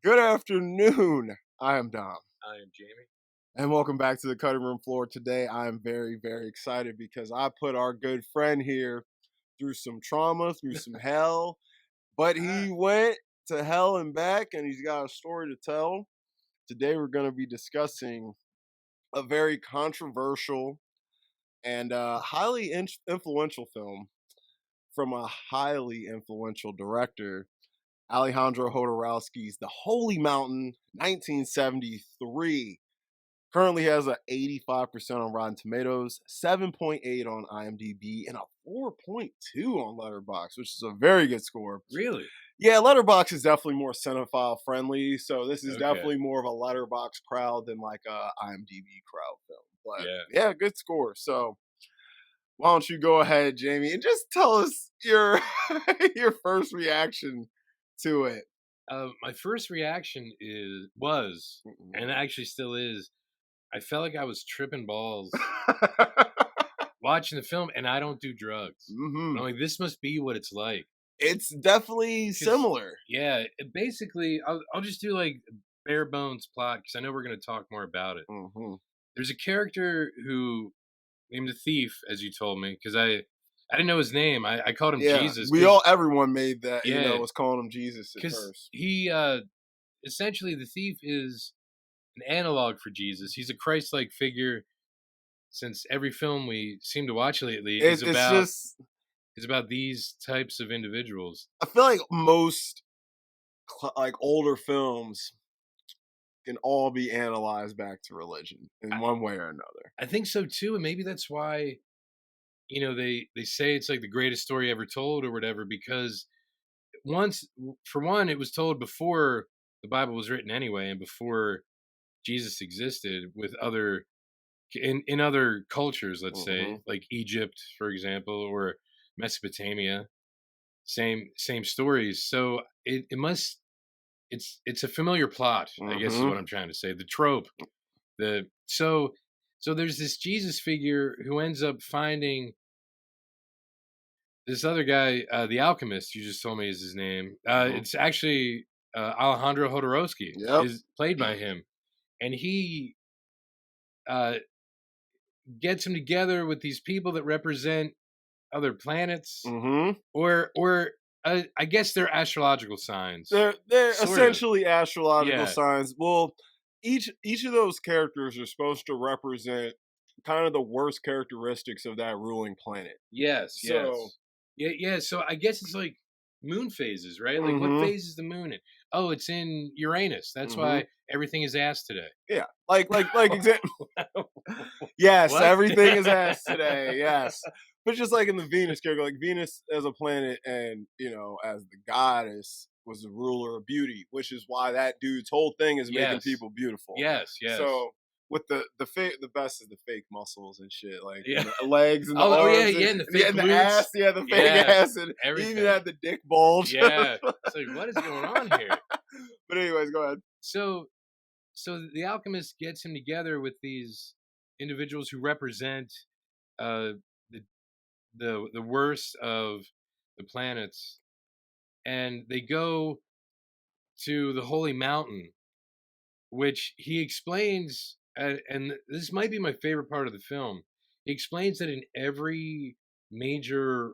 Good afternoon. I am Dom. I am Jamie. And welcome back to the cutting room floor. Today, I am very, very excited because I put our good friend here through some trauma, through some hell, but he went to hell and back and he's got a story to tell. Today, we're going to be discussing a very controversial and highly influential film from a highly influential director, Alejandro Jodorowsky's The Holy Mountain, 1973. Currently has a 85% on Rotten Tomatoes, 7.8 on IMDb, and a 4.2 on Letterboxd, which is a very good score. Really? Yeah, Letterboxd is definitely more cinephile friendly, so this is Okay. definitely more of a Letterboxd crowd than like a IMDb crowd film. But Yeah. good score. So why don't you go ahead, Jamie, and just tell us your your first reaction to it. My first reaction was, and actually still is, I felt like I was tripping balls watching the film, and I don't do drugs. Mm-hmm. I'm like, this must be what it's like. It's definitely similar. Yeah, basically, I'll just do like bare bones plot because I know we're going to talk more about it. Mm-hmm. There's a character who named the Thief, as you told me, because I didn't know his name. I called him Jesus. Everyone made that, Yeah, was calling him Jesus at because first. he essentially the Thief is an analog for Jesus. He's a Christ-like figure. Since every film we seem to watch lately It's just, is about these types of individuals. I feel like most like older films can all be analyzed back to religion in one way or another. I think so too, and maybe that's why they say it's like the greatest story ever told or whatever. Because for one, it was told before the Bible was written anyway, and before Jesus existed with other in other cultures, let's say like Egypt, for example, or Mesopotamia, same stories. So it's a familiar plot, I guess is what I'm trying to say. The trope, so there's this Jesus figure who ends up finding this other guy, the Alchemist. You just told me is his name. It's actually Alejandro Jodorowsky is played by him, and he gets him together with these people that represent other planets, or I guess they're astrological signs. They're essentially astrological signs. Well, each of those characters are supposed to represent kind of the worst characteristics of that ruling planet. Yes. So yeah. So I guess it's like moon phases, right? Like what phase is the moon in? Oh, it's in Uranus. That's why everything is ass today. Yeah, like example. Yes, What? everything is ass today. Yes, but just like in the Venus character, like Venus as a planet, and as the goddess was the ruler of beauty, which is why that dude's whole thing is making people beautiful. Yes. So with the best is the fake muscles and shit, like the legs and the arms, and the fake and the ass, the fake ass, and everything. Even had the dick bulge. Yeah, it's like what is going on here? But anyways, go ahead. So the Alchemist gets him together with these individuals who represent the worst of the planets, and they go to the Holy Mountain, which he explains, and this might be my favorite part of the film. He explains that in every major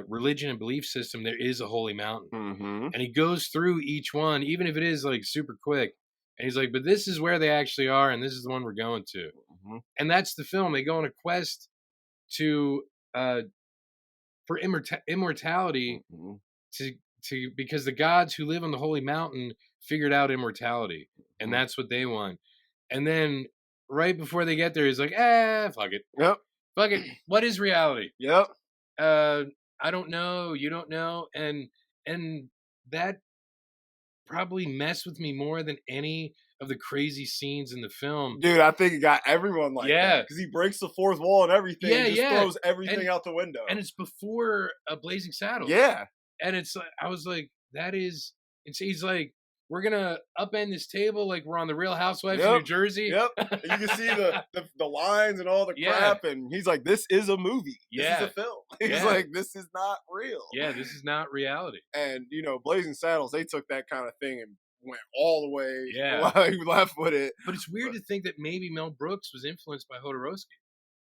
religion and belief system, there is a holy mountain, and he goes through each one, even if it is like super quick. And he's like, "But this is where they actually are, and this is the one we're going to." And that's the film. They go on a quest to for immortality, to because the gods who live on the holy mountain figured out immortality, and that's what they want. And then right before they get there, he's like, fuck it. Yep. Fuck it. What is reality? Yep. I don't know. You don't know. And that probably messed with me more than any of the crazy scenes in the film. Dude, I think it got everyone like that. Because he breaks the fourth wall and everything, and just throws everything out the window. And it's before Blazing Saddles. Yeah. And it's like, I was like, that is, he's like, we're going to upend this table like we're on the Real Housewives of New Jersey. Yep. And you can see the lines and all the crap. And he's like, this is a movie. This is a film. He's like, this is not real. Yeah, this is not reality. And, Blazing Saddles, they took that kind of thing and went all the way Yeah. like left with it. But it's weird But to think that maybe Mel Brooks was influenced by Jodorowsky.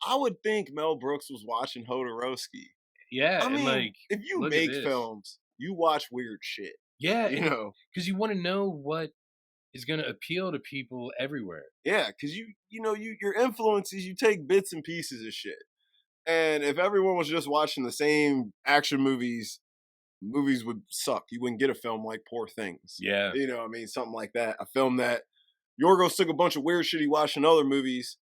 I would think Mel Brooks was watching Jodorowsky. Yeah, I and mean, like, if you look at make this. films, you watch weird shit. Yeah, You and know, because you want to know what is going to appeal to people everywhere. yeah, because your influences, you take bits and pieces of shit. And if everyone was just watching the same action movies, movies would suck. You wouldn't get a film like Poor Things. Yeah, You know what I mean? Something like that. A film that Yorgos took a bunch of weird shit he watched in other movies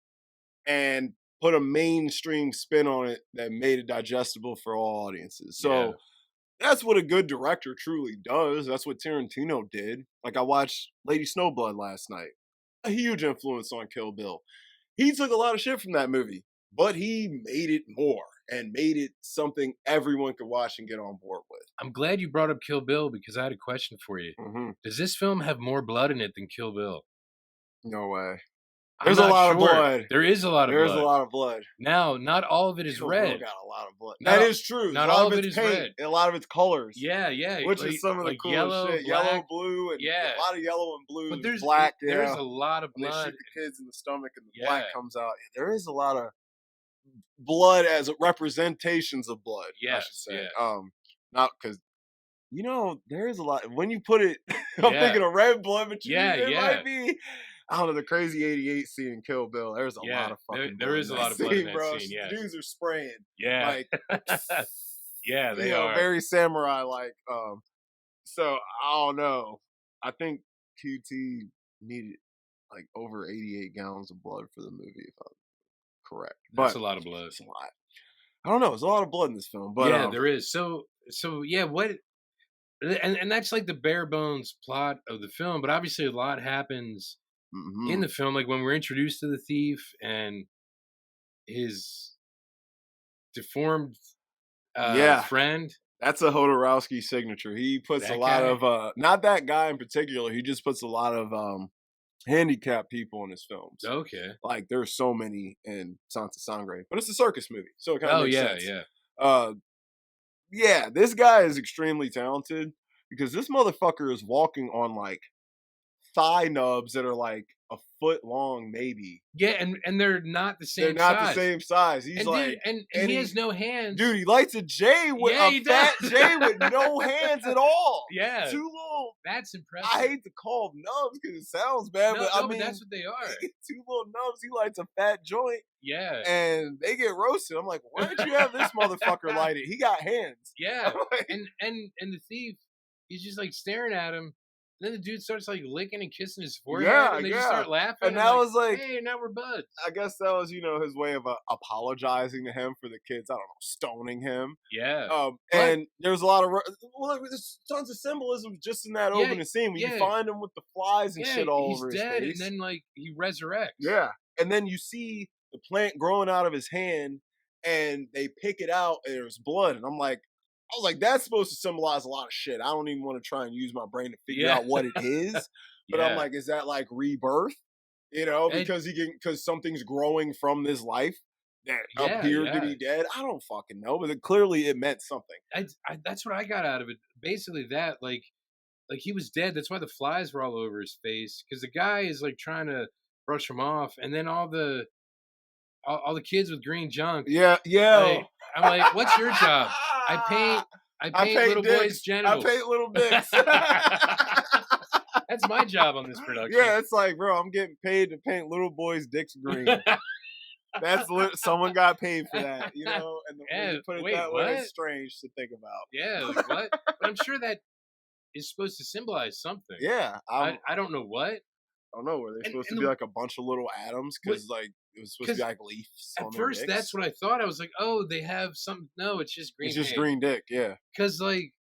and put a mainstream spin on it that made it digestible for all audiences. yeah. So that's what a good director truly does. That's what Tarantino did. Like I watched Lady Snowblood last night. A huge influence on Kill Bill. He took a lot of shit from that movie, but he made it more and made it something everyone could watch and get on board with. I'm glad you brought up Kill Bill because I had a question for you. Mm-hmm. Does this film have more blood in it than Kill Bill? No way. I'm There's a not lot of sure. blood. There is a lot of There's a blood. lot of blood. Now, not all of it is Kill Bill red. got a lot of blood. Not That all- is true. not a lot all of of it it's is paint red. and a lot of it's colors. Yeah, yeah. Which like, is some of the like coolest yellow, shit. black. Yellow, blue, and Yeah. a lot of yellow and blue. But there's black. there's Yeah. a lot of When they blood. shoot the kids in the stomach and the Yeah. black comes out. There is a lot of blood as representations of blood. I Yes, should say. yeah. Not because there is a lot. When you put it, I'm Yeah. thinking of red blood, but Yeah, it yeah. might be. I don't know, the crazy 88 scene in Kill Bill. There's a Yeah, lot of fucking there blood is in a lot that of blood in scene, that bro. scene, yes. The dudes are spraying. Yeah. Like, Yeah, they are. very samurai like. So I don't know. I think QT needed like over 88 gallons of blood for the movie, if I'm correct. That's But a lot of blood. it's a lot. I don't know. There's a lot of blood in this film, but Yeah, there is. So yeah, what and that's like the bare bones plot of the film, but obviously a lot happens in mhm. the film, like when we're introduced to the thief and his deformed Yeah, friend. that's a Hodorowski signature. He puts a That lot guy. of not that guy in particular. He just puts a lot of handicapped people in his films. Okay. Like there's so many in Santa Sangre, but it's a circus movie, so it kind of Oh makes yeah, sense. yeah. Uh, yeah, this guy is extremely talented because this motherfucker is walking on like thigh nubs that are like a foot long, maybe. Yeah, and they're not the They're same not size. the same size. He's And like, dude, and and he he- has no hands. dude, he lights a J with Yeah, a he fat does. J with no hands at all. Yeah. Two little. That's impressive. I hate to call them nubs because it sounds bad, no, but no, I mean, but that's what they are. two little nubs. He lights a fat joint, Yeah. and they get roasted. I'm like, why did you have this motherfucker light it? He got hands. Yeah. I'm like, And the thief, he's just like staring at him. Then the dude starts like licking and kissing his forehead, Yeah, and they just yeah. start laughing. And that was like, hey, now we're buds. I guess that was his way of apologizing to him for the kids. I don't know, stoning him. Yeah. But- And there's a lot of there's tons of symbolism just in that Yeah, opening scene when yeah. you find him with the flies and Yeah, shit all he's over dead, his face. and then like he resurrects. Yeah, and then you see the plant growing out of his hand, and they pick it out, and there's blood, and I was like, that's supposed to symbolize a lot of shit. I don't even want to try and use my brain to figure Yeah. out what it is, but Yeah. I'm like, is that like rebirth? Because because something's growing from this life that Yeah, appeared to yeah. be dead. I don't fucking know, but clearly it meant something. That's what I got out of it. Basically, that like he was dead. That's why the flies were all over his face because the guy is like trying to brush him off, and then all the kids with green junk. Yeah. Like, I'm like, what's your job? I paint little dicks. boys' genitals. I paint little dicks. That's my job on this production. Yeah, it's like, bro, I'm getting paid to paint little boys' dicks green. That's someone got paid for that, And when you put it that way, it's strange to think about. Yeah, like what? But I'm sure that is supposed to symbolize something. Yeah, I don't know what. I don't know. Were they supposed to and be like a bunch of little atoms? Because like it was supposed to be like leaves. At on their first, dicks. that's what I thought. I was like, oh, they have some. No, it's just green. It's just paint. green dick. Yeah. Because like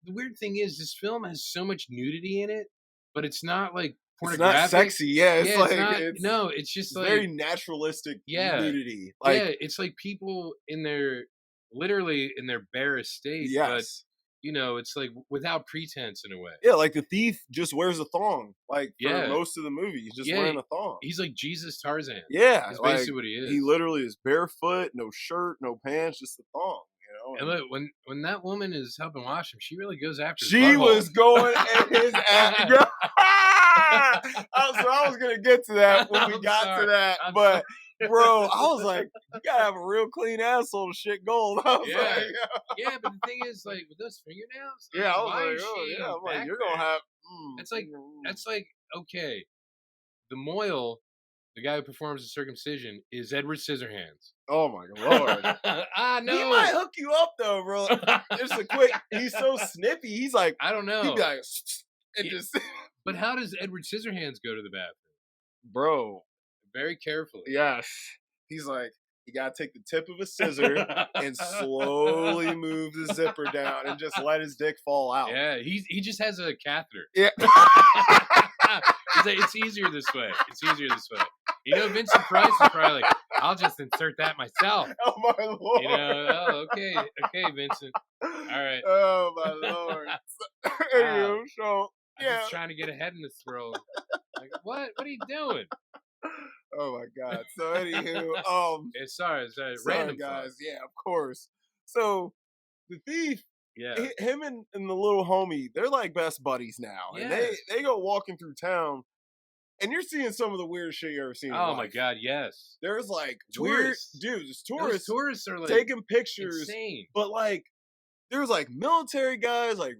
the weird thing is, this film has so much nudity in it, but it's not like pornographic. It's not sexy. Yeah, it's like it's just like very naturalistic nudity. Like, it's like people literally in their bare estate. Yes. But it's like without pretense in a way. Yeah, like the thief just wears a thong. Like for Yeah. most of the movie, he's just wearing a thong. He's like Jesus Tarzan. Yeah, That's like, basically what he is. he literally is barefoot, no shirt, no pants, just a thong. like, And look, when that woman is helping wash him, she really goes after his she butthole. was going at his ass. So I was gonna get to that when we I'm got sorry. to that, I'm but sorry. bro, I was like, you gotta have a real clean asshole to shit gold. I was Yeah. like, Yeah, but the thing is, like, with those fingernails, yeah, I was why like, is oh she yeah, I'm like, back you're there? gonna have. That's like okay, the Moyle, the guy who performs the circumcision, is Edward Scissorhands. Oh my lord. No. He might hook you up though, bro. Just a quick. He's so snippy. He's like, I don't he'd know. be like, and Yeah. just, But how does Edward Scissorhands go to the bathroom? bro. Very carefully. Yes. He's like, you gotta take the tip of a scissor and slowly move the zipper down and just let his dick fall out. Yeah, he just has a catheter. Yeah. He's like, it's easier this way. It's easier this way. You know, Vincent Price is probably like, I'll just insert that myself. Oh my lord. You know, oh, okay, Vincent. All right. Oh my lord. Anywho, so I'm yeah. just trying to get ahead in this world. Like, what? What are you doing? Oh my god. So anywho, Yeah, sorry, sorry random guys. thoughts. Yeah, of course. So the thief, Yeah. him and the little homie, they're like best buddies now, and Yeah. they go walking through town, and you're seeing some of the weirdest shit you ever seen. Oh in my life. god, yes. There's like Tourists. weird dudes, Those tourists are like taking pictures, insane. but like there's like military guys, like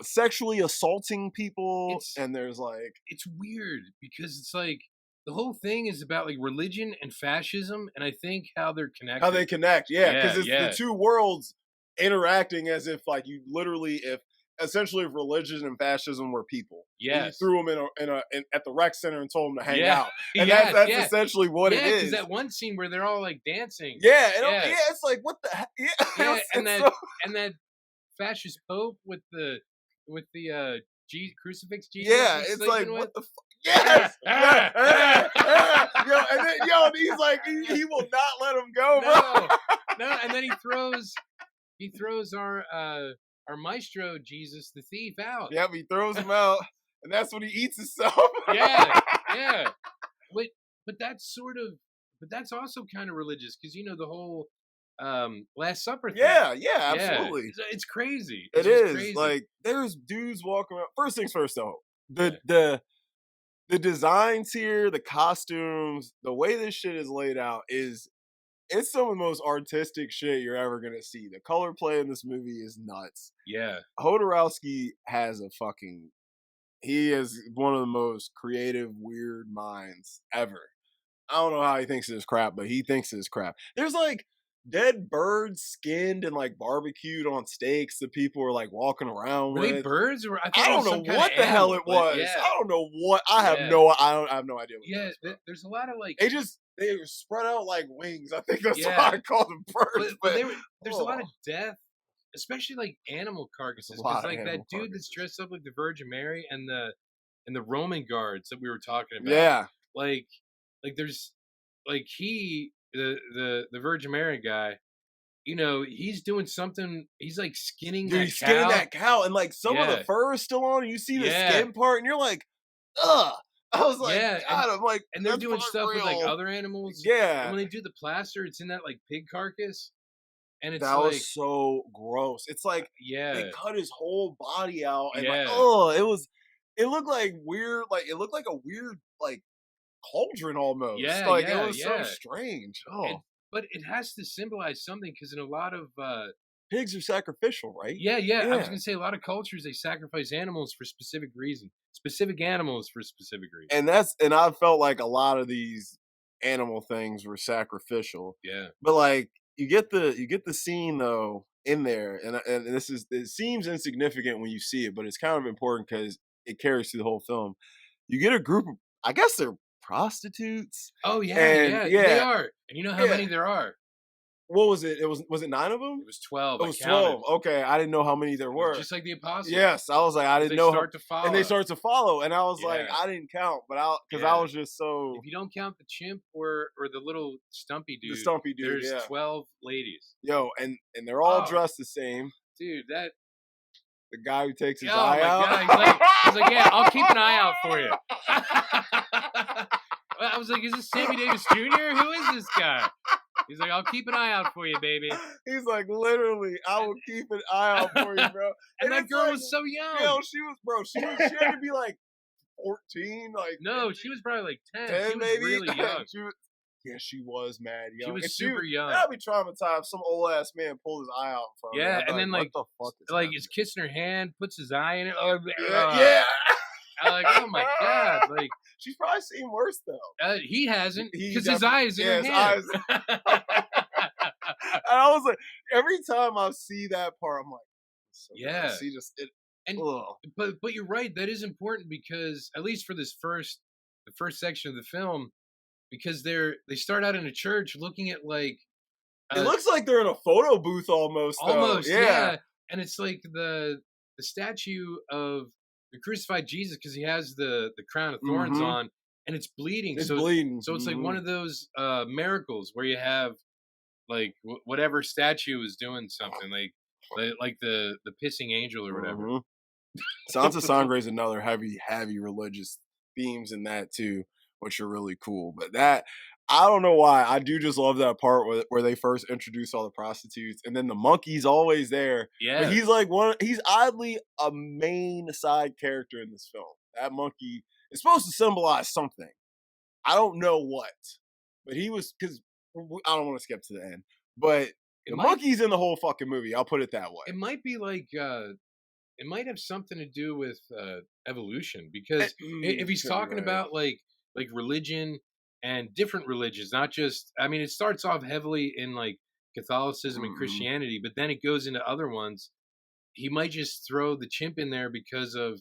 sexually assaulting people, and there's like It's weird because it's like the whole thing is about like religion and fascism, and I think how they're connected. how they connect, yeah, because it's Yeah. the two worlds interacting as if like you literally if religion and fascism were people. And you Yes. threw them at the rec center and told them to hang Yeah. out, and Yes, that's yeah. essentially what it Yeah, because is. that one scene where they're all like dancing. Yeah, Yeah. it's like what the heck? Yeah, Yeah, and it's that so- and that fascist pope with the crucifix Jesus. yeah, he's it's sleeping like with. what the fuck? Yes, Ah, yo, and then he's like he will not let him go, bro. No, and then he throws our maestro Jesus the thief out. Yep, he throws him out, and that's when he eats himself. Yeah. But that's also kind of religious because you know the whole Last Supper thing. Yeah, absolutely. It's crazy. It It's just is crazy. like there's dudes walking around. First things first, though, the designs here, the costumes, the way this shit is laid out it's some of the most artistic shit you're ever gonna see. The color play in this movie is nuts. Yeah. Hodorowski has he is one of the most creative, weird minds ever. I don't know how he thinks of this crap, but he thinks of this crap. There's like dead birds skinned and like barbecued on steaks that people are like walking around Were with. they birds? Or I don't know what the hell it was. Yeah. I don't know what. I have Yeah. no idea what it was, bro. There's a lot of like. They were spread out like wings. I think that's Yeah. why I call them birds. But But there's a lot of death, especially like animal carcasses. A lot Because of like that animal dude that's carcasses. dressed up like the Virgin Mary and the Roman guards that we were talking about. yeah, Like there's like the Virgin Mary guy. You know, he's doing something. He's like skinning dude, that he's skinning cow. that cow, and like some of Yeah. the fur is still on. You see the Yeah. skin part, and you're like, ugh. I was like, Yeah, God, I'm like, And they're that's doing not stuff with like real. other animals. Yeah, And when they do the plaster, it's in that like pig carcass. And it's that like, was so gross. It's like yeah, they cut his whole body out, and like, Yeah. oh, it looked like weird, like it looked like a weird like cauldron almost. Yeah, like yeah, it was so yeah. strange. Oh, And- but it has to symbolize something because in a lot of pigs are sacrificial, right? yeah, I Yeah. was gonna say a lot of cultures they sacrifice animals for specific reasons, specific animals for specific reasons. And I felt like a lot of these animal things were sacrificial. Yeah, But like you get the scene though in there, and it seems insignificant when you see it, but it's kind of important because it carries through the whole film. You get a group of, I guess they're prostitutes. oh yeah, And, they yeah. are, and you know how Yeah. many there are? What was it? Was it 9 of them? It was 12. It I was counted. 12. Okay, I didn't know how many there were. Just like the apostles. Yes, I was like, I didn't They know. start to follow. And they start to follow, and I was like, Yeah. I didn't count, but I Yeah. was just so If you don't count the chimp or the little stumpy dude, the stumpy dude. there's Yeah, 12 ladies. yo, and they're all Oh. dressed the same. Dude, that The guy who takes his oh eye my out. God, he's like, yeah, I'll keep an eye out for you. I was like, is this Sammy Davis Jr.? Who is this guy? He's like, I'll keep an eye out for you, baby. He's like, literally, I will keep an eye out for you, bro. And that it's girl like, was so young. yo, she had to be like 14, like No, she was probably like 10. 10, She was maybe. really young. Yeah, she was mad She young. was And super young. I'd be traumatized if some old ass man pulled his eye out in front of me. Yeah, I'd be and then what like, the fuck is like happening? is kissing her hand, puts his eye in it. Yeah. I'm like, oh my god! Like, she's probably seen worse though. he hasn't, He because his eye is in her his hand. eyes. And I was like, every time I see that part, I'm like, so Yeah. she just it. And Ugh. but you're right. That is important because at least for the first section of the film, because they start out in a church looking at like It looks like they're in a photo booth almost. Though. almost Yeah. and it's like the statue of the crucified Jesus because he has the crown of thorns on and it's bleeding. It's bleeding. So it's like one of those miracles where you have like whatever statue is doing something like the pissing angel or whatever. Sansa Sangre is another heavy religious themes in that too, which are really cool. But that I don't know why I do just love that part where they first introduce all the prostitutes and then the monkey's always there. Yeah, but he's like he's oddly a main side character in this film. That monkey is supposed to symbolize something. I don't know what, but he was because I don't want to skip to the end, but the monkey's in the whole fucking movie. I'll put it that way. It might be like it might have something to do with evolution because if he's talking about like religion and different religions, not just I mean, it starts off heavily in like Catholicism and Christianity, but then it goes into other ones. He might just throw the chimp in there because of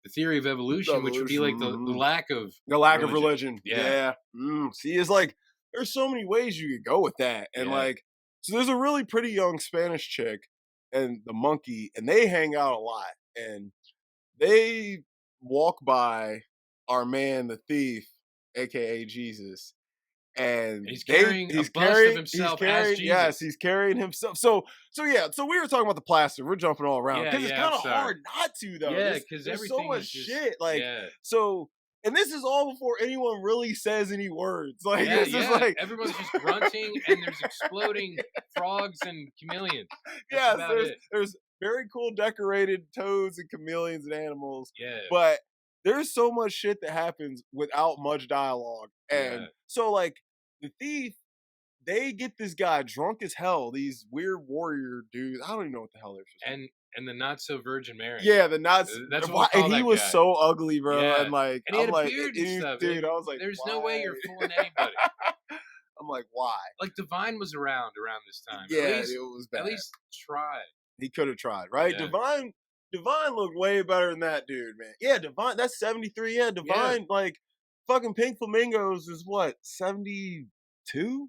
the theory of evolution, which would be like the lack of religion. Yeah. See, it's like there's so many ways you could go with that, and like so there's a really pretty young Spanish chick and the monkey, and they hang out a lot, and they walk by our man, the thief, aka Jesus, and he's carrying a bust of himself as Jesus. Yes, he's carrying himself. So yeah. So we were talking about the plaster. We're jumping all around because it's kind of hard not to though. Yeah, because there's so much shit. Like so. And this is all before anyone really says any words. Like it's just like everyone's just grunting, and there's exploding frogs and chameleons. There's very cool decorated toads and chameleons and animals. Yeah, but there's so much shit that happens without much dialogue, and so like the thief, they get this guy drunk as hell. These weird warrior dudes. I don't even know what the hell they're supposed to. And the not so Virgin Mary. Yeah, the not. That's what and he was so ugly, bro. Yeah. And like, and he had a beard and stuff. Dude, I was like, there's why? no way you're fooling anybody. I'm like, why? Like Divine was around this time. Yeah, it was bad. At least try. He could have tried, right? Yeah. Divine looked way better than that dude, man. Yeah, Divine. That's 73. Yeah, Divine. Like, fucking Pink Flamingos is what 72,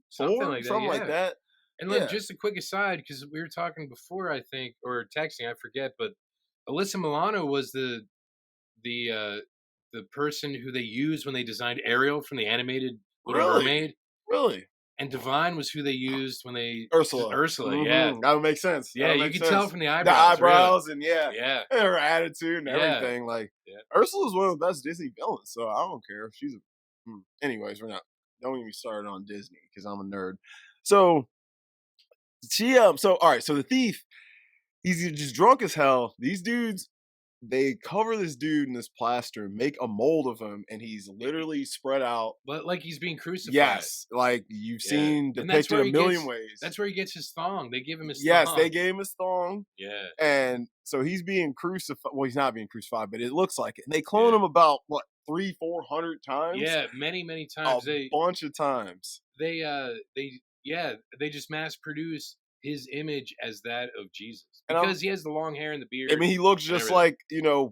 something like that. And then just a quick aside, because we were talking before, I think, or texting, I forget, but Alyssa Milano was the person who they used when they designed Ariel from the animated Little Mermaid. Really? And Divine was who they used when they Ursula, yeah, that would make sense. Yeah, you can tell from the eyebrows, and and her attitude and everything. Like Ursula's one of the best Disney villains, so I don't care if she's. Anyways, don't even started on Disney because I'm a nerd. So all right, so the thief, he's just drunk as hell. These dudes, they cover this dude in this plaster, make a mold of him, and he's literally spread out. But like he's being crucified. Yes, like you've seen depicted a million ways. That's where he gets his thong. They give him his thong. Yes, they gave him his thong. Yeah. And so he's being crucified. Well, he's not being crucified, but it looks like it. And they clone him about, 300-400 times? Yeah, many times. A bunch of times. They just mass produce his image as that of Jesus because he has the long hair and the beard. I mean, he looks just like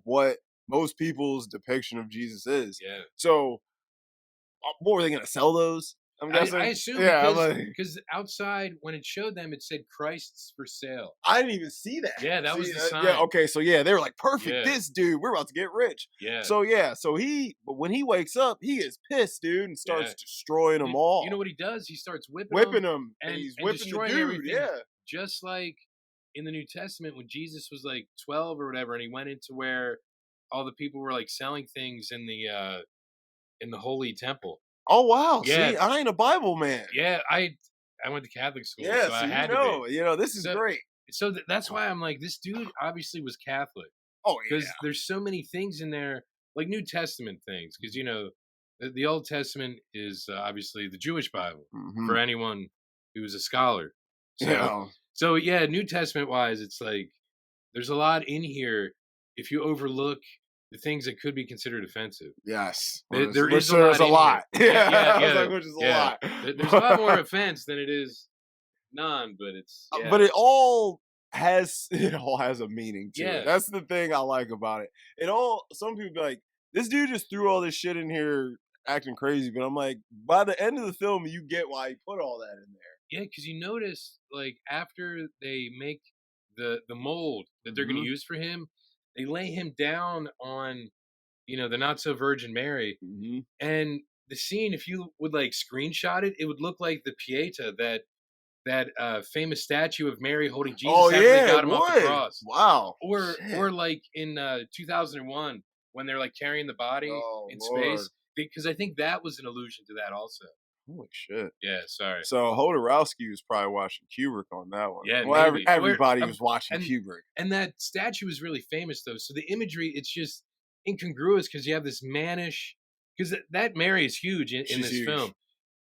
what most people's depiction of Jesus is. Yeah. So, what were they going to sell those? I'm guessing. I assume because outside when it showed them, it said Christ's for sale. I didn't even see that. Yeah, that was the sign. Yeah, okay, so they were like, perfect. This dude, we're about to get rich. Yeah. So but when he wakes up, he is pissed, dude, and starts destroying them all. You know what he does? He starts whipping them, and he's whipping destroying the dude. Everything. Yeah. Just like in the New Testament when Jesus was like 12 or whatever, and he went into where all the people were like selling things in the holy temple. Oh wow! Yeah. See, I ain't a Bible man. Yeah, I went to Catholic school, Yeah, so so I had to be. this is So great. that's why I'm like, this dude obviously was Catholic Oh because yeah. there's so many things in there, like New Testament things, because the Old Testament is obviously the Jewish Bible Hmm. for anyone who's a scholar. So Yeah. yeah, New Testament wise, it's like there's a lot in here. If you overlook the things that could be considered offensive, Yes. there Which is a there's lot a in here. lot. Yeah, yeah, I was yeah, like, which is a yeah. lot. There's a lot more offense than it is none, but it's But yeah, it all has a meaning to it. yeah. That's the thing I like about it. Some people be like, this dude just threw all this shit in here acting crazy, but I'm like, by the end of the film, you get why he put all that in there. Yeah, because you notice, like, after they make the mold that they're going to Hmm. use for him, they lay him down on, the not so Virgin Mary, Hmm. and the scene, if you would like screenshot it, it would look like the Pieta, that famous statue of Mary holding Oh Jesus after they yeah, it got him off the would. cross, Wow. or Shit. like in 2001 when they're like carrying the body Oh in Lord. space, because I think that was an allusion to that also. Holy shit. Yeah, sorry. So Hodorowski was probably watching Kubrick on that one. Yeah, Well, maybe. everybody was watching And Kubrick. and that statue is really famous though. So the imagery, it's just incongruous because you have this mannish, because that Mary is huge in She's this huge. film.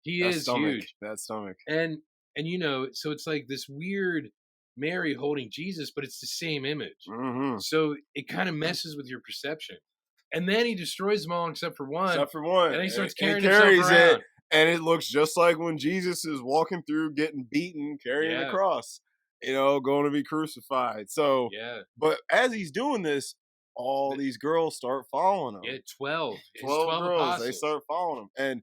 He That is stomach. huge. That stomach. And so it's like this weird Mary holding Jesus, but it's the same image. Hmm. So it kind of messes with your perception. And then he destroys them all except for one. Except for one. And then he starts And he carrying himself carries it, around. and it looks just like when Jesus is walking through, getting beaten, carrying the Yeah. cross, going to be crucified. So, Yeah. but as he's doing this, all The- these girls start following him. Yeah, 12. His 12 girls, apostles. they start following him, and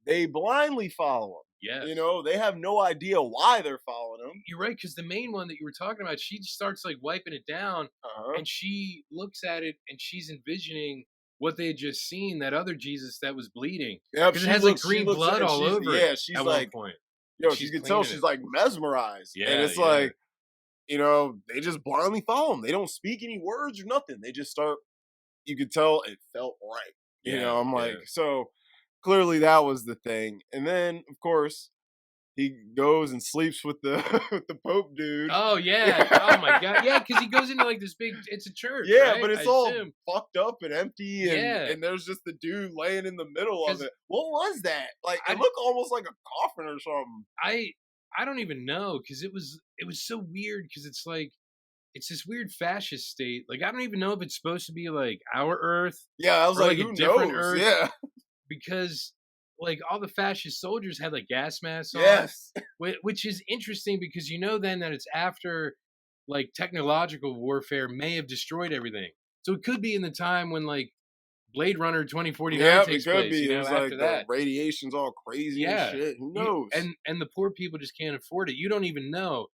they blindly follow him. Yes. They have no idea why they're following him. You're right, because the main one that you were talking about, she just starts like wiping it down, Uh-huh. and she looks at it and she's envisioning what they had just seen, that other Jesus that was bleeding. Yep, Because it has like green blood all over yeah, it she's at like, one point. yo, She's you can tell cleaning she's it. like mesmerized. Yeah, And it's yeah. like, they just blindly follow him. They don't speak any words or nothing. They just start, you could tell it felt right. Yeah, I'm like, yeah. so clearly that was the thing. And then, of course, he goes and sleeps with the with the Pope dude. Oh, yeah. Oh, my God. Yeah, because he goes into like this big, it's a church. Yeah, right? but it's I all assume. fucked up and empty, and, Yeah. and there's just the dude laying in the middle of 'Cause it. What was that? Like, I- it looked almost like a coffin or something. I don't even know, because it was so weird, because it's like, it's this weird fascist state. Like, I don't even know if it's supposed to be like our Earth, Yeah, I was or like, like a who different knows? Earth. Yeah. Because like all the fascist soldiers had like gas masks on, Yes. which is interesting, because then that it's after like technological warfare may have destroyed everything. So it could be in the time when like Blade Runner 2049 Yep, it takes could place, be. There's after like the that. radiation's all crazy Yeah. and shit. Who You- knows? and the poor people just can't afford it. You don't even know.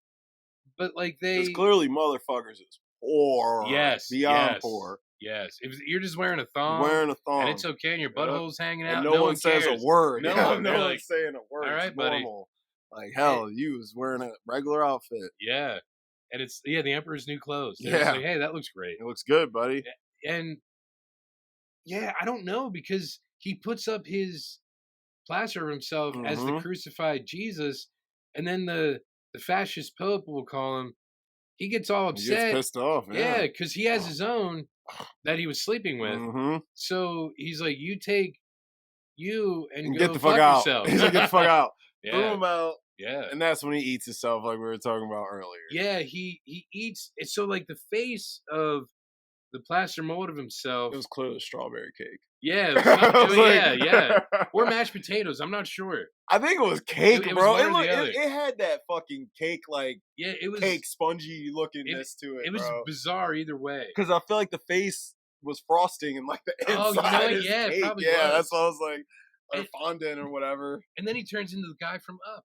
But like Because clearly motherfuckers is poor. yes, Beyond yes, poor. yes. If you're just wearing a thong, Wearing a thong. and it's okay, and your Yep. butthole's hanging out, And no one says cares. a word. No Yeah, one. no They're one's like, saying a word. all right, It's buddy. normal. Like, hell, you was wearing a regular outfit. yeah. And it's the Emperor's New Clothes. They're Yeah. just like, hey, that looks great. It looks good, buddy. And yeah, I don't know, because he puts up his plaster of himself as the Mhm. crucified Jesus, and then the fascist Pope, we'll call him, he gets all He gets upset. pissed off. Yeah, because he has his own that he was sleeping with. Mm-hmm. So he's like, you take you and go Get the fuck out. yourself. He's like, get the fuck out. Threw Yeah, him out. yeah. And that's when he eats himself, like we were talking about earlier. Yeah, he eats it. So like the face of the plaster mold of It himself. was clearly strawberry cake. Yeah, it was I was like- yeah. Or mashed potatoes. I'm not sure. I think it was cake, It was bro. one or the other. It had that fucking cake, like Yeah, it was cake spongy lookingness to it. It was bro. bizarre either way. Because I feel like the face was frosting and like the Oh, inside you know what? is Yeah, it cake. probably Yeah, was. that's what I was like. Or And- fondant or whatever. And then he turns into the guy from Up,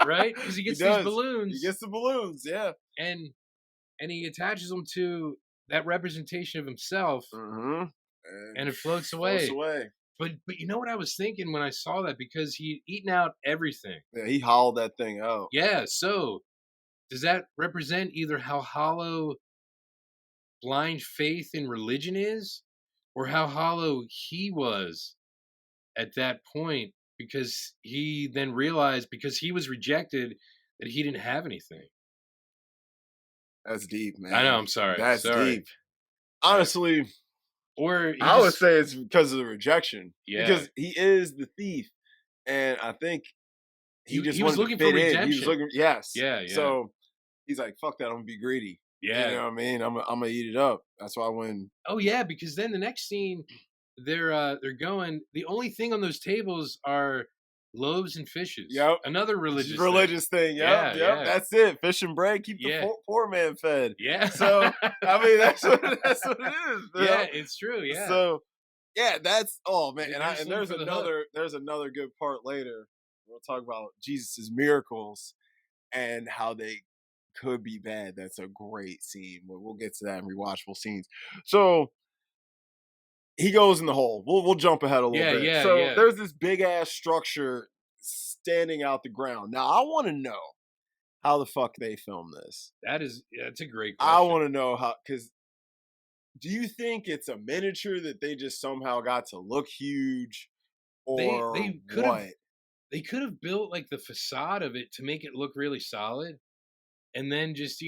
right? Because he gets does. these balloons, He gets the balloons, yeah. and he attaches them to that representation of himself, Mm-hmm. and it floats away. Floats away. But you know what I was thinking when I saw that, because he'd eaten out everything. Yeah, he hollowed that thing out. Yeah, so does that represent either how hollow blind faith in religion is, or how hollow he was at that point because he then realized, because he was rejected, that he didn't have anything. That's deep, I know. man. I'm sorry. That's Sorry. deep. Honestly, Or he I would just, say it's because of the rejection. yeah. Because he is the thief. And I think he just He was wanted to looking for fit in. He was redemption. looking, yes. Yeah, yeah, So he's like, fuck that, I'm gonna be greedy. You yeah. know what I mean? I'm gonna eat it up. That's why when Oh yeah, because then the next scene, they're going. The only thing on those tables are loaves and fishes. yep. Another Just religious thing. religious thing. Yep, Yeah, yep. yeah, That's it. Fish and bread, keep the yeah, poor man fed. yeah. So I mean that's what it is, you Yeah, know? it's true. Yeah, So yeah, that's oh man. And they're just looking for the hook. there's another good part later. We'll talk about Jesus's miracles and how they could be bad. That's a great scene. But we'll get to that in rewatchable scenes. So he goes in the hole. We'll jump ahead a little Yeah, bit. yeah, So yeah. there's this big ass structure standing out the ground. Now I want to know how the fuck they filmed this. That's a great I question. want to know how, because do you think it's a miniature that they just somehow got to look huge, or They could have what? they could have built like the facade of it to make it look really solid, and then just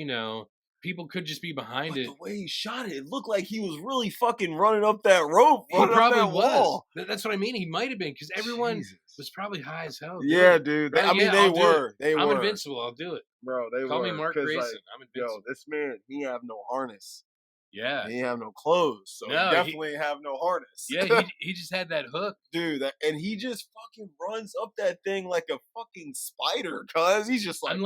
people could just be behind But the it. way he shot it, it looked like he was really fucking running up that rope, He running up probably that was. wall. That's what I mean. He might have been, because everyone Jesus. was probably high as hell doing Yeah, it. dude. Right? I mean, Yeah, they I'll do it. were. They I'm were. invincible. I'll do it. Bro, they Call me were. Mark Because, like, Grayson. I'm yo, invincible. this man, he have no harness. Yeah. He have no clothes. So he No, definitely have no harness. yeah, he just had that hook. Dude, and he just fucking runs up that thing like a fucking spider, cuz he's just like,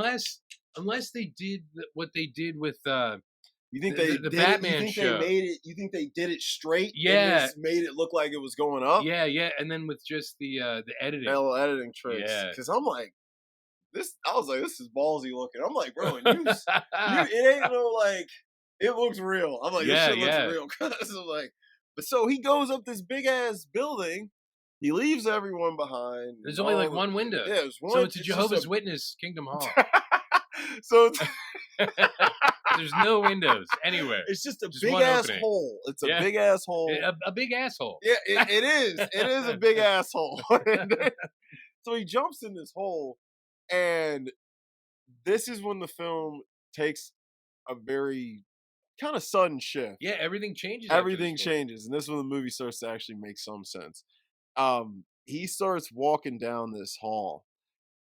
Unless they did what they did with you think they the did it? You Batman think they show. made it? You think they did it straight and Yeah. just made it look like it was going up? Yeah, yeah, and then with just the editing. Little editing tricks. Yeah. Because I'm like, this. I was like, this is ballsy looking. I'm like, bro, and it ain't no like, it looks real. I'm like, this Yeah, shit looks yeah. real. Cause I'm like, but so he goes up this big ass building. He leaves everyone behind. There's only like one window. Yeah, there's one. So it's a just a- Jehovah's Witness Kingdom Hall. so it's, There's no windows anywhere. it's just a Just big one ass opening. hole. It's a Yeah. big ass hole. A big asshole. Yeah, it is. It is a big asshole. So he jumps in this hole, and this is when the film takes a very kind of sudden shift. Yeah, everything changes. After Everything this point. changes, and this is when the movie starts to actually make some sense. He starts walking down this hall,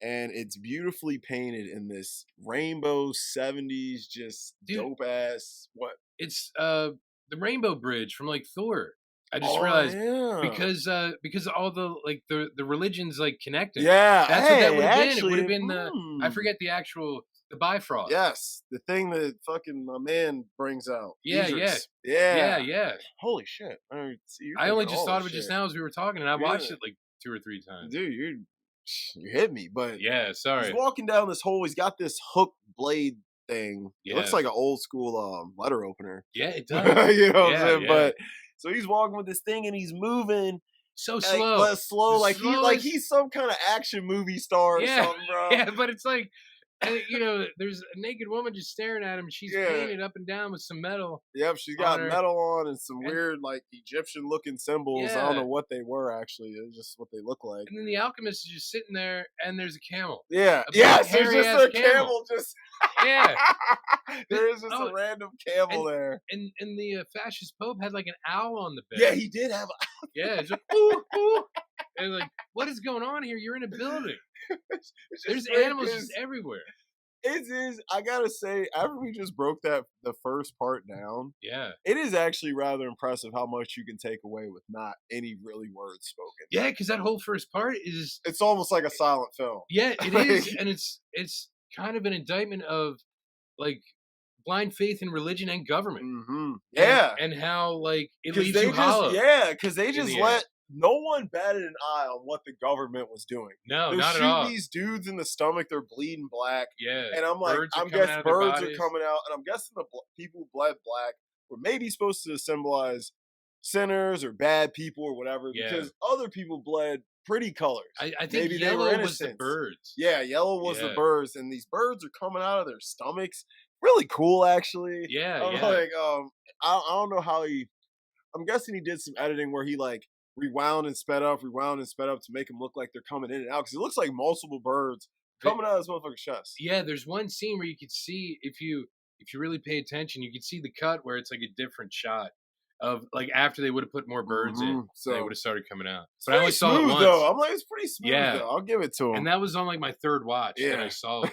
and it's beautifully painted in this rainbow 70s, just Dude. dope ass. What? It's the Rainbow Bridge from like Thor. I just Oh, realized yeah. because all the religions like connecting. Yeah, That's what that would have been. It actually, would have been I forget the Bifrost. Yes, the thing that fucking my man brings out. Yeah, Idris. Yeah, yeah. yeah. Holy shit! See, I only just thought of it just now as we were talking, and I watched Yeah. it like 2 or 3 times. Dude. You hit me, but Yeah, sorry. he's walking down this hole. He's got this hook blade thing. It looks Yes. like an old school letter opener. Yeah, it does. You know what Yeah, I'm saying? yeah. But so he's walking with this thing, and he's moving So like, slow. but slow, like slowest- he's some kind of action movie star or Yeah, something, bro. Yeah, but it's like, there's a naked woman just staring at him. She's Yeah. painted up and down with some metal. Yep, she's got on her. metal on and some And- weird, like, Egyptian looking symbols. I Yeah. don't know what they were actually. It's just what they look like. And then the alchemist is just sitting there, and there's a camel. Yeah. A big Yes, there's hairy-ass just a camel. camel. Just Yeah. there is just Oh, a random camel there. And the fascist pope had like an owl on the bed. Yeah, he did have. Yeah, it's like, ooh, ooh. And like, what is going on here? You're in a building. It's just There's great animals 'cause just everywhere. It is. I gotta say, after we just broke the first part down, Yeah. it is actually rather impressive how much you can take away with not any really words spoken. Yeah, because that whole first part is, It's almost like a silent film. yeah, it Like- is, and it's kind of an indictment of like blind faith in religion and government. Mm-hmm. Yeah. and how like it 'Cause leaves they you hollow. because they just the let no one batted an eye on what the government was doing. No, They're not at shooting all. these dudes in the stomach. They're bleeding black, Yeah, and I'm like, birds are I'm coming out guessing of their birds are bodies. coming out, and I'm guessing the people who bled black were maybe supposed to symbolize sinners or bad people or whatever, Yeah. because other people bled pretty colors. I think Maybe they were yellow was the innocents. birds. Yeah, yellow was the Yeah. birds, and these birds are coming out of their stomachs. Really cool, actually. Yeah, I'm yeah. like, I don't know how he. I'm guessing he did some editing where he like rewound and sped up, to make them look like they're coming in and out because it looks like multiple birds coming out of this motherfucker's chest. Yeah, there's one scene where you could see if you really pay attention, you could see the cut where it's like a different shot of like after they would have put more birds in, they So would have started coming out. it's But I pretty only saw it smooth once. though. I'm like, it's pretty smooth Yeah. though. I'll give it to him. And that was on like my third watch that I Yeah. saw it.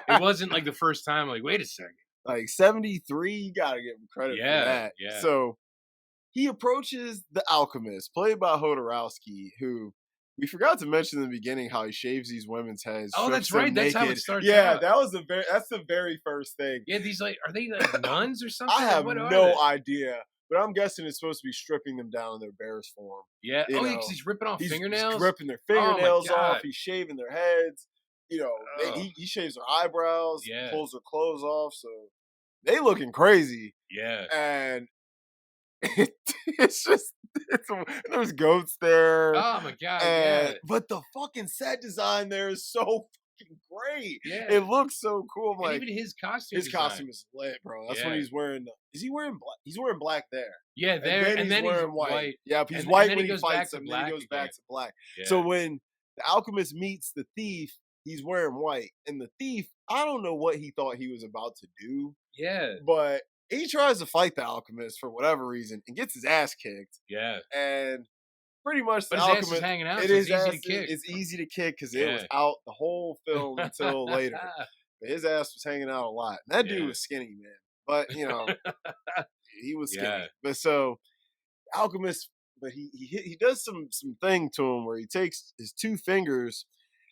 It wasn't like the first time. Like, wait a second. Like 73, you gotta give him credit for that. Yeah. So he approaches the Alchemist, played by Hodorowski, who we forgot to mention in the beginning how he shaves these women's heads. Oh, strips that's them right. That's how it naked. starts Yeah, out. that's the very first thing. Yeah, these like are they like nuns or something? I have What are no they? idea, but I'm guessing it's supposed to be stripping them down in their barest form. Yeah. You Oh, yeah, know, because he's ripping off He's fingernails. ripping their Oh my fingernails off. God. He's shaving their heads. You know, Ugh. he shaves their eyebrows. Yeah. Pulls their clothes off, so they looking crazy. Yeah. And it's just there's goats there. Oh my God. And, Yeah. but the fucking set design there is so fucking great. Yeah. It looks so cool. I'm And like, even his costume. his design. costume is lit, bro. That's when Yeah. he's wearing. Is he wearing black? He's wearing black there. Yeah, there, and then he's wearing white. Yeah, he's And white then when he he goes back fights to him. Then he black goes back again. to black. Yeah. So when the alchemist meets the thief, he's wearing white, and the thief, I don't know what he thought he was about to do, Yeah. but he tries to fight the alchemist for whatever reason and gets his ass kicked. Yeah. And pretty much But the his ass alchemist is hanging out, it so is it's easy to ass- kick. It's easy to kick because it was Yeah. out the whole film until later. But his ass was hanging out a lot. That dude Yeah. was skinny, man. But you know, he was skinny. Yeah. But so alchemist, but he does some thing to him where he takes his two fingers.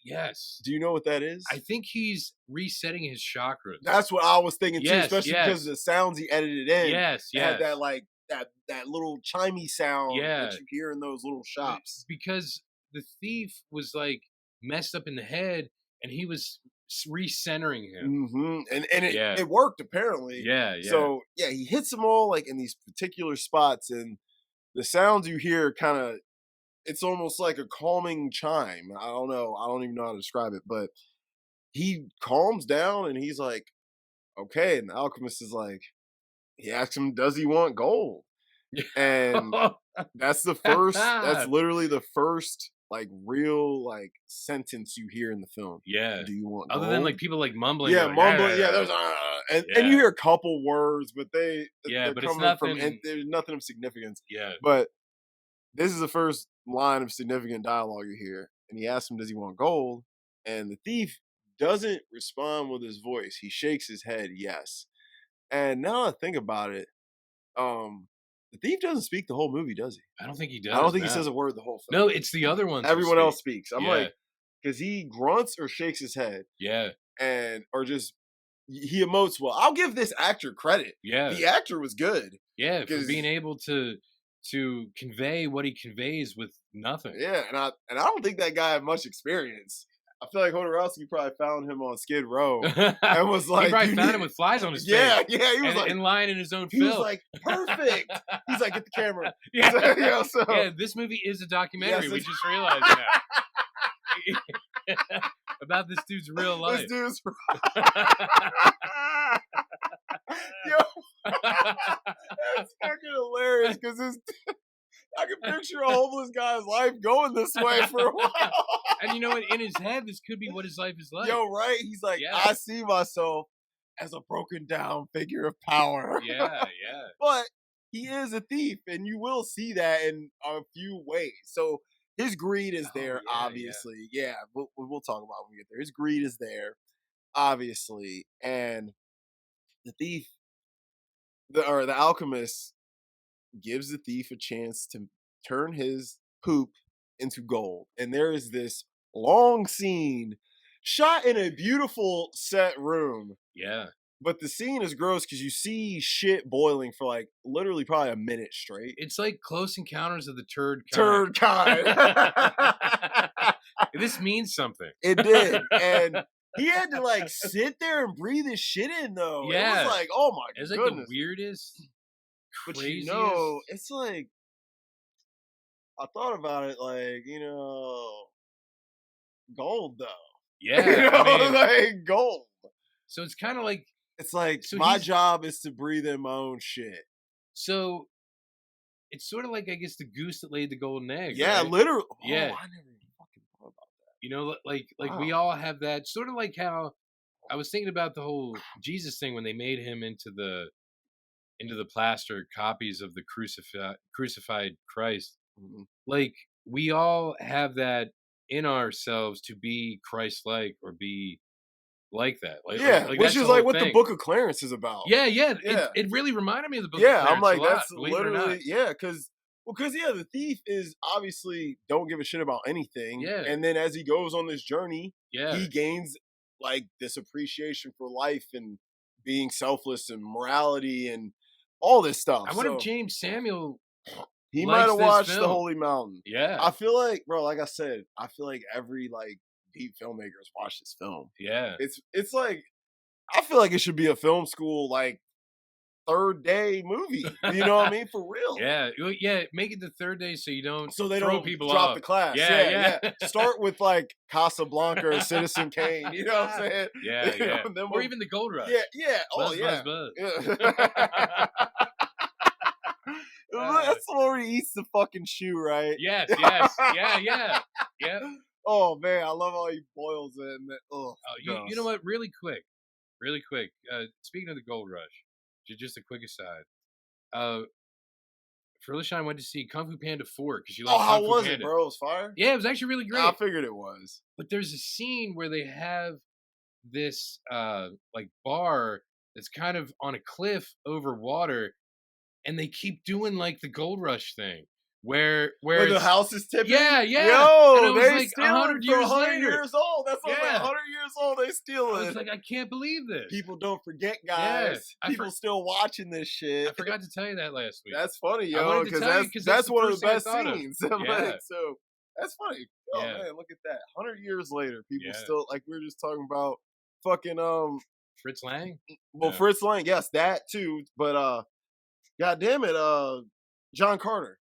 Yes. Do you know what that is? I think he's resetting his chakras. That's what I was thinking too, Yes, especially yes. because of the sounds he edited in. Yes, It had yes. that like that little chimey sound Yeah. that you hear in those little shops. Because the thief was like messed up in the head, and he was recentering him. And Yeah. it worked apparently. Yeah, yeah. So yeah, he hits them all like in these particular spots, and the sounds you hear kind of, it's almost like a calming chime. I don't know. I don't even know how to describe it, but he calms down and he's like, okay. And the alchemist is like, he asks him, does he want gold? And that's literally the first like real like sentence you hear in the film. Yeah. Do you want Other gold? than like people like mumbling. Yeah, like, mumbling. Yeah, there's and you Yeah. hear a couple words, but Yeah, they're but it's coming from nothing- there's nothing of significance. Yeah. But this is the first line of significant dialogue you hear, and he asks him, "Does he want gold?" And the thief doesn't respond with his voice. He shakes his head, yes. And now I think about it, the thief doesn't speak the whole movie, does he? I don't think he does. I don't think no. he says a word the whole film. No, it's the other ones. who Everyone else speak. speaks. I'm Yeah. like, because he grunts or shakes his head, Yeah. and or just he emotes well. I'll give this actor credit. Yeah. The actor was good. Yeah. For 'cause- being able to convey what he conveys with nothing. Yeah, and I don't think that guy had much experience. I feel like Hodorowski probably found him on Skid Row and was like, he probably "You found need-" him with flies on his Yeah, face. yeah, he was and, like, and lying in his own he film. was like, perfect. He's like, get the camera. yeah. So, you know, so Yeah, this movie is a documentary. Yes, we it's- just realized now. About this dude's real life. this dude's yo, that's fucking hilarious because I can picture a homeless guy's life going this way for a while. And you know what? In his head, this could be what his life is like. Yo, right? He's like, Yeah. I see myself as a broken down figure of power. Yeah, yeah. But he is a thief, and you will see that in a few ways. So his greed is Oh, there, yeah, obviously. Yeah, we'll talk about it when we get there. His greed is there, obviously, and the thief, the alchemist, gives the thief a chance to turn his poop into gold. And there is this long scene shot in a beautiful set room. Yeah. But the scene is gross because you see shit boiling for like literally probably a minute straight. It's like Close Encounters of the Turd Kind. Turd kind. This means something. It did. And he had to like sit there and breathe his shit in though. It Yeah. was like, oh my It's like goodness. the weirdest, But craziest. you know, it's like, I thought about it like, gold though. Yeah. You know, I mean, like gold. so it's kind of like, It's like So my he's- job is to breathe in my own shit. so it's sort of like, I guess, the goose that laid the golden egg, Yeah, right? literally. Oh, Yeah. I never even fucking thought about You know, like that. we Wow. all have that, sort of like how I was thinking about the whole Jesus thing when they made him into the plaster copies of the crucified Christ. Mhm. Like, we all have that in ourselves to be Christ-like or be like that. Yeah, Like which that's is the like whole what the thing. Book of Clarence is about. Yeah, yeah. Yeah. It really reminded me of the Book of Yeah, I'm Clarence a like, lot, that's believe it or not. literally, yeah, because yeah, the thief is obviously don't give a shit about anything. Yeah. And then as he goes on this journey, Yeah. he gains like this appreciation for life and being selfless and morality and all this stuff. I wonder if So James Samuel he might likes have this watched The film. Holy Mountain. Yeah. I feel like, bro, like I said, I feel like every like deep filmmakers watch this film. Yeah. It's like I feel like it should be a film school like third day movie. You know what I mean? For real. Yeah. Yeah. Make it the third day so you don't So they throw don't people drop off. the class. Yeah. Start with like Casablanca or Citizen Kane. You know what I'm saying? Yeah, You know, yeah. and then Or even the Gold Rush. yeah. Oh Buzz, yeah. buzz, buzz. Yeah. That's the one where he eats the fucking shoe, right? Yes. Yeah. Yep. Oh man, I love how he boils it. And oh, You know what? Really quick. Speaking of the Gold Rush, just a quick aside. Felicia and I went to see Kung Fu Panda 4 because you like how Kung Fu was Panda. it, bro? It was fire. Yeah, it was actually really great. I figured it was. But there's a scene where they have this like bar that's kind of on a cliff over water, and they keep doing like the Gold Rush thing, where the house is tipping. Yeah. Yo, And it was they like steal 100 it for years 100 later. years old. That's what Yeah. 100 years old. They steal I it. was like, I can't believe this. People don't forget, guys. Yeah, People still watching this shit. I forgot to tell you that last week. That's funny, I yo, wanted to tell you because 'cause that's the one of first the thing I best thought of. scenes. I'm Yeah. like, so that's funny. Oh Yeah. man, look at that. 100 years later, people Yeah. still like we were just talking about fucking Fritz Lang? well, Yeah. Fritz Lang, yes, that too. But god damn it, John Carter.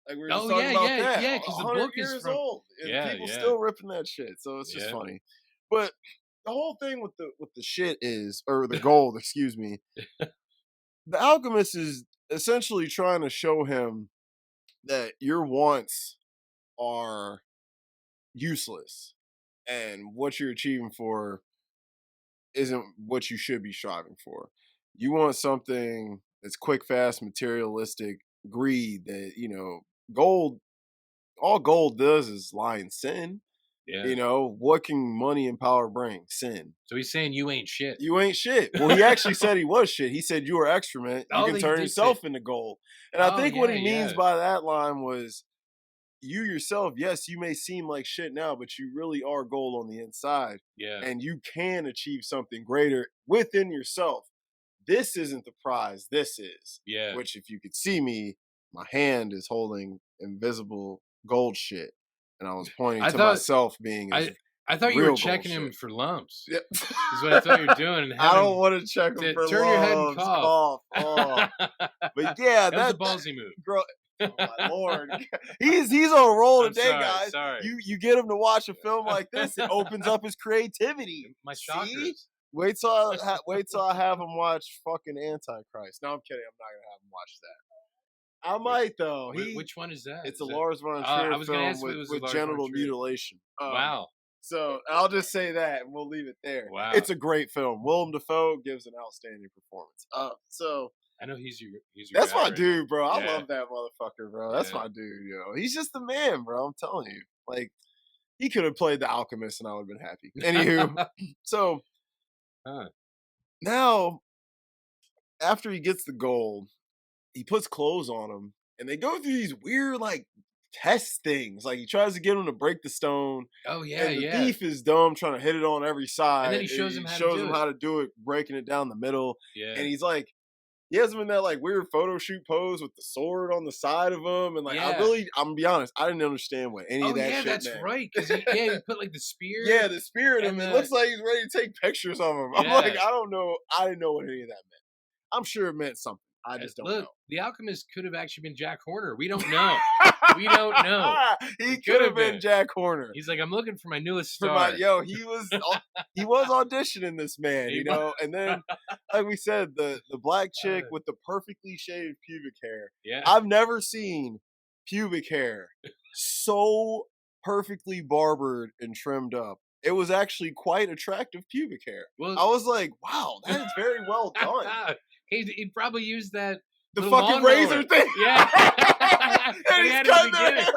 Like we were just talking about that. Yeah, because the 100 book is years from... old. And Yeah, people yeah. still ripping that shit. So it's just Yeah. funny. But the whole thing with the shit is, or the gold, excuse me. The Alchemist is essentially trying to show him that your wants are useless and what you're achieving for isn't what you should be striving for. You want something that's quick, fast, materialistic, greed that, gold, all gold does is lie in sin. Yeah. What can money and power bring? Sin. So he's saying you ain't shit. You ain't shit. Well, he actually said he was shit. He said you are excrement. You Oh, can he turn did yourself say... into gold. And I think what he yeah. means by that line was you yourself, yes, you may seem like shit now, but you really are gold on the inside. Yeah. And you can achieve something greater within yourself. This isn't the prize. This is. Yeah. Which, if you could see me, my hand is holding invisible gold shit. And I was pointing to myself being I thought you were real checking gold him shit. for lumps. Yep. Is what I thought you were doing. And I don't want to check him for turn your head and lumps, cough. Oh. But yeah, that was a ballsy move. Girl, oh my lord, he's on a roll today, guys. Sorry. You get him to watch a film like this, it opens up his creativity. My See? chakras. Wait till I have him watch fucking Antichrist. No, I'm kidding. I'm not gonna have him watch that. I might though. Which one is that? It's a Lars von Trier film with genital mutilation. Wow. So I'll just say that, and we'll leave it there. Wow. It's a great film. Willem Dafoe gives an outstanding performance. So I know he's your that's guy my right dude, bro. I Yeah. love that motherfucker, bro. That's my dude, yo. He's just the man, bro. I'm telling you. Like, he could have played the Alchemist, and I would have been happy. Anywho, so now after he gets the gold, he puts clothes on him, and they go through these weird like test things. Like he tries to get him to break the stone. Oh yeah, and the yeah. thief is dumb, trying to hit it on every side. And then he shows him how to do it, breaking it down the middle. Yeah. And he's like, he has him in that like weird photo shoot pose with the sword on the side of him, and like I'm gonna be honest, I didn't understand what any of that shit that's meant. right. Because he put like the spear. Yeah, the spear in him. and It looks like he's ready to take pictures of him. I'm like, I don't know. I didn't know what any of that meant. I'm sure it meant something. I just don't know. The Alchemist could have actually been Jack Horner. We don't know. We don't know. He could have been Jack Horner. He's like, I'm looking for my newest For star. he was auditioning this man, you know. And then, like we said, the black chick with the perfectly shaved pubic hair. Yeah, I've never seen pubic hair so perfectly barbered and trimmed up. It was actually quite attractive pubic hair. Well, I was like, wow, that is very well done. He'd probably use that the fucking razor thing. Yeah. And he's cutting their hair.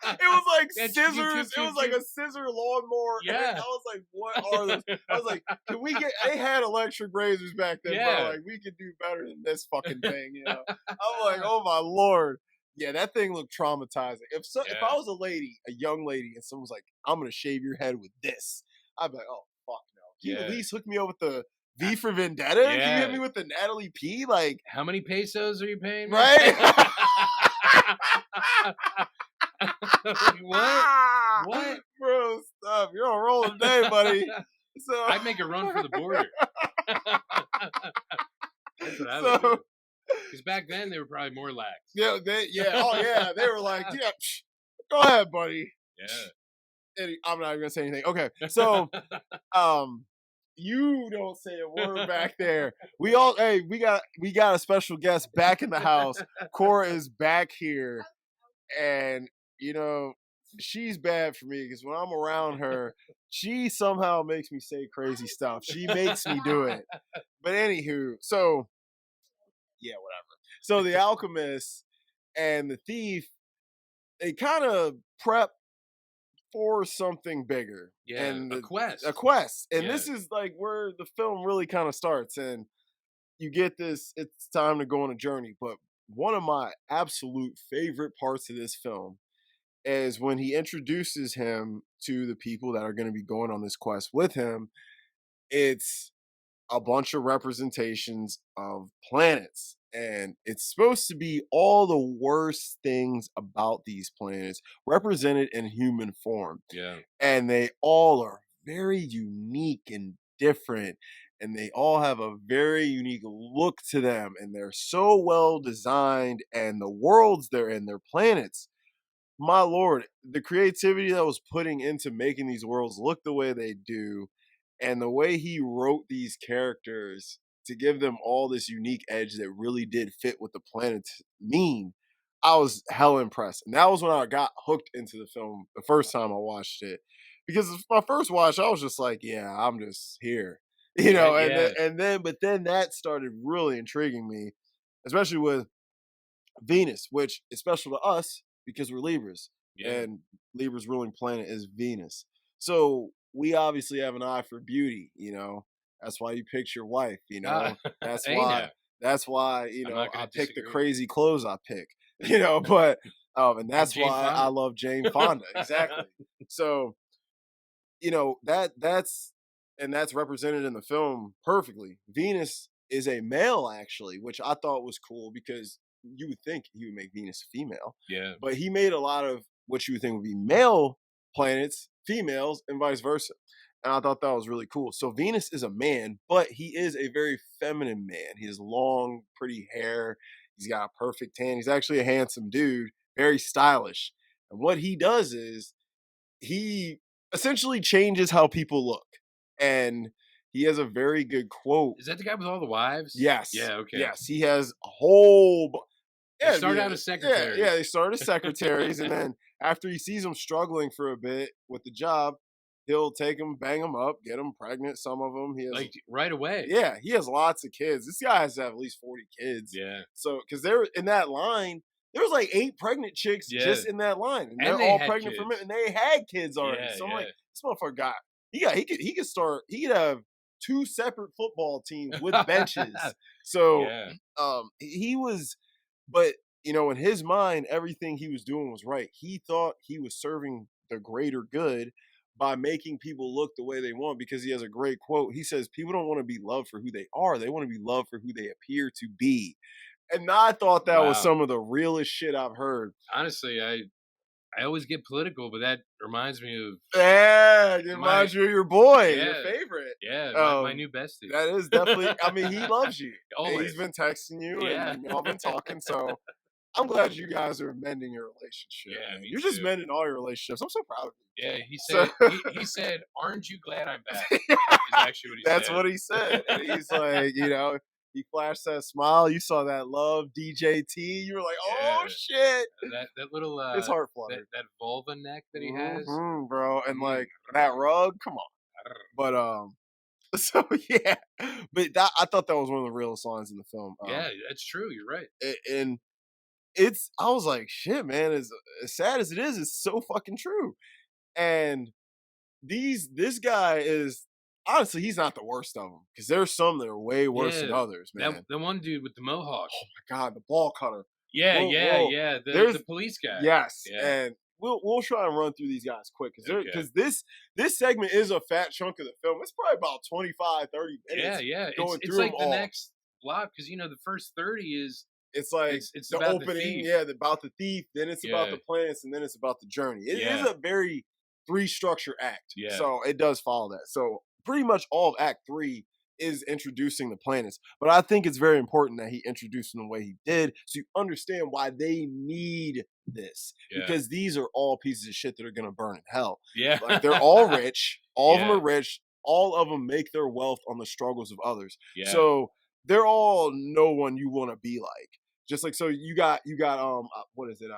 It was like scissors. It was like a scissor lawnmower. Yeah. I was like, what are those? I was like, can we get, they had electric razors back then, bro. Like, we could do better than this fucking thing, you know? I'm like, oh my Lord. Yeah, that thing looked traumatizing. If I was a young lady, and someone was like, I'm going to shave your head with this, I'd be like, oh, fuck no. Can you at least hook me up with the V for Vendetta? Yeah. Can you hit me with the Natalie P? Like, how many pesos are you paying me? Right? What? Bro, stop. You're on a roll today, buddy. So I'd make a run for the border. That's what I would do. Because back then they were probably more lax. Yeah, they were like, yeah, go ahead, buddy. Yeah. I'm not even gonna say anything. Okay, so you don't say a word back there. We got a special guest back in the house. Cora is back here, and you know, she's bad for me because when I'm around her, she somehow makes me say crazy stuff. She makes me do it. But anywho, so yeah, whatever. So the Alchemist and the Thief, they kind of prep for something bigger. Yeah, and a quest. A quest. And this is like where the film really kind of starts. And you get this, it's time to go on a journey. But one of my absolute favorite parts of this film is when he introduces him to the people that are going to be going on this quest with him. It's a bunch of representations of planets, and it's supposed to be all the worst things about these planets represented in human form. Yeah. And they all are very unique and different, and they all have a very unique look to them, and they're so well designed, and the worlds they're in, their planets, my Lord, the creativity that was putting into making these worlds look the way they do, and the way he wrote these characters to give them all this unique edge that really did fit what the planets mean, I was hella impressed. And that was when I got hooked into the film the first time I watched it. Because my first watch, I was just like, yeah, I'm just here. You know, but then that started really intriguing me, especially with Venus, which is special to us because we're Libras. Yeah. And Libra's ruling planet is Venus. So we obviously have an eye for beauty, you know. That's why you picked your wife, you know. That's why, you know, I pick the crazy clothes I pick, you know, but and that's why I love Jane Fonda. Exactly. So, you know, that's represented in the film perfectly. Venus is a male, actually, which I thought was cool because you would think he would make Venus female. Yeah. But he made a lot of what you would think would be male planets females and vice versa. And I thought that was really cool. So Venus is a man, but he is a very feminine man. He has long, pretty hair. He's got a perfect tan. He's actually a handsome dude, very stylish. And what he does is he essentially changes how people look. And he has a very good quote. Is that the guy with all the wives? Yes. Yeah, okay. Yes, he has a whole... They start out as secretaries. Yeah, they start as secretaries, and then after he sees them struggling for a bit with the job, he'll take them, bang them up, get them pregnant. Some of them, he has like right away. Yeah, he has lots of kids. This guy has to have at least 40 kids. Yeah. So because they're in that line, there was like 8 pregnant chicks just in that line, and they're all pregnant for men, and they had kids already. Yeah, so I'm like, this motherfucker got he could have 2 separate football teams with benches. So he was. But, you know, in his mind, everything he was doing was right. He thought he was serving the greater good by making people look the way they want, because he has a great quote. He says, people don't want to be loved for who they are. They want to be loved for who they appear to be. And I thought that was some of the realest shit I've heard. Honestly, I always get political, but that reminds me of... Yeah, it reminds you of your boy, your favorite. Yeah, my new bestie. That is definitely... I mean, he loves you. Always. He's been texting you, and y'all been talking, so... I'm glad you guys are mending your relationship, Yeah, man. me You're just too. mending all your relationships. I'm so proud of Yeah, he you. said he said, "Aren't you glad I'm back?" Is actually what he That's said. what he said. And he's like, he flashed that smile. You saw that love, DJT. You were like, oh Yeah, shit. that little His heart that fluttered. that vulva neck that he has. Bro. And Mm. like that rug, come on. But so yeah. But I thought that was one of the real songs in the film. Yeah, that's true. You're right. And I was like, shit, man, as sad as it is, it's so fucking true. And this guy is honestly, he's not the worst of them because there's some that are way worse than Yeah, others, that man. the one dude with the mohawk. Oh my god, the ball cutter. Yeah, yeah, We'll yeah. there's The police guy. yes, Yeah. and we'll try and run through these guys quick Okay. because this segment is a fat chunk of the film. It's probably about 25, 30 Yeah, minutes yeah. going It's through them like the all. next block because the first 30 is It's like it's the about the opening, thief. yeah, about the thief, then it's about Yeah, the planets, and then it's about the journey. It is yeah, a very three structure act. yeah, So it does follow that. So pretty much all of Act 3 is introducing the planets. But I think it's very important that he introduced them the way he did so you understand why they need this. yeah, Because these are all pieces of shit that are gonna burn in hell. yeah, Like they're all rich, all of them yeah, are rich, all of them make their wealth on the struggles of others. yeah, So they're all no one you want to be like. Just like so you got what is it?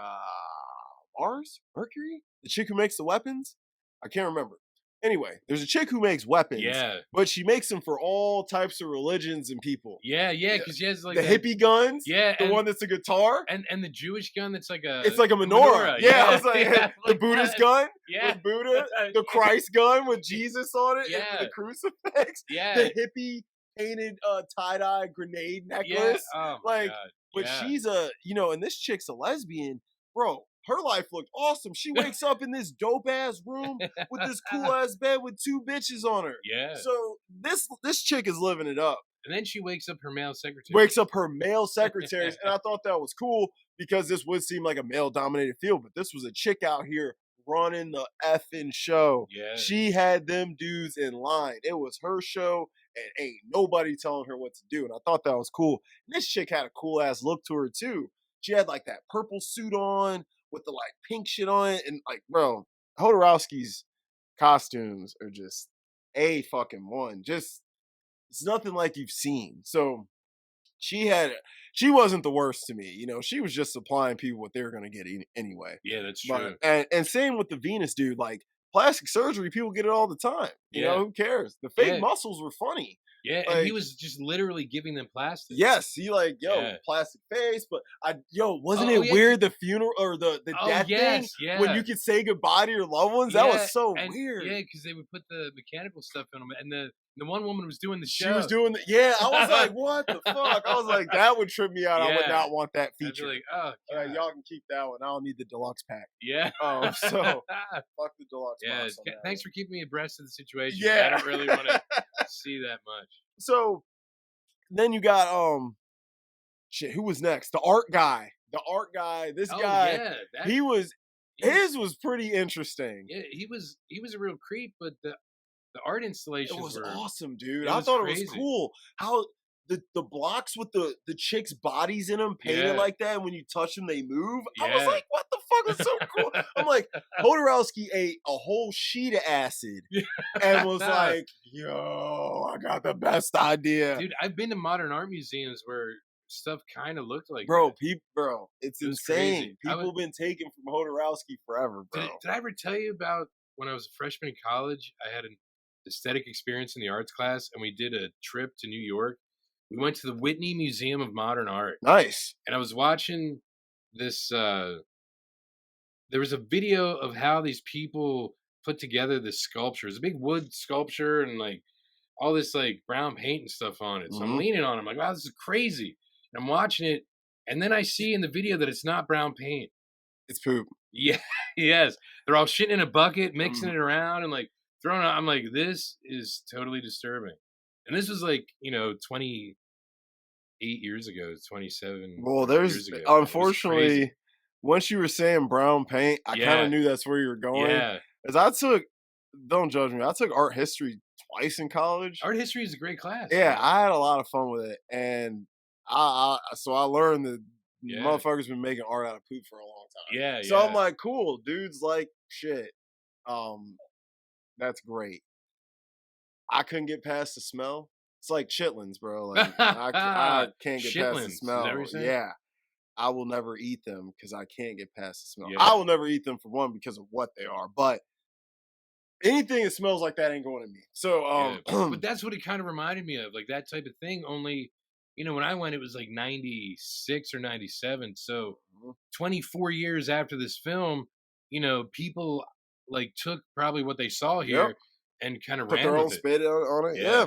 Mars? Mercury? The chick who makes the weapons? I can't remember. Anyway, there's a chick who makes weapons, yeah, but she makes them for all types of religions and people. yeah, yeah. Yeah. Because he has like The that. hippie guns, Yeah, the one that's a guitar. and the Jewish gun that's like It's like a menorah. Yeah, I Yeah, was like yeah. the Like Buddha's what? gun Yeah, with Buddha, the Christ gun with Jesus on it, and yeah, the crucifix, yeah, the hippie painted tie-dye grenade yeah. necklace. Oh my Like, god. but Yeah, she's and this chick's a lesbian, bro. Her life looked awesome. She wakes up in this dope ass room with this cool ass bed with two bitches on her. yeah. So this chick is living it up. And then she wakes up her male secretary. Wakes up her male secretaries, and I thought that was cool because this would seem like a male dominated field, but this was a chick out here running the effing show. Yeah, She had them dudes in line. It was her show, and ain't nobody telling her what to do. And I thought that was cool. And this chick had a cool ass look to her too. She had like that purple suit on with the like pink shit on it, and like, bro, Hodorowski's costumes are just a fucking one. Just it's nothing like you've seen. So she wasn't the worst to me. She was just supplying people what they were gonna get anyway. yeah, that's But true. and same with the Venus dude. Like plastic surgery, people get it all the time. Yeah, Who cares? The fake yeah, muscles were funny. yeah. And he Like was just literally giving them plastic. yes, he like Yeah. plastic face, but wasn't Oh it yeah. weird the funeral or the Oh death thing yes, when yeah. you could say goodbye to your loved ones? That Yeah, was so and weird. yeah, because they would put the mechanical stuff in them, and the one woman was doing the She was show. doing I was like, what the fuck? I was like, that would trip me out. I would Yeah, not want that I'd be feature. like, oh god, Y'all can keep that one. I don't need the deluxe pack. yeah, So fuck the deluxe yeah. box on that Thanks one. for keeping me abreast of the situation. I Yeah. don't really want to see that much. So then you got shit. Who was next? The art guy. The art guy. This Oh guy. yeah, that He was. he was, His was pretty interesting. yeah, he was a real creep, but the art It installations was were awesome, dude. it I was thought it was crazy. cool how the blocks with the chicks' bodies in them painted Yeah, like that, and when you touch them, they move. I was yeah. like, what the fuck is so cool? I'm like, Hodorowski ate a whole sheet of acid and was like, yo, I got the best idea. Dude, I've been to modern art museums where stuff kind of looked like Bro, that. it's It was insane. crazy. I People was have been taken from Hodorowski forever, bro. did I ever tell you about when I was a freshman in college? I had an aesthetic experience in the arts class, and we did a trip to New York. We went to the Whitney Museum of Modern Art, Nice. and I was watching this. There was a video of how these people put together this sculpture. It's a big wood sculpture, and like all this like brown paint and stuff on it. So I'm Hmm. leaning on it. I'm like, wow, this is crazy. And I'm watching it, and then I see in the video that it's not brown paint. It's poop. Yeah, yes. They're all shitting in a bucket, mixing Mhm. it around, and like throwing it. I'm like, this is totally disturbing. And this was like 28 years ago, 27 Well, there's years ago. It was crazy. unfortunately once you were saying brown paint, I kind of Yeah, knew that's where you were going. yeah. As I took, don't judge me, I took art history twice in college. Art history is a great class. Yeah, Yeah, I had a lot of fun with it, and so I learned that Yeah. motherfuckers been making art out of poop for a long time. Yeah, So I'm yeah. like, cool, dudes like shit. Um, that's great. I couldn't get past the smell. It's like chitlins, bro. Like I can't get past the Shitlins. Is that what you're smell. saying? Yeah, I will never eat them because I can't get past the smell. I Yeah. will never eat them for one because of what they are, but anything that smells like that ain't going to me. So Yeah. But that's what it kind of reminded me of, like that type of thing. Only, when I went, it was like 96 or 97. So 24 years after this film, people like took probably what they saw yep, here and kind of put ran their own with it. spin on it. Yeah, Yeah.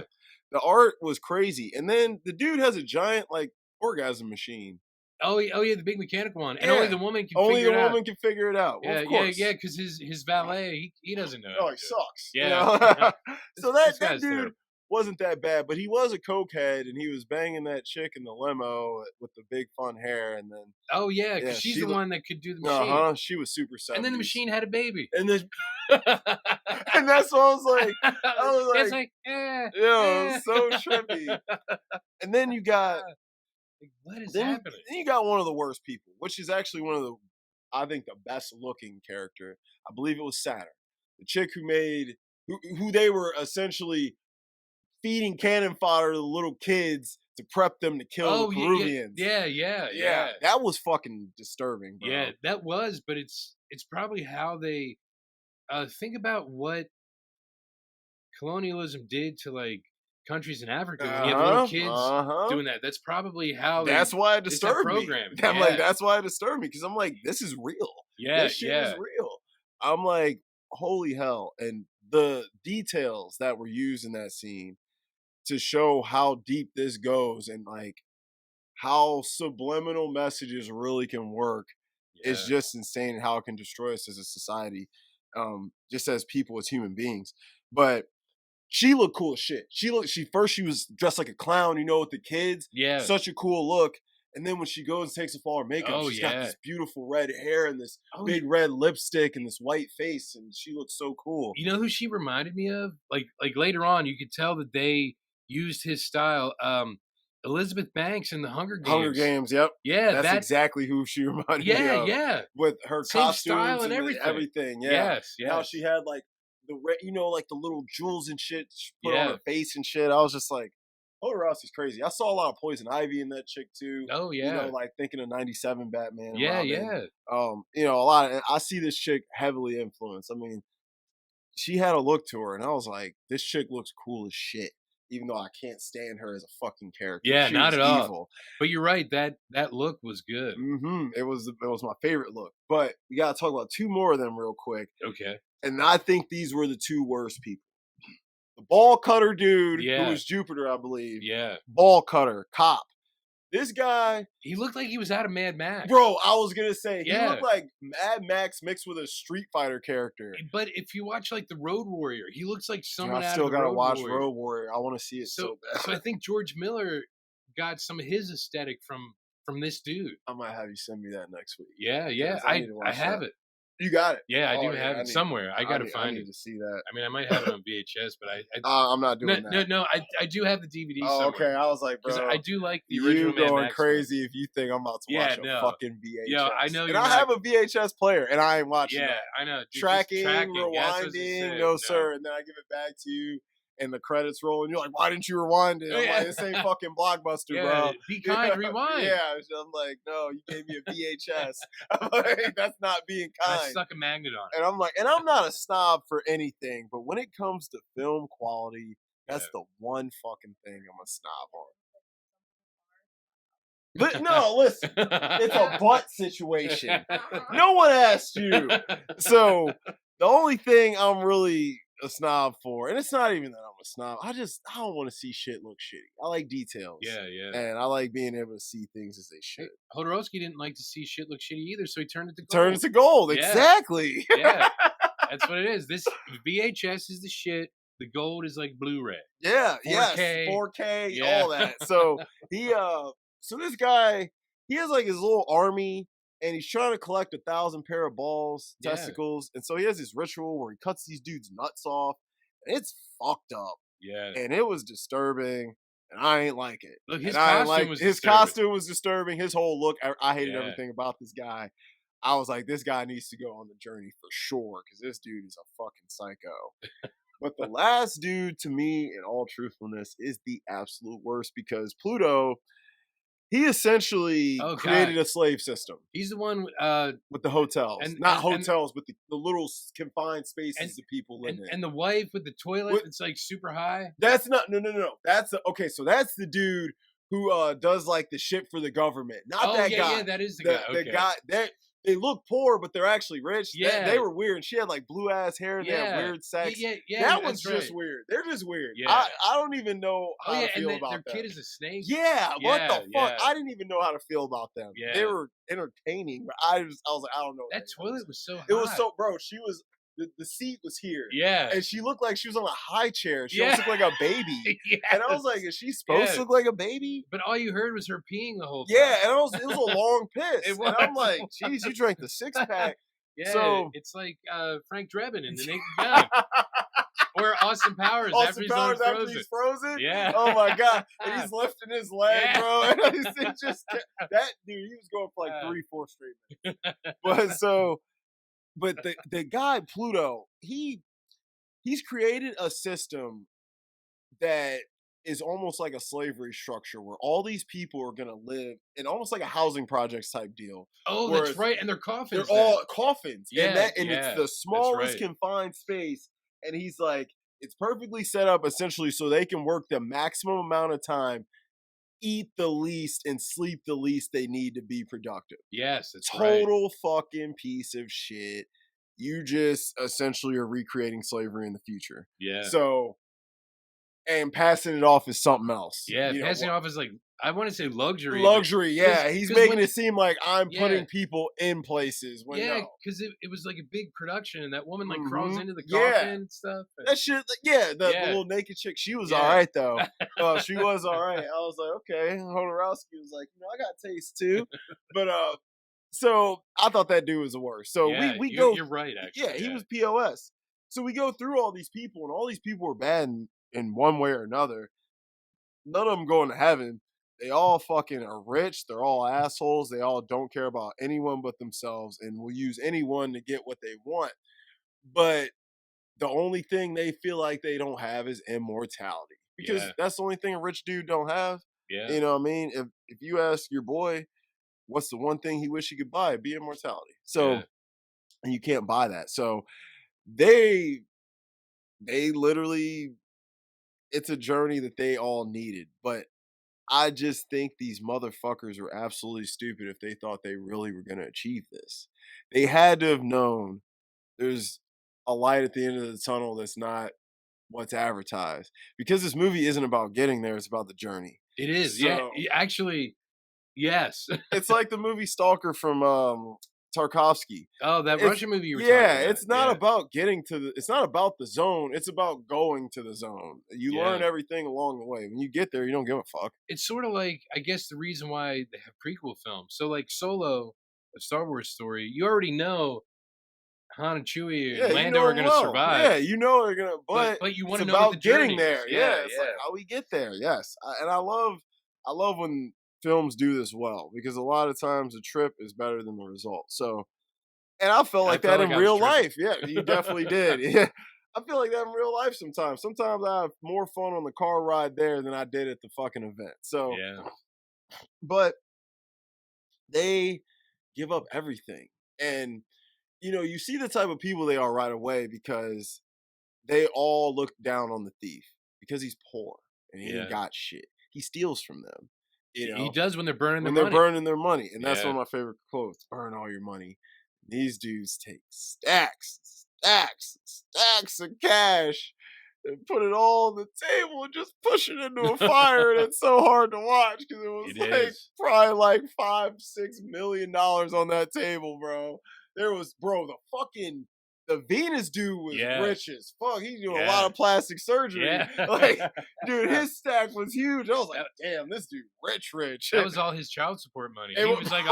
the art was crazy, and then the dude has a giant like orgasm machine. Oh yeah, the big mechanical one. And only Yeah, the woman can only figure the it out. woman can figure it out. Well, Yeah, of yeah, yeah, course. because his valet, he doesn't know how Oh, to he do it. sucks. Yeah. So This that guy's dude terrible. wasn't that bad, but he was a cokehead, and he was banging that chick in the limo with the big fun hair, and then Oh yeah, because yeah, she's the one that could do the uh machine. huh, she was super And then the 70s, machine had a baby. and then and that's what I was It's like, like, yo, it was so trippy. And then you got like, what is then happening? you got one of the worst people, which is actually one of the I think the best looking character. I believe it was Saturn, the chick who they were essentially feeding cannon fodder to the little kids to prep them to kill the Oh yeah, Peruvians. yeah, yeah, Yeah, yeah, that was fucking disturbing, yeah. bro. That was, but it's probably how they think about what colonialism did to like countries in Africa when you have little Uh huh. kids Uh huh. doing that. That's probably how That's why it they start disturbed me. programming. I'm like, Yeah, that's why it disturbed me because I'm like, this is real. yeah, This shit is yeah, real. I'm like, holy hell! And the details that were used in that scene to show how deep this goes and like how subliminal messages really can work is yeah. just insane and how it can destroy us as a society, just as people, as human beings. But she looked cool as shit. She was dressed like a clown, with the kids. Yeah. Such a cool look. And then when she goes and takes off all her makeup, Oh she's got yeah. this beautiful red hair and this Oh, big red lipstick and this white face, and she looks so cool. you know who she reminded me of? Like later on, you could tell that they used his style. Elizabeth Banks in the Hunger Hunger Games. Games, yep. Yeah, That's that. exactly who she reminded me Yeah, of. yeah. With her Same style costumes and and everything. everything, yeah. Yes, And how yes. she had like like the little jewels and shit she put on Yeah. her face and shit. I was just like, oh, Rossi's crazy. I saw a lot of Poison Ivy in that chick too. Oh yeah. Like thinking of '97 Batman and Yeah, Robin. yeah. A lot of I see this chick heavily influenced. I mean, she had a look to her, and I was like, this chick looks cool as shit. Even though I can't stand her as a fucking character. Yeah, She not was at all. evil. But you're right, that look was good. It was my favorite look. But we gotta talk about two more of them real quick. Okay. And I think these were the two worst people. The ball cutter dude, who Yeah. was Jupiter, I believe. Yeah. Ball cutter, cop. This guy, He looked like he was out of Mad Max. bro, I was gonna say, he Yeah. looked like Mad Max mixed with a Street Fighter character. But if you watch like the Road Warrior, he looks like Dude, someone I out still of the gotta Road watch Warrior. Road Warrior. I wanna see it so bad. So I think George Miller got some of his aesthetic from this dude. I might have you send me that next week. Yeah, yeah. 'Cause I need to I watch have that. it. You got it. Yeah, I Oh, do have I it need- somewhere. I gotta I find need it. to see that. I mean, I might have it on VHS, but I'm not doing that. no. I do have the DVD Oh, okay. somewhere I was like, because bro, I do like the original you Mad going Max crazy if you think I'm about to Yeah, watch a no. fucking VHS. Yo, I know and you're I not- have a VHS player, and I ain't watching Yeah, that. I know. Dude, just Tracking, That's what I was gonna rewinding, say. no sir, and then I give it back to you, and the credits roll, and you're like, why didn't you rewind it? I'm Yeah. like, this ain't fucking Blockbuster, Yeah, bro. be kind, rewind. Yeah, I'm like, no, you gave me a VHS. I'm like, that's not being And I kind. stuck a magnet on it. And I'm like, and I'm not a snob for anything, but when it comes to film quality, that's the one fucking thing I'm a snob on. But no, listen, it's a butt situation. No one asked you. So the only thing I'm really a snob for, and it's not even that I'm a snob, I don't want to see shit look shitty. I like details. Yeah, yeah. And I like being able to see things as they Hey, should. Hodorowski didn't like to see shit look shitty either, so he turned it to gold. Turn it to gold. Yeah. Exactly. Yeah, that's what it is. This VHS is the shit. The gold is like Blu-ray. Yeah, 4K. yes, 4K, Yeah. all that. So so this guy, he has like his little army, and he's trying to collect 1,000 pair of balls, Yeah. testicles, and so he has this ritual where he cuts these dudes' nuts off, and it's fucked up, Yeah. and it was disturbing. and I ain't like it. Look, And his I ain't costume like was his disturbing. costume was disturbing. His whole look, I hated Yeah. everything about this guy. I was like, this guy needs to go on the journey for sure because this dude is a fucking psycho. But the last dude, to me, in all truthfulness, is the absolute worst because Pluto, he essentially Oh God, created a slave system he's the one. with the hotels. And Not and and hotels, but the little confined and spaces that people live in. and the wife with the toilet What, that's like super high. that's not, no. That's okay, so that's the dude who does like the shit for the government. Not Oh that yeah, guy. yeah, that is the guy. The Okay. guy that they look poor, but they're actually rich. That Yeah, they were weird. She had like blue ass hair and they had yeah, weird yeah, sex. yeah, yeah. That one's That's right. just weird. They're just weird. Yeah. I don't even know Oh how yeah, to and feel about their them. kid is a snake. Yeah, what Yeah, the fuck? yeah, I didn't even know how to feel about them. They yeah. were entertaining, but I was like, I don't know what That they toilet was so It was hot. so, bro. She was the seat was here, Yeah, and she looked like she was on a high chair. She almost yeah, looked like a baby, and I was like, yes, is she supposed to yeah. look like a baby? But all you heard was her peeing the whole Yeah, time. and it was a long It piss, and was. I'm like, It geez, you was. drank the 6-pack. Yeah, So it's like Frank Drebin in The Naked Gun, or Austin Powers after Austin he's on Powers after Frozen. he's frozen. Yeah. Oh my god, and he's lifting his leg, Yeah. bro. And he's just that dude. He was going for like 3-4 straight minutes. But so, but the guy Pluto, he's created a system that is almost like a slavery structure where all these people are going to live in almost like a housing projects type deal. Oh, Where that's right, and they're they're coffins. Then. all coffins, and Yeah, it's yeah, the that's smallest right. confined space. And he's like, it's perfectly set up essentially so they can work the maximum amount of time, eat the least, and sleep the least they need to be productive. Yes, that's right. Total fucking piece of shit. You just essentially are recreating slavery in the future. Yeah, So, and passing it off as something else. yeah. You know, Passing off is like I want to say luxury, luxury, yeah. He's making when it seem like I'm yeah, putting people in places when yeah, no. because it was like a big production, and that woman like crawls Mhm. into the Yeah. coffin and stuff. And, That shit, yeah, the yeah, little naked chick, she was yeah. all right though. She was all right. I was like, okay. Hodorowski was like, I got taste too. But so I thought that dude was the worst. So yeah, we you're, go, you're right. Actually, yeah, he was POS. So we go through all these people, and all these people were bad in one way or another. None of them going to heaven. They all fucking are rich. They're all assholes. They all don't care about anyone but themselves and will use anyone to get what they want. But the only thing they feel like they don't have is immortality because Yeah. that's the only thing a rich dude don't have. Yeah. You know what I mean? If you ask your boy, what's the one thing he wish he could buy? It'd be immortality. So, Yeah. and you can't buy that. So they literally, it's a journey that they all needed. But I just think these motherfuckers were absolutely stupid if they thought they really were going to achieve this. They had to have known there's a light at the end of the tunnel that's not what's advertised because this movie isn't about getting there, it's about the journey. It is. So, Actually, yes. it's like the movie Stalker from Tarkovsky. Oh, that It's, Russian movie you were talking about. it's not about getting to it's not about the zone, it's about going to the zone. You learn everything along the way. When you get there, you don't give a fuck. It's sort of like, I guess, the reason why they have prequel films. So, like Solo, a Star Wars story, you already know Han and Chewie and Lando are going to survive. Yeah, you know they're gonna, but you want it's to know what about the journey getting there. is. Yeah, it's like how we get there. Yes, and I love when films do this well because a lot of times the trip is better than the result. So, and I felt like that in real life. Yeah, you definitely did. Yeah, I feel like that in real life sometimes. Sometimes I have more fun on the car ride there than I did at the fucking event. So, but they give up everything, and you see the type of people they are right away because they all look down on the thief because he's poor and he ain't got shit. He steals from them. He does when they're burning their they're money. burning their money, and that's one of my favorite quotes: "Burn all your money." These dudes take stacks of cash and put it all on the table and just push it into a fire, and it's so hard to watch because it was probably like $5-6 million on that table, bro. There was, bro, the Venus dude was rich as fuck. He's doing a lot of plastic surgery. Like, dude, his stack was huge. I was like, damn, this dude rich. That was all his child support money. He was like,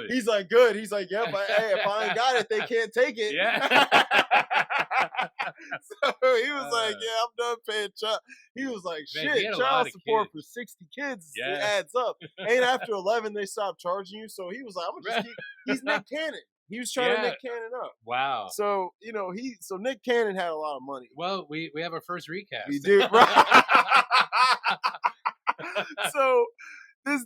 he's like, good. He's like, yep, hey, if I ain't got it, they can't take it. Yeah. So he was like, Uh, "Yeah, I'm done paying child." He was like, man, he "Shit, had a lot child of support for kids. 60 kids it Yeah. adds up." And after 11, they stopped charging you. So he was like, "I'm gonna just keep." He's Nick Cannon. He was trying to Yeah. Nick Cannon up. Wow. So so Nick Cannon had a lot of money. Well, we have our first He recast. did right. so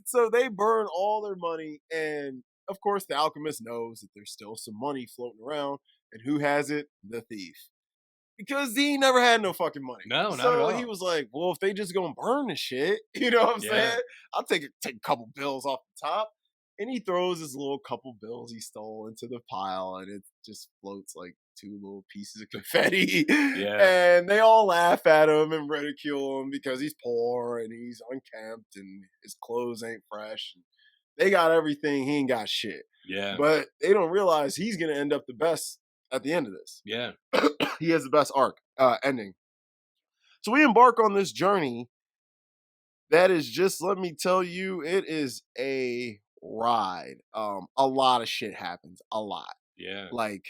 so they burn all their money, and of course the alchemist knows that there's still some money floating around, and who has it? The thief. Because he never had no fucking money. No, not at So he all. was like, well, if they just gonna burn the shit, you know what I'm Yeah. saying? I'll take a couple bills off the top. And he throws his little couple bills he stole into the pile, and it just floats like two little pieces of confetti. Yeah. And they all laugh at him and ridicule him because he's poor and he's unkempt and his clothes ain't fresh. They got everything, he ain't got shit. Yeah. But they don't realize he's gonna end up the best at the end of this. Yeah. He has the best arc ending. So we embark on this journey that is just, let me tell you, it is a ride. A lot of shit happens, a lot. Yeah. Like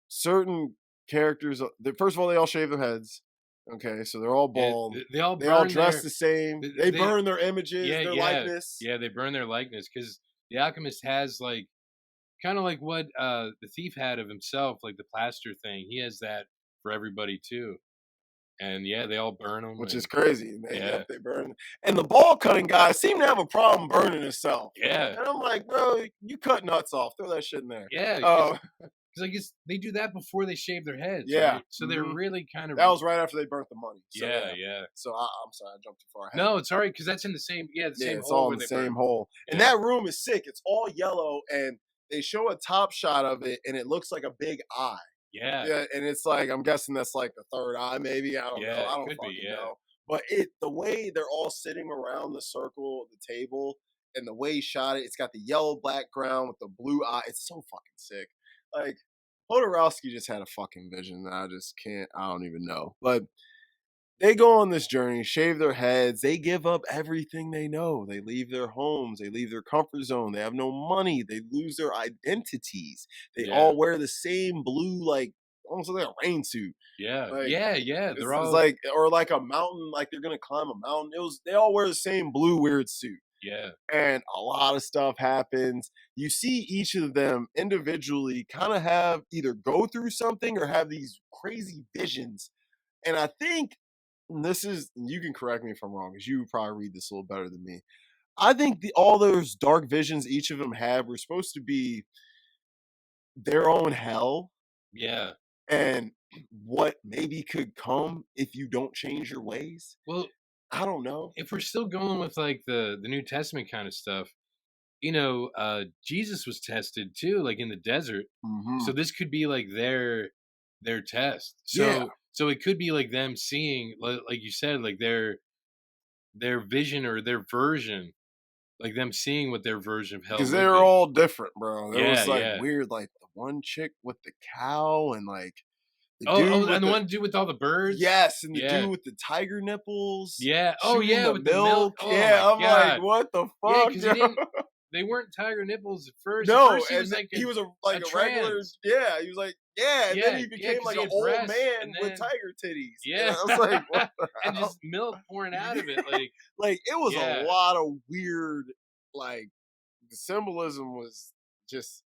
certain characters, first of all, they all shave their heads. Okay, so they're all Yeah, bald. they all They all burn dress their the same. they They they burn their images, yeah, their yeah. likeness. Yeah, they burn their likeness because the alchemist has like kind of like what the thief had of himself, like the plaster thing. He has that for everybody too. And yeah, they all burn them. Which is And crazy. yeah, They burn. And the ball cutting guy seemed to have a problem burning himself. yeah, And I'm like, bro, you cut nuts off. Throw that shit in there. yeah. Oh, Because I guess they do that before they shave their heads, yeah. right? So they're really kind of That was right after they burnt the money. So yeah, yeah. So I'm sorry, I jumped too far ahead. No, it's all right because that's in the same the Yeah, same it's hole all where in the they same burn. hole. And Yeah, that room is sick. It's all yellow, and they show a top shot of it, and it looks like a big eye. yeah, Yeah, and it's like, I'm guessing that's like the third eye, maybe. I don't know. yeah. I It don't could be. fucking Yeah, know. But the way they're all sitting around the circle of the table, and the way he shot it, it's got the yellow background with the blue eye. It's so fucking sick. Like Hodorowski just had a fucking vision that I just can't. I don't even know. But they go on this journey, shave their heads. They give up everything they know. They leave their homes. They leave their comfort zone. They have no money. They lose their identities. They yeah, all wear the same blue, like almost like a rain suit. yeah, Like yeah, yeah. They're it's all like, or like a mountain, like they're gonna climb a mountain. They all wear the same blue weird suit. yeah, And a lot of stuff happens. You see each of them individually kind of have either go through something or have these crazy visions. And I think this is, you can correct me if I'm wrong, because you probably read this a little better than me. I think all those dark visions each of them have were supposed to be their own hell yeah. and what maybe could come if you don't change your ways. Well, I don't know. if we're still going with like the New Testament kind of stuff, Jesus was tested too, like in the desert. Hmm. So this could be like their test. Yeah, So it could be like them seeing, like you said, like their vision or their version, like them seeing what their version of hell because would they're be. all different, bro. There Yeah, was like yeah. weird, like the one chick with the cow and like the Oh, dude and with the the, one dude with all the birds. yes, and the Yeah, dude with the tiger nipples yeah. Oh, shooting yeah, the with the milk. milk. Oh Yeah, my I'm like, god. what the Yeah, fuck, because he yo? didn't. They weren't tiger nipples at first. At No, first, he and was like he was a a regular, trans. yeah. He was like, yeah, and then Yeah, he yeah, became because like he an had old breasts, man and with then tiger titties, and yeah, I was like, what the and hell? just milk pouring out of it. Like, Like it was a yeah, lot of weird, like the symbolism was just.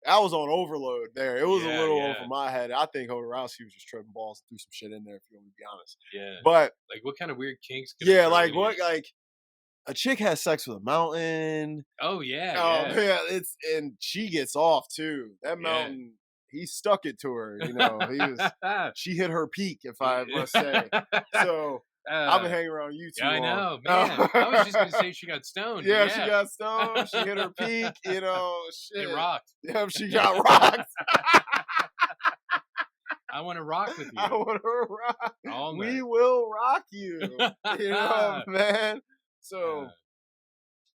I was on overload there. It was a yeah, little yeah, over my head. I think Hodorowski was just tripping balls and threw some shit in there, if you want to be honest. yeah. But Like, what kind of weird kinks could it yeah, throw like in here? what, like a chick has sex with a mountain. Oh yeah, Oh yeah, man, and she gets off too. That yeah. mountain, he stuck it to her. You know, she hit her peak, if I must say. So I've been uh, hanging around you yeah, too I long. know, man. I was just gonna say she got stoned, but Yeah, she yeah, got stoned. She hit her peak. You know, it shit. rocked. Yeah, she got rocked. I want to rock with I you want to rock. all We night. will rock you. You know, man. So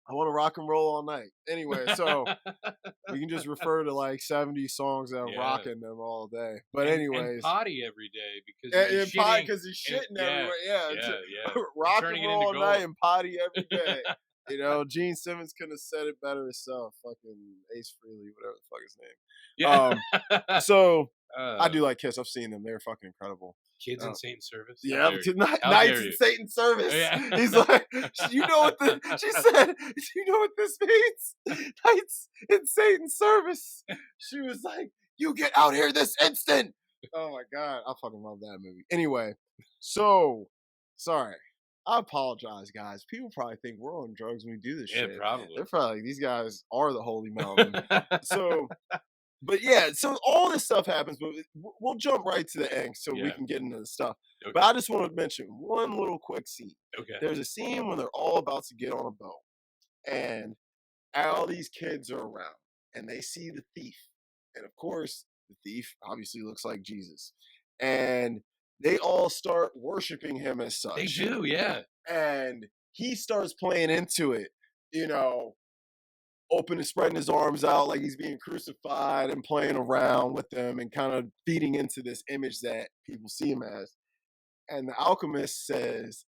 I want to rock and roll all night. Anyway, so we can just refer to like 70 songs that are yeah, rocking them all day. But and anyways, potty every day because you'll be and potty shitting. because he's And, shitting yeah, everywhere. Yeah, yeah, yeah. And rock and turning it roll into all night gold. and potty every day. You know, Gene Simmons couldn't have said it better himself. Fucking Ace Frehley, whatever the fuck his name. Yeah. So I do like Kiss. I've seen them. They're fucking incredible. Kids in Uh, Satan's service. How yeah, dare you? How Knights dare in you? Satan's service. Yeah. He's like, you know what the? She said, you know what this means? Knights in Satan's service. She was like, you get out here this instant. Oh my god, I fucking love that movie. Anyway, so sorry. I apologize, guys. People probably think we're on drugs when we do this Yeah, shit. probably. They're probably like, these guys are the holy mountain. So, but yeah, so all this stuff happens, but we'll jump right to the end so we Yeah. can get into the stuff. Okay. But I just want to mention one little quick scene. Okay. There's a scene when they're all about to get on a boat, and all these kids are around, and they see the thief, and of course, the thief obviously looks like Jesus, and they all start worshiping him as such. They do, yeah. And he starts playing into it, you know, open and spreading his arms out like he's being crucified and playing around with them and kind of feeding into this image that people see him as. And the alchemist says,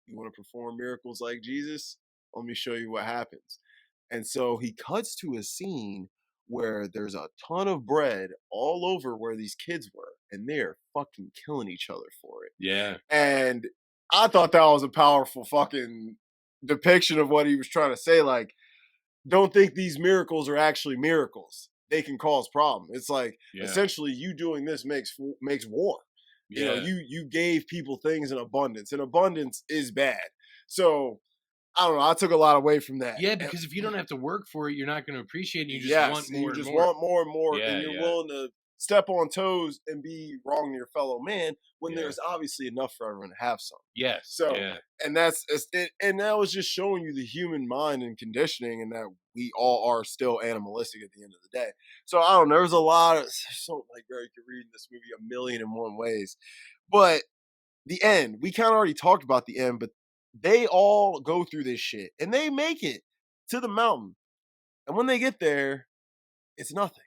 you want to perform miracles like Jesus? Let me show you what happens. And so he cuts to a scene where there's a ton of bread all over where these kids were, and they're fucking killing each other for it. Yeah. And I thought that was a powerful fucking depiction of what he was trying to say. Like, don't think these miracles are actually miracles. They can cause problems. It's like essentially you doing this makes war. You know, you gave people things in abundance, and abundance is bad. So I don't know. I took a lot away from that. Yeah, because if you don't have to work for it, you're not going to appreciate it. You just Yes, want more you just and more. want more and more, Yeah, and you're yeah. willing to step on toes and be wrong to your fellow man when Yeah. there's obviously enough for everyone to have some. Yes. So, yeah. and and that was just showing you the human mind and conditioning, and that we all are still animalistic at the end of the day. So I don't know. There's a lot of so like Gary could read in this movie a million and one ways, but the end we kind of already talked about the end, but they all go through this shit and they make it to the mountain, and when they get there, it's nothing.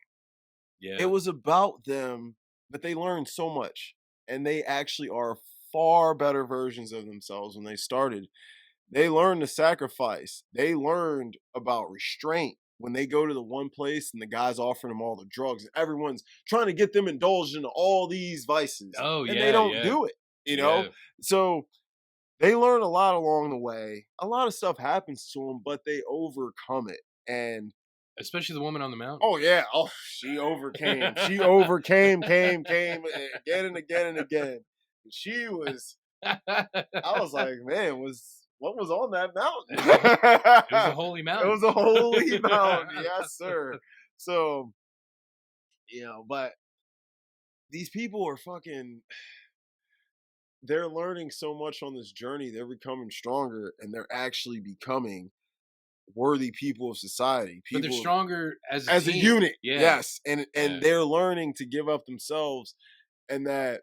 Yeah. It was about them, but they learned so much, and they actually are far better versions of themselves when they started. They learned to sacrifice. They learned about restraint when they go to the one place and the guy's offering them all the drugs and everyone's trying to get them indulged into all these vices. Oh, and yeah, they don't yeah. do it, you know? Yeah. So they learn a lot along the way. A lot of stuff happens to them, but they overcome it. And Especially the woman on the mountain. oh yeah, oh she overcame. She overcame, came again and again and again. She was. I was like, man, what was on that mountain? It was a holy It mountain. was a holy mountain, yes, sir. So, you know, but these people are fucking. They're learning so much on this journey. They're becoming stronger, and they're actually becoming worthy people of society. But they're People stronger as as a team. unit, Yeah. yes, and Yeah. they're learning to give up themselves, and that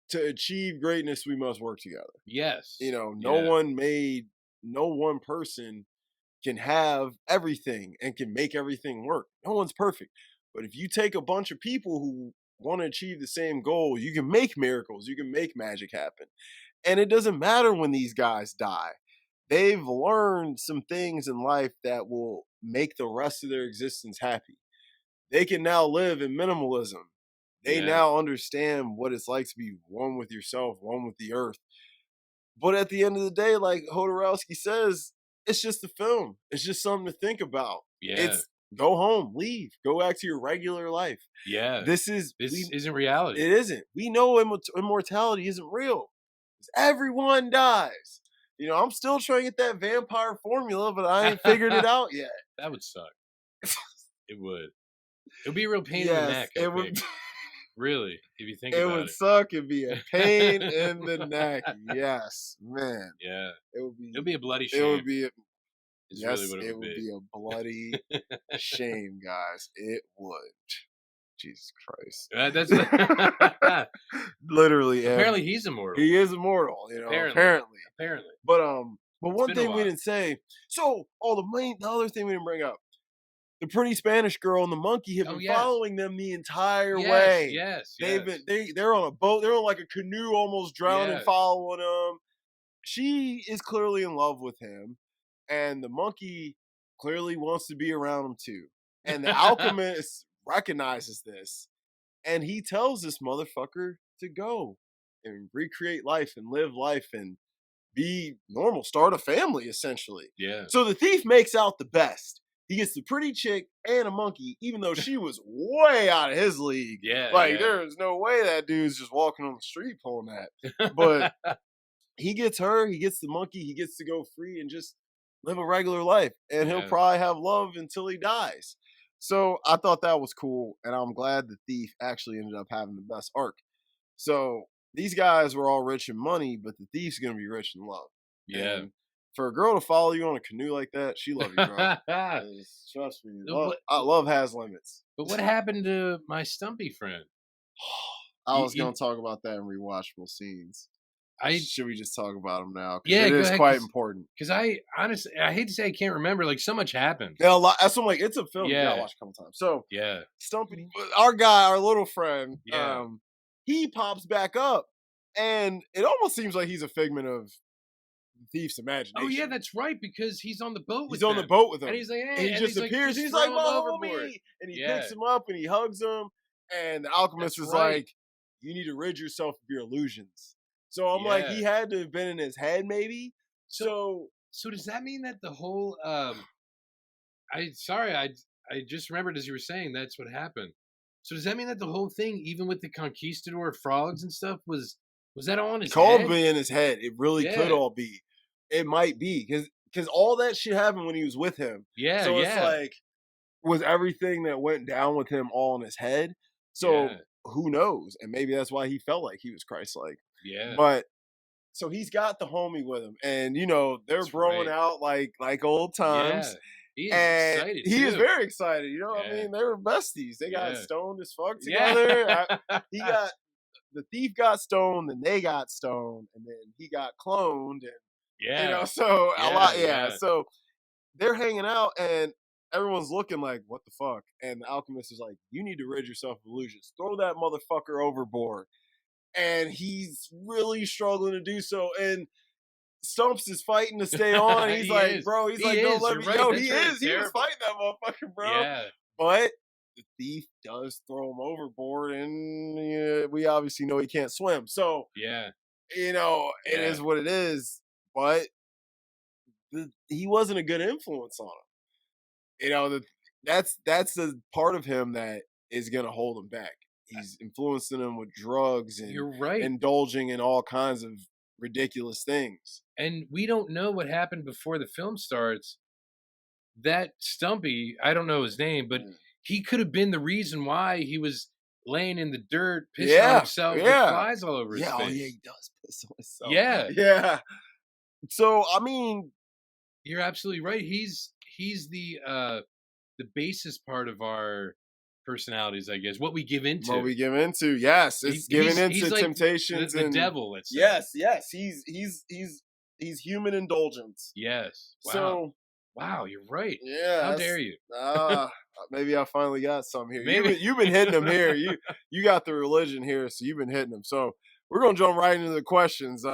to achieve greatness we must work together. Yes. You know, no one person can have everything and can make everything work. No one's perfect. But if you take a bunch of people who want to achieve the same goal, you can make miracles, you can make magic happen. And it doesn't matter when these guys die. They've learned some things in life that will make the rest of their existence happy. They can now live in minimalism. They now understand what it's like to be one with yourself, one with the earth. But at the end of the day, like Hodorowski says, it's just a film. It's just something to think about. Yeah. It's go home, leave, go back to your regular life. Yeah. This isn't reality. It isn't. We know immortality isn't real. Everyone dies. You know, I'm still trying to get that vampire formula, but I ain't figured it out yet. That would suck. It would. It would be a real pain in the neck. It would. Really, if you think It about would it. suck. It'd be a pain in the neck. Yes, man. Yeah. It would be. It would be a bloody shame. It would be. It's Yes, really what it would be a bloody shame, guys. It would. Jesus Christ. That's Literally. apparently he's immortal. He is immortal. You know. Apparently. But one thing we didn't say. So, the other thing we didn't bring up. The pretty Spanish girl and the monkey have been following them the entire way. Yes. They're on a boat. They're on like a canoe, almost drowning, following him. She is clearly in love with him, and the monkey clearly wants to be around him too. And the alchemist recognizes this, And he tells this motherfucker to go and recreate life and live life and be normal, start a family essentially. Yeah. So the thief makes out the best. He gets the pretty chick and a monkey, even though she was way out of his league. Yeah. Like, Yeah. there is no way that dude's just walking on the street pulling that. But he gets her, he gets the monkey, he gets to go free and just live a regular life. And he'll Yeah. probably have love until he dies. So I thought that was cool. And I'm glad the thief actually ended up having the best arc. So these guys were all rich in money, but the thief's gonna be rich in love. Yeah. And for a girl to follow you on a canoe like that, she love you, bro. Trust me, love has limits. But what happened to my Stumpy friend? I was gonna talk about that in rewatchable scenes. Should we just talk about them now? Yeah, it go is ahead, quite important. Because I honestly, I hate to say I can't remember. Like, so much happened. Yeah, a lot. That's what I'm like. It's a film you Yeah. gotta watch a couple times. So Yeah. Stumpy, our guy, our little friend, Yeah. he pops back up, and it almost seems like he's a figment of the thief's imagination. Oh yeah, that's right. Because he's on the boat with He's on the boat with him, and he's like, and hey, he and just he's like, appears. just He's throw like, him my overboard. homie, and he Yeah. picks him up and he hugs him. And the Alchemist That's is right. like, you need to rid yourself of your illusions. So I'm like, he had to have been in his head, maybe. So does that mean that the whole I just remembered as you were saying that's what happened. So does that mean that the whole thing, even with the conquistador frogs and stuff, was that all in his cold head? be in his head. It really could all be. It might be because all that shit happened when he was with him. Yeah. So it's like, was everything that went down with him all in his head? So who knows? And maybe that's why he felt like he was Christ-like. Yeah. But so he's got the homie with him, and they're broing out like old times. Yeah. He is excited. He is very excited. I mean, they were besties. They got stoned as fuck together. He got the thief got stoned, and they got stoned, and then he got cloned, and so a lot. So they're hanging out, and everyone's looking like, what the fuck? And the Alchemist is like, you need to rid yourself of illusions. Throw that motherfucker overboard. And he's really struggling to do so. And Stumps is fighting to stay on. He's like, bro, he's like, don't let me. Right. Yo, That's he right. is. He was fighting that motherfucker, bro. Yeah. But the thief does throw him overboard, and we obviously know he can't swim. So, it is what it is. But he wasn't a good influence on him. That's the part of him that is gonna hold him back. He's influencing him with drugs and You're right. indulging in all kinds of ridiculous things. And we don't know what happened before the film starts. That Stumpy, I don't know his name, but he could have been the reason why he was laying in the dirt, pissing on himself with flies all over his face. Oh yeah, he does piss on himself. Yeah. So I mean, you're absolutely right. He's the basis part of our personalities, I guess. What we give into. Yes, it's giving into like temptations the and devil. Let's say. Yes. He's human indulgence. Yes. Wow. So wow, you're right. Yeah. How dare you? Maybe I finally got some here. Maybe. You've been hitting them here. You got the religion here, so you've been hitting them. So we're gonna jump right into the questions. Okay.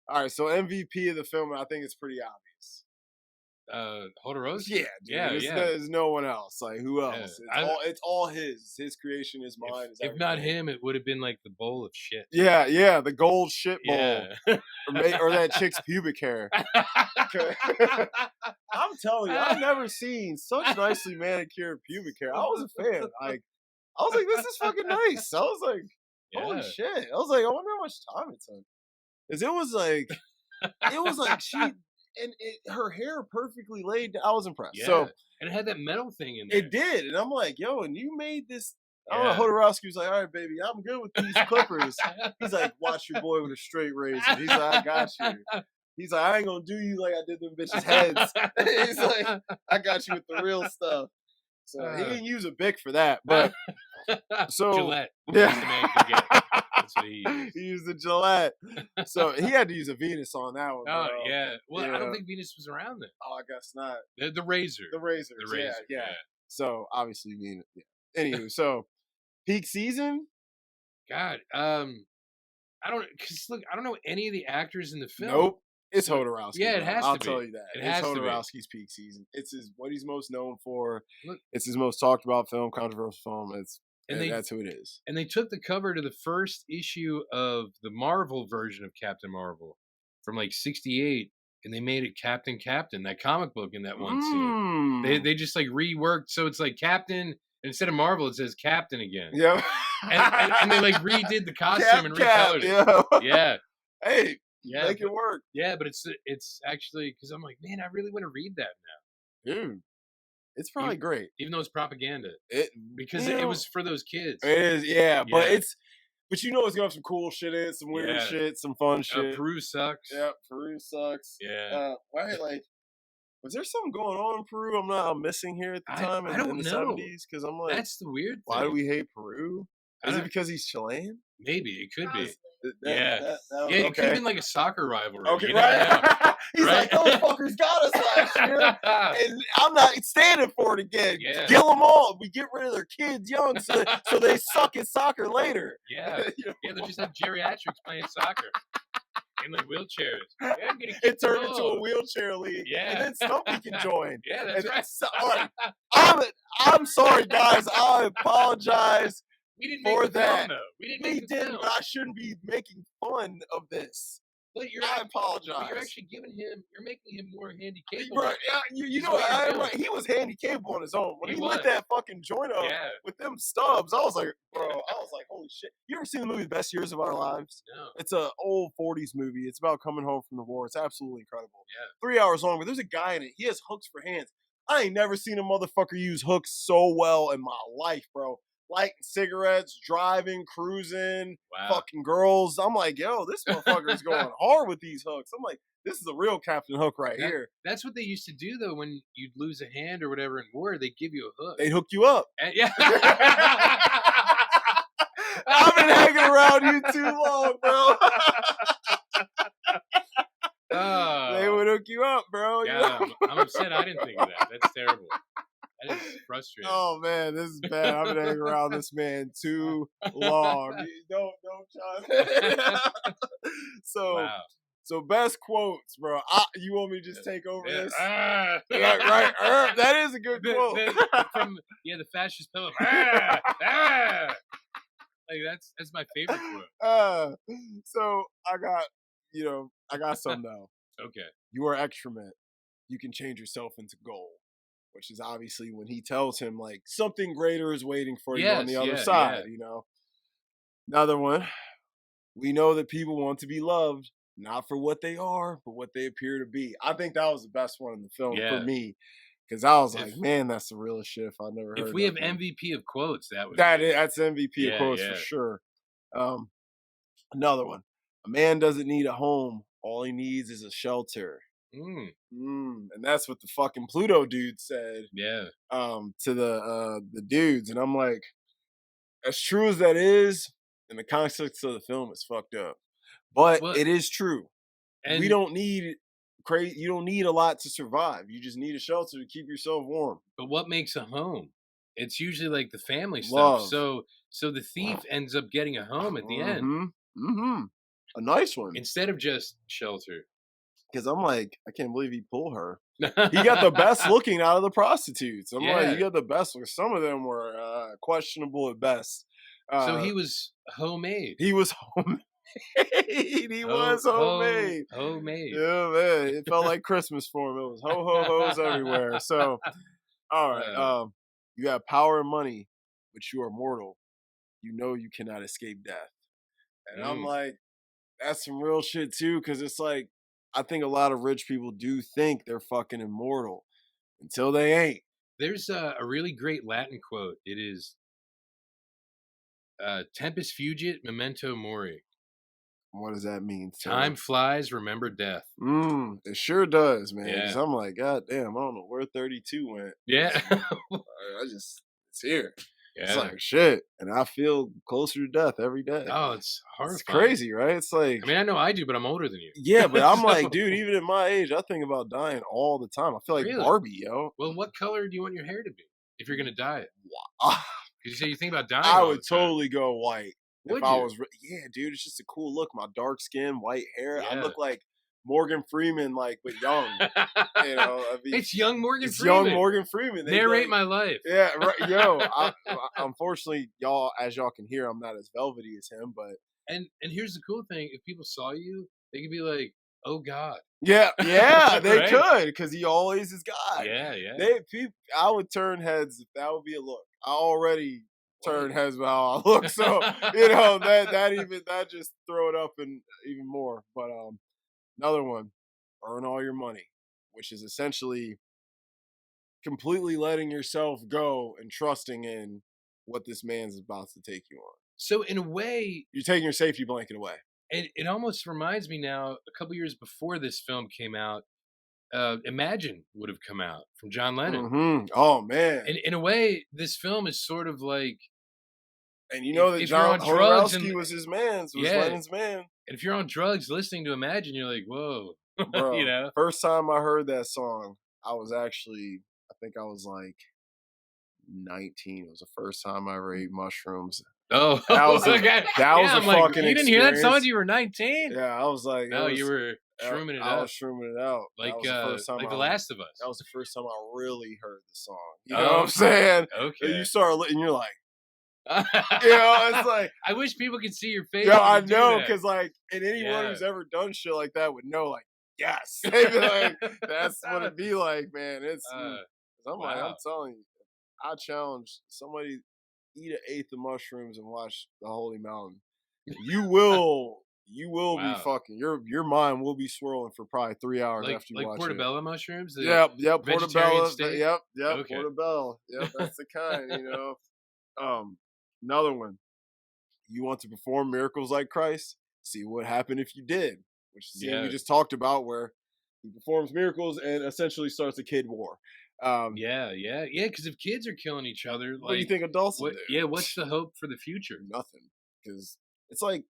All right. So MVP of the film, I think it's pretty obvious. Jodorowsky? Yeah, there's no one else. Like, who else? It's all his creation, his mind. If not him, it would have been like the bowl of shit. Yeah, the gold shit bowl, or that chick's pubic hair. I'm telling you, I've never seen such nicely manicured pubic hair. I was a fan. Like, I was like, this is fucking nice. I was like, holy shit. I was like, I wonder how much time it took. Because it was like she. And her hair perfectly laid. I was impressed. Yeah. So, and it had that metal thing in there. It did. And I'm like, yo, and you made this. I don't know. Hodorowski was like, all right, baby, I'm good with these clippers. He's like, watch your boy with a straight razor. He's like, I got you. He's like, I ain't going to do you like I did them bitches' heads. He's like, I got you with the real stuff. So he didn't use a Bic for that. But so. Gillette. Yeah. That's what he used. He used the Gillette. So he had to use a Venus on that one. Oh, yeah. Well, I don't think Venus was around then. Oh, I guess not. The razor. The razor. Yeah. So obviously Venus. Yeah. Anywho, so peak season? God. I don't know any of the actors in the film. Nope. It's Hodorowski. Yeah, it has to be. I'll tell you that. It's Hodorowski's peak season. It's what he's most known for. It's his most talked about film, controversial film. And they that's who it is. and they took the cover to the first issue of the Marvel version of Captain Marvel from like '68, and they made it Captain Captain, that comic book in that one scene. They just like reworked, so it's like Captain, and instead of Marvel, it says Captain again. Yeah. And they like redid the costume and recolored it. Yeah. Yeah. Hey, Yeah, make it work. Yeah, but it's actually because I'm like, man, I really want to read that now. Dude, it's probably great. Even though it's propaganda. Because You it know, was for those kids. it is, yeah, but Yeah. but you know it's gonna have some cool shit in it, some weird Yeah. shit, some fun shit. Peru sucks. Yeah, Peru sucks. Yeah. Why, like, was there something going on in Peru I'm missing here at the time I don't in the know. 70s? Because I'm like, That's the weird thing. why do we hate Peru? I Is it don't- because he's Chilean? Maybe it could be. That, It could have been like a soccer rivalry. Okay, you never know. right. He's Right? like, those fuckers got us last year, and I'm not standing for it again. Yeah. Kill them all. We get rid of their kids young, so they suck at soccer later. Yeah. You know? Yeah, they just have geriatrics playing soccer in like wheelchairs. Yeah, I'm gonna It kick the turned into ball. a wheelchair league, Yeah. and then Stumpy can join. Yeah, that's And right. all right. I'm sorry, guys. I apologize. We didn't for make the that. film, though. We didn't We make the did, film. but I shouldn't be making fun of this. But I apologize. But you're actually you're making him more handy capable. Right, yeah, you know, what you're doing. right. He was handy capable on his own. When He he lit was. that fucking joint up Yeah. with them stubs, I was like, holy shit. You ever seen the movie The Best Years of Our Lives? No. It's an old 40s movie. It's about coming home from the war. It's absolutely incredible. Yeah. 3 hours long, but there's a guy in it. He has hooks for hands. I ain't never seen a motherfucker use hooks so well in my life, bro. Lighting cigarettes, driving, cruising, fucking girls. I'm like, yo, this motherfucker's going hard with these hooks. I'm like, this is a real Captain Hook right here. That's what they used to do, though, when you'd lose a hand or whatever in war. They'd give you a hook. They'd hook you up. And, yeah. I've been hanging around you too long, bro. They would hook you up, bro. Yeah, I'm upset I didn't think of that. That's terrible. That is frustrating. Oh man, this is bad. I've been hanging around this man too long. Don't try. So best quotes, bro. You want me to just take over this? Right. That is a good quote. From the fascist pillow. Like that's my favorite quote. So I got some now. Okay. You are excrement. You can change yourself into gold. Which is obviously when he tells him like something greater is waiting for you on the other side, you know. Another one. We know that people want to be loved, not for what they are, but what they appear to be. I think that was the best one in the film for me. Because I was like, man, that's the realest shit I've never heard. If we have MVP of quotes, that's MVP of quotes for sure. Another one. A man doesn't need a home. All he needs is a shelter. And that's what the fucking Pluto dude said. Yeah. To the dudes, and I'm like, as true as that is, in the context of the film, it's fucked up. But it is true. And we don't need you don't need a lot to survive. You just need a shelter to keep yourself warm. But what makes a home? It's usually like the family Love. stuff. So the thief ends up getting a home at the end. A nice one. Instead of just shelter. Because I'm like, I can't believe he pulled her. He got the best looking out of the prostitutes. I'm like, you got the best looking. Some of them were questionable at best. So he was homemade. He was homemade. He was homemade. Homemade. Yeah, man. It felt like Christmas for him. It was ho-ho-hos everywhere. So, all right. You have power and money, but you are mortal. You know you cannot escape death. And I'm like, that's some real shit too, because it's like, I think a lot of rich people do think they're fucking immortal until they ain't. There's a really great Latin quote. It is Tempus fugit, memento mori. What does that mean? Time flies, remember death. It sure does, man. Yeah. 'Cause I'm like, God damn, I don't know where 32 went. Yeah. It's here. Yeah. It's like shit. And I feel closer to death every day. Oh, it's horrifying. It's crazy, right? It's like, I mean, I know I do, but I'm older than you. Yeah, but I'm like, dude, even at my age, I think about dying all the time. I feel like Barbie, yo. Well, what color do you want your hair to be if you're going to dye it? Because you say you think about dying. I would totally go white. Would if I was, dude, it's just a cool look. My dark skin, white hair. I look like Morgan Freeman, like, but young. You know, I mean, It's young Morgan it's Freeman. young Morgan Freeman. Narrate my life. Yeah, right. Yo, unfortunately, y'all, as y'all can hear, I'm not as velvety as him, but And here's the cool thing: if people saw you, they could be like, "Oh God." yeah, they Right? could, because he always is God. Yeah. I would turn heads if that would be a look. I already turn What? heads with how I look, so you know that just throw it up and even more. But another one, earn all your money, which is essentially completely letting yourself go and trusting in what this man's about to take you on. So in a way, You're taking your safety blanket away. it almost reminds me now. A couple years before this film came out, Imagine would have come out from John Lennon. Mm-hmm. Oh man! And in a way, this film is sort of like, And you know that if you're John on drugs Hodorowski was his man, was yeah, Lennon's man. and if you're on drugs listening to Imagine, you're like, whoa, Bro, you know. first time I heard that song, I was actually, I think I was like 19. It was the first time I ever ate mushrooms. Oh, That was a, okay. that was Yeah, a I'm like, fucking you didn't hear that song experience. when you were 19? Yeah, I was like, No, you were shrooming it I up. was shrooming it out. Like, That was the first time like The Last of Us. That was the first time I really heard the song. You know what I'm saying? Okay. And you start, and you're like, you it's like, I wish people could see your face. yeah, I when you do know, that. because like, and anyone who's ever done shit like that would know, like, yes, they'd be like, that's what it'd be like, man. It's, I'm like, I'm telling you, I challenge somebody, eat an eighth of mushrooms and watch the Holy Mountain. You will be fucking, your mind will be swirling for probably 3 hours after you watch portobello mushrooms. Yep, vegetarian portobello. steak? Yep, Okay. portobello. Yep, that's the kind. You know. Another one. You want to perform miracles like Christ? See what happened if you did, which is we just talked about, where he performs miracles and essentially starts a kid war. Yeah. Because if kids are killing each other, like, what do you think adults will do? Yeah, what's the hope for the future? Nothing, because it's like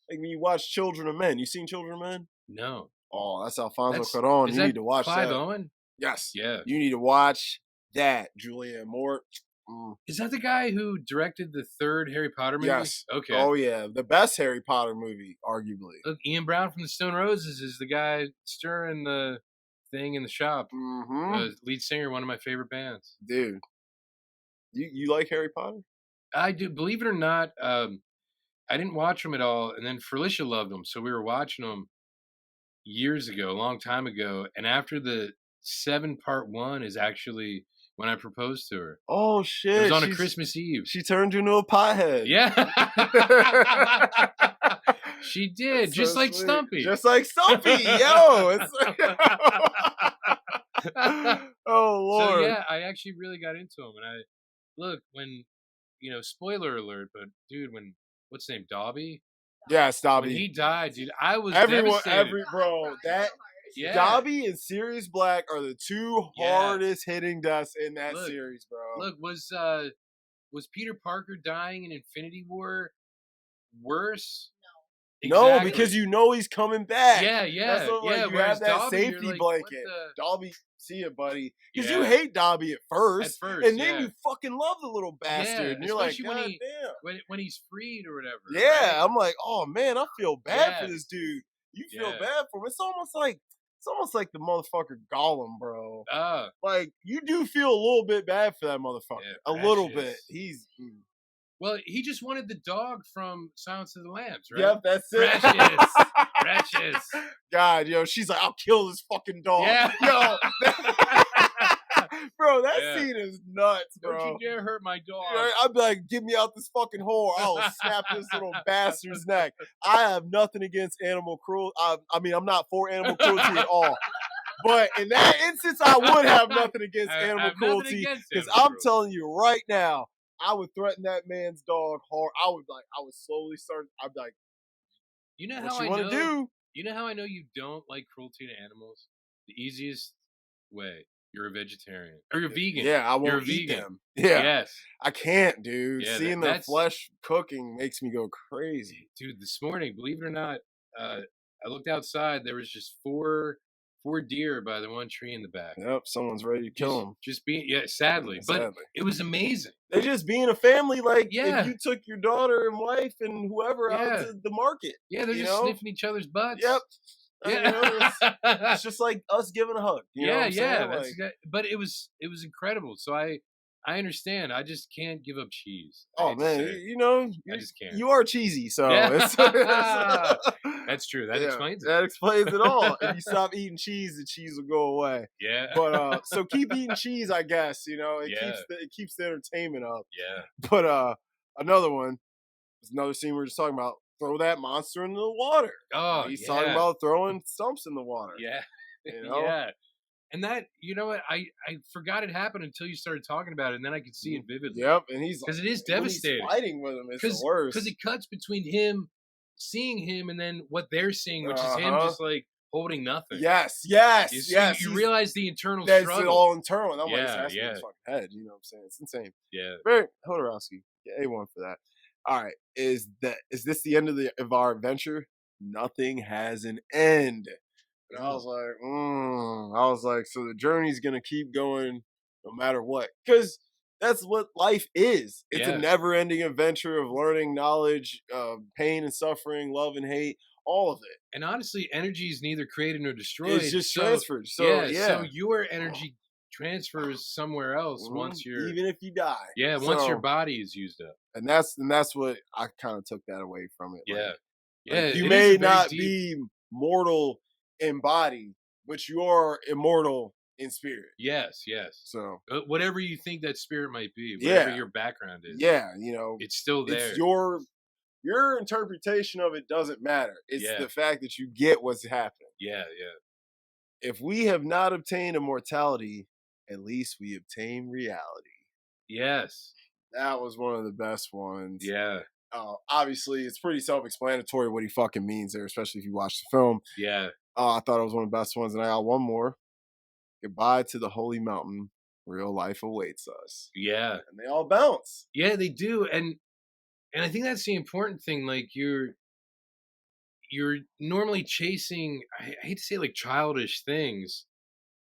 when you watch Children of Men. You seen Children of Men? No. Oh, that's Alfonso Cuarón. You need to watch Clive that. Owen? Yes. Yeah. You need to watch that. Julianne Moore. Is that the guy who directed the third Harry Potter movie? Yes. Okay. Oh yeah, the best Harry Potter movie, arguably. Look, Ian Brown from the Stone Roses is the guy stirring the thing in the shop. Mm-hmm. Lead singer, one of my favorite bands. Dude, you like Harry Potter? I do. Believe it or not, I didn't watch them at all, and then Felicia loved them, so we were watching them years ago, a long time ago. And after the 7-part one is actually when I proposed to her. Oh shit! It was on a Christmas Eve. She turned you into a pothead. Yeah. She did. That's just so like sweet. Stumpy. Just like Stumpy. Yo. It's oh Lord. So yeah, I actually really got into him, and when spoiler alert, but dude, what's his name, Dobby? Yes, Dobby. When he died, dude, I was devastated. Dobby and Sirius Black are the two hardest hitting deaths in that series, bro. Look, was Peter Parker dying in Infinity War worse? No, exactly. Because you know he's coming back. Yeah. That's what, you have that Dobby, safety blanket. Dobby, see it, buddy. Because you hate Dobby at first, and then you fucking love the little bastard, and you're like, God damn. When he's freed or whatever. Yeah, right? I'm like, oh man, I feel bad for this dude. You feel bad for him. It's almost like the motherfucker Gollum, bro. Like you do feel a little bit bad for that motherfucker. A little bit. He's. Well, he just wanted the dog from Silence of the Lambs, right? Yep, that's it. Precious. God, she's like, I'll kill this fucking dog. Yeah. Yo. Bro, that scene is nuts, bro. Don't you dare hurt my dog. I'd be like, get me out this fucking hole. I'll snap this little bastard's neck. I have nothing against animal cruelty. I mean, I'm not for animal cruelty at all. But in that instance, I would have nothing against animal cruelty. Because I'm telling you right now, I would threaten that man's dog hard. I would slowly start. I'd be like, you know how I know you don't like cruelty to animals? The easiest way. You're a vegetarian. Or you're vegan. Yeah, I won't eat them. Yeah. Yes. I can't, dude. Yeah, Seeing the flesh cooking makes me go crazy. Dude, this morning, believe it or not, I looked outside. There was just four deer by the one tree in the back. Yep, someone's ready to kill them. Just being, sadly. But it was amazing. They're just being a family. Like, if you took your daughter and wife and whoever out to the market. Yeah, they're just sniffing each other's butts. Yep. You know, it's Yeah. just like us giving a hug. You know what Yeah, I'm yeah, saying? Like, but it was incredible. So I understand. I just can't give up cheese. I oh hate to man, say it. you know, I just can't. you are cheesy, so Yeah. it's That's true. That yeah, explains it. that explains it all. If you stop eating cheese, the cheese will go away. Yeah. But so keep eating cheese, I guess. You know, Yeah. it keeps the entertainment up. Yeah. But another one is another scene we were just talking about. Throw that monster into the water. Oh, He's talking yeah. about throwing stumps in the water. Yeah. You know, Yeah. And that, you know what? I forgot it happened until you started talking about it, and then I could see it vividly. yep. And he's Because it is when he's devastating. fighting with him, it's the Because worst. it cuts between him seeing him and then what they're seeing, which is him Uh-huh. just like holding nothing. Yes, yes, You see, yes. you realize the internal That's struggle. all internal. And I'm like, Yeah, that's in yeah, his fucking head. You know what I'm saying? It's insane. yeah. Very Hodorowski. Yeah, A1 for that. All right. Is this the end of our adventure? Nothing has an end. And I was like, so the journey's gonna keep going no matter what. Because that's what life is. It's a Yeah. never-ending adventure of learning, knowledge, pain and suffering, love and hate, all of it. And honestly, energy is neither created nor destroyed. It's just So transferred. So yeah, so yeah. your energy transfers somewhere else once you're Even if you die. once your So, body is used up. and that's what I kind of took that away from it. Yeah. Yeah, Like you it is may a very not deep. be mortal in body, but you are immortal in spirit. Yes, yes. So Whatever you think that spirit might be, whatever yeah, your background is, yeah, you know, it's still there. it's your interpretation of it doesn't matter. It's Yeah. the fact that you get what's happening. Yeah, yeah. If we have not obtained immortality, at least we obtain reality. Yes. That was one of the best ones. Yeah. Obviously, it's pretty self-explanatory what he fucking means there, especially if you watch the film. Yeah. I thought it was one of the best ones, and I got one more. Goodbye to the holy mountain. Real life awaits us. Yeah. And they all bounce. Yeah, they do. And I think that's the important thing. Like you're normally chasing, I hate to say like childish things,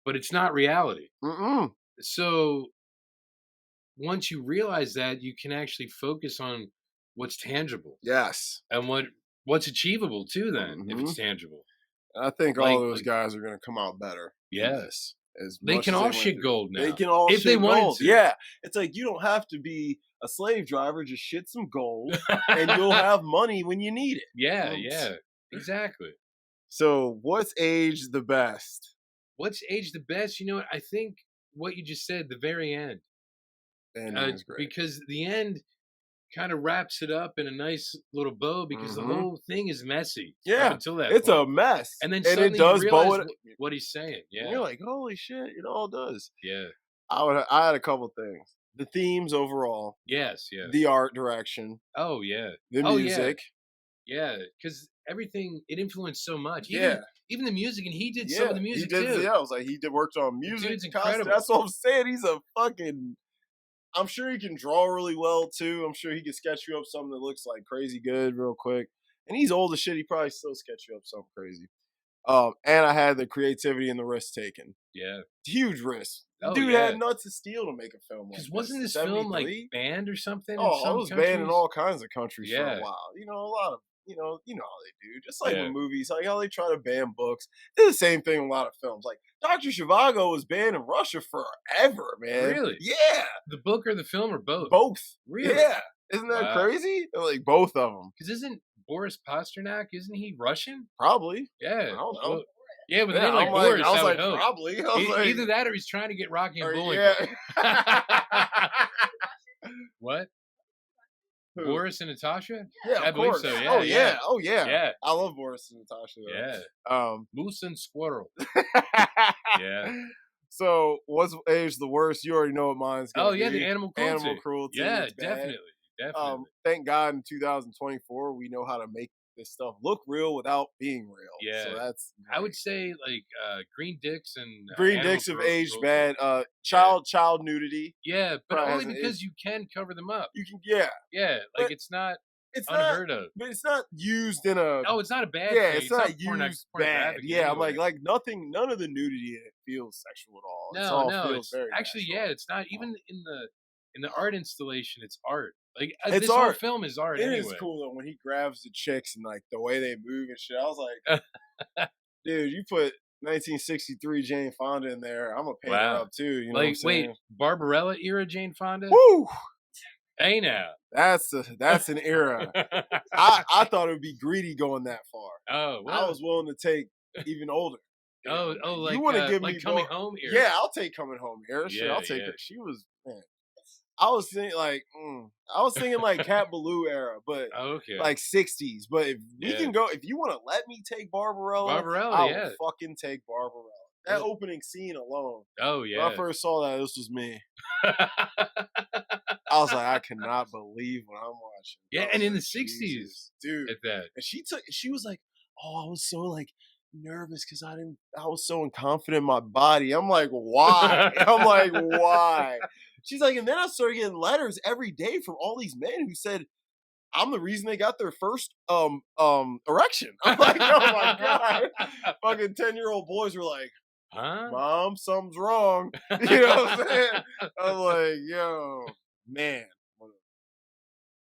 but it's not reality. Mm-mm. So once you realize that, you can actually focus on what's tangible Yes. and what's achievable too then if it's Mhm. tangible. I think Like all those guys are going to come out better. Yeah. From this, as They much can as all went shit through. gold now. They can all if they shit wanted gold. to. Yeah. It's like you don't have to be a slave driver. Just shit some gold, and you'll have money when you need it. Yeah, yeah. Exactly. So, what's aged the best? What's aged the best? You know what? I think what you just said, the very end. And it's great. Because the end kind of wraps it up in a nice little bow because the whole thing is messy. Yeah, up until that it's point. a mess, And then and suddenly it does you bow realize it. what he's saying. Yeah, And you're like, holy shit, it all does. yeah, I had a couple things. The themes overall, yes, yeah. the art direction, Oh yeah, the oh music. yeah. Because everything it influenced so much. Yeah. Even the music, and he did some of the music he did, too. Yeah, I was like, he did worked on music. dude's Costume. incredible. That's what I'm saying. He's a fucking. I'm sure he can draw really well too. I'm sure he can sketch you up something that looks like crazy good real quick. And he's old as shit. He probably still sketch you up something crazy. And I had the creativity and the risk taken. Yeah, Huge risk. Oh, Dude yeah. had nuts of steel to make a film like because wasn't this 73? film like banned or something? in Oh, some it was countries? banned in all kinds of countries for Yeah. a while. You know, a lot of you know how they do. Just like Yeah. with movies, like how they try to ban books. They do the same thing in a lot of films. Like Dr. Zhivago was banned in Russia forever, man. Really? Yeah. The book or the film or both? Both. Really? Yeah. Isn't that Wow. crazy? Like both of them. Because isn't Boris Pasternak? Isn't he Russian? Probably. Yeah. I don't know. Well, yeah, with a Yeah, name like I'm Boris, I was I like, would hope. probably. I was like, Either that or he's trying to get Rocky and or, Bullwinkle. yeah. What? Who? Boris and Natasha? Yeah, I of believe course. so. Yeah, Oh yeah. Oh yeah. Yeah. I love Boris and Natasha. Though. Yeah. Moose and squirrel. Yeah. So, what's age the worst? You already know what mine's going Oh to yeah, be. the animal cruelty. Animal cruelty. Yeah, it's bad. definitely. Definitely. Thank God in 2024 we know how to make this stuff look real without being real. Yeah. So that's I great. would say like green dicks and Green animal dicks have cruelty. aged bad. Child nudity. Yeah, but probably only hasn't because aged. you can cover them up. You can Yeah, like But it's not it's not unheard of. but it's not used in a Oh, it's not a bad yeah, thing. it's not porno- used bad. pornographic Yeah, I'm anyway. like none of the nudity in it feels sexual at all. It's all No, feels it's very actually natural. it's not even in the art installation. It's art. Like It's this whole art. film is art It anyway. is cool though when he grabs the chicks and like the way they move and shit. I was like, dude, you put 1963 Jane Fonda in there, I'm gonna paint her Wow. up too. You know what I'm Like, wait, saying? Barbarella era Jane Fonda? Woo! Hey now. That's an era. I thought it would be greedy going that far. Oh I well. was willing to take even older. You want to give me like coming more? home era. Yeah, I'll take coming home era. Shit, Yeah, I'll take yeah. her. She was man. I was thinking like I was thinking like Cat Ballou era, but Oh, okay. like 60s. But if we Yeah. can go, if you want to let me take Barbarella, Barbarella, I will yeah. fucking take Barbarella. That Well, opening scene alone. oh When I yeah. first saw that, this was me. I was like, I cannot believe what I'm watching. Yeah, I and was in the like, 60s Jesus, dude. at that. And she was like, oh, I was so like nervous because I was so confident in my body. I'm like, why? I'm like, why? She's like, and then I started getting letters every day from all these men who said, I'm the reason they got their first erection. I'm like, oh my God. Fucking 10-year-old boys were like, Huh? Mom, something's wrong. You know what I'm saying? I'm like, yo, man.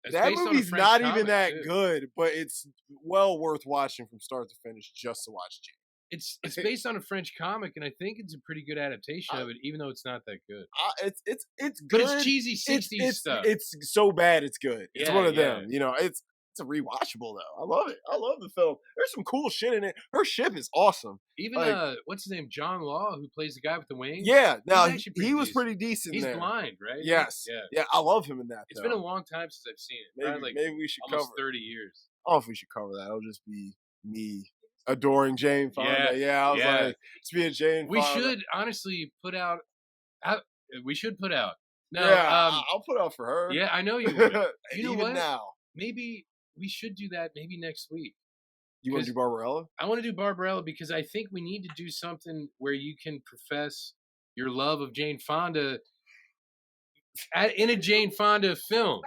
It's That based on a movie's French not even comic that too. good, but it's well worth watching from start to finish just to watch Jane. It's based on a French comic, and I think it's a pretty good adaptation I, of it, even though it's not that good. it's But it's good. cheesy 60s stuff. It's so bad it's good. It's Yeah, one of yeah. them. You know, it's a rewatchable though. I love it. I love the film. There's some cool shit in it. Her ship is awesome. Even Like, what's his name? John Law, who plays the guy with the wings. yeah. He's Now actually he pretty was decent. pretty decent He's there. blind, right? Yes. Yeah. Yeah. I love him in that. It's Though. been a long time since I've seen it. Probably like Maybe we should almost cover 30 years. I don't know if we should cover that. It'll just be me adoring Jane Fonda. Yeah, I was like, it's being Jane We Fonda. should honestly put out. We should put out. No, Yeah, I'll put out for her. yeah, I know you would. You know Even what? now. Maybe we should do that. Maybe next week. You want to do Barbarella? I want to do Barbarella because I think we need to do something where you can profess your love of Jane Fonda in a Jane Fonda film.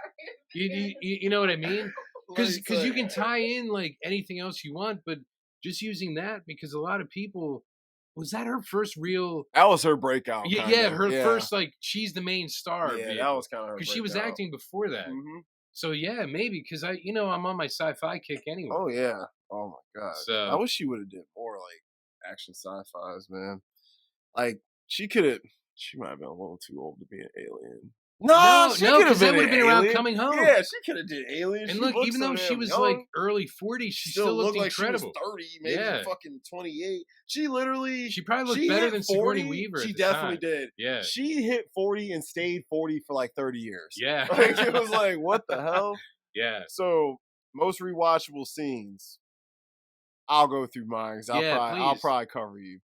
You know what I mean? Because you can tie in like anything else you want, but just using that because a lot of people was that her first real. That was her breakout. Yeah, her first like she's the main star. Yeah, that was kind of her because she was acting before that. Mm-hmm. So yeah, maybe because I'm on my sci-fi kick anyway. Oh yeah. Oh my God. So I wish she would have did more like action sci-fis, man. Like she could have. She might have been a little too old to be an alien. No, she could have that would been have been around Coming Home. Yeah, she could have did Alien. And She look, looked even so though she damn was young. like early 40s, she still looked like incredible. She was 30, maybe fucking 28. She literally. She probably looked better than 40. Sigourney Weaver. She at the definitely time. did. Yeah. She hit 40 and stayed 40 for like 30 years. Yeah. Like, it was like, what the hell? Yeah. So, most rewatchable scenes. I'll go through mine because I'll probably cover you.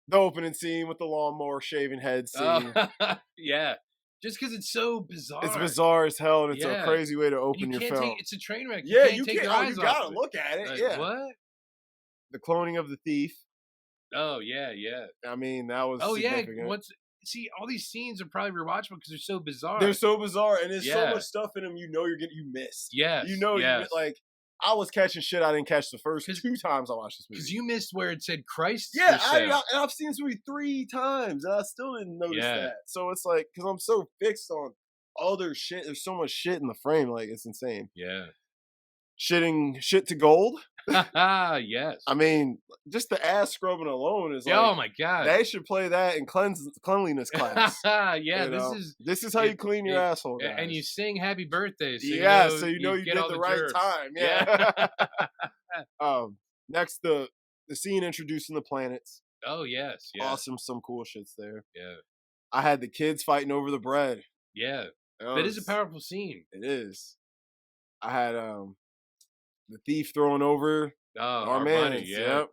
The opening scene with the lawnmower shaving head scene. Yeah. Just because it's so bizarre. It's bizarre as hell, and it's a crazy way to open your film. It's a train wreck. Yeah, you can't. You gotta look at it. Like, yeah. What? The cloning of the thief. Oh yeah, yeah. I mean, that was. Oh significant. yeah. See, all these scenes are probably rewatchable because they're so bizarre. They're so bizarre, and there's so much stuff in them. You missed. Yes. You like. I was catching shit I didn't catch the first 2 times I watched this movie. Because you missed where it said Christ. Yeah, I've seen this movie 3 times, and I still didn't notice that. So it's like, because I'm so fixed on other shit. There's so much shit in the frame, like it's insane. Yeah. Shit to gold. Yes. I mean, just the ass scrubbing alone is like. Oh my God. They should play that in cleanliness class. Yeah, this is how you clean your asshole, guys. And you sing Happy Birthday. So so you know you did the right germs. time. Yeah. Next, the scene introducing the planets. Oh yes, yeah. Awesome, some cool shits there. Yeah. I had the kids fighting over the bread. Yeah. That is a powerful scene. It is. I had the thief throwing over our man. Yeah. Yep.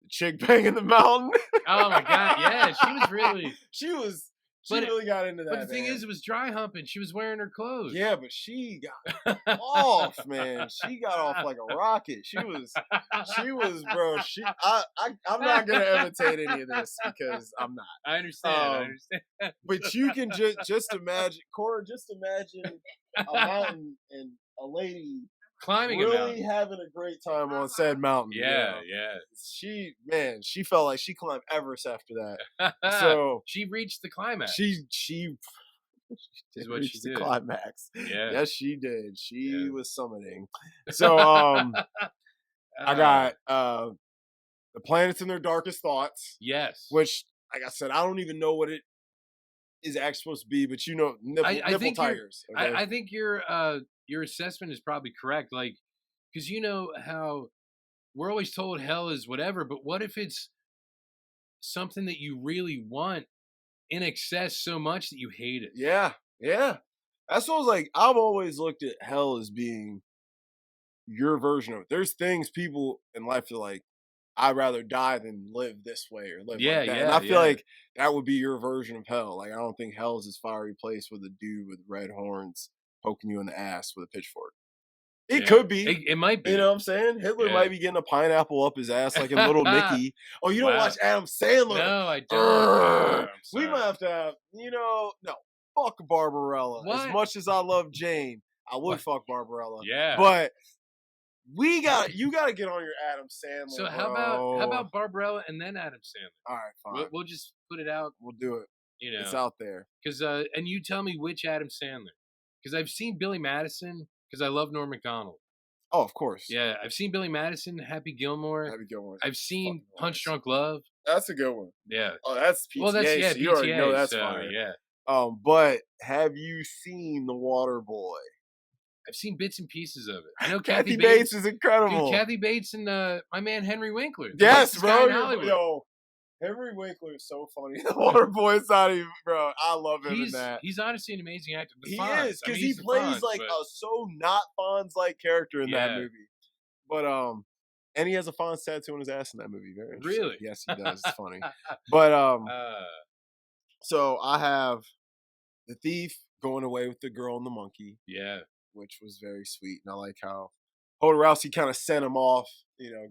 The chick banging the mountain. Oh my God, yeah. She was really. She really got into that. But the thing is, it was dry humping. She was wearing her clothes. Yeah, but she got off, man. She got off like a rocket. She was, bro. I'm not gonna imitate any of this because I'm not. I understand. But you can just imagine, Cora. Just imagine a mountain and a lady climbing really having a great time on said mountain. Yeah, yeah. She felt like she climbed Everest after that. So she reached the climax. She is what she did. The climax. Yeah. Yes, she did. She was summiting. So I got the planets in their darkest thoughts, Yes. which, like I said, I don't even know what it is actually supposed to be, but you know, I nipple think you're tigers. Okay. I think your assessment is probably correct. Like, because you know how we're always told hell is whatever, but what if it's something that you really want in excess so much that you hate it? Yeah, yeah. That's what I was like. I've always looked at hell as being your version of it. There's things people in life are like, I'd rather die than live this way or live Yeah, like that. And yeah, I feel yeah, like that would be your version of hell. Like I don't think hell is this fiery place with a dude with red horns poking you in the ass with a pitchfork. It yeah. could be. It might You know be. what I'm saying? Hitler Yeah. might be getting a pineapple up his ass like in Little Nicky. Oh, you don't Wow. watch Adam Sandler? No, I don't. Urgh. I'm We sorry. might have to have, no, fuck Barbarella. As What? much as I love Jane, I would What? fuck Barbarella. Yeah. But you gotta get on your Adam So Sandler, how bro. about Barbarella and then Adam Sandler? All right, fine. We'll just put it out, We'll do it. you It's know, out there. because and you tell me which Adam Sandler, because I've seen Billy Madison, because I love Norm Macdonald. Oh, of course. Yeah, I've seen Billy Madison, Happy Gilmore. Happy Gilmore. I've seen Fucking Punch hilarious. Drunk Love. That's a good one. Yeah. Oh, that's Well, that's PTA, yeah, so you already know PTA. that's So fire. yeah, But have you seen The Water Boy? I've seen bits and pieces of it. I know Kathy Kathy Bates Bates. is Dude, incredible. Kathy Bates and my man Henry Winkler. The Yes, nicest guy bro. in Hollywood. Yo, Henry Winkler is so funny. The Water Boy's not even, bro. I love him in He's that. he's honestly an amazing actor. The He Fonz. is I because mean, he he's the plays Fonz, like but a so not Fonz like character in that yeah, movie. But and he has a Fonz tattoo on his ass in that movie. Very interesting. really. Yes, he does. It's funny. But uh, so I have the thief going away with the girl and the monkey, yeah, which was very sweet, and I like how Hodorowski kind of sent him off.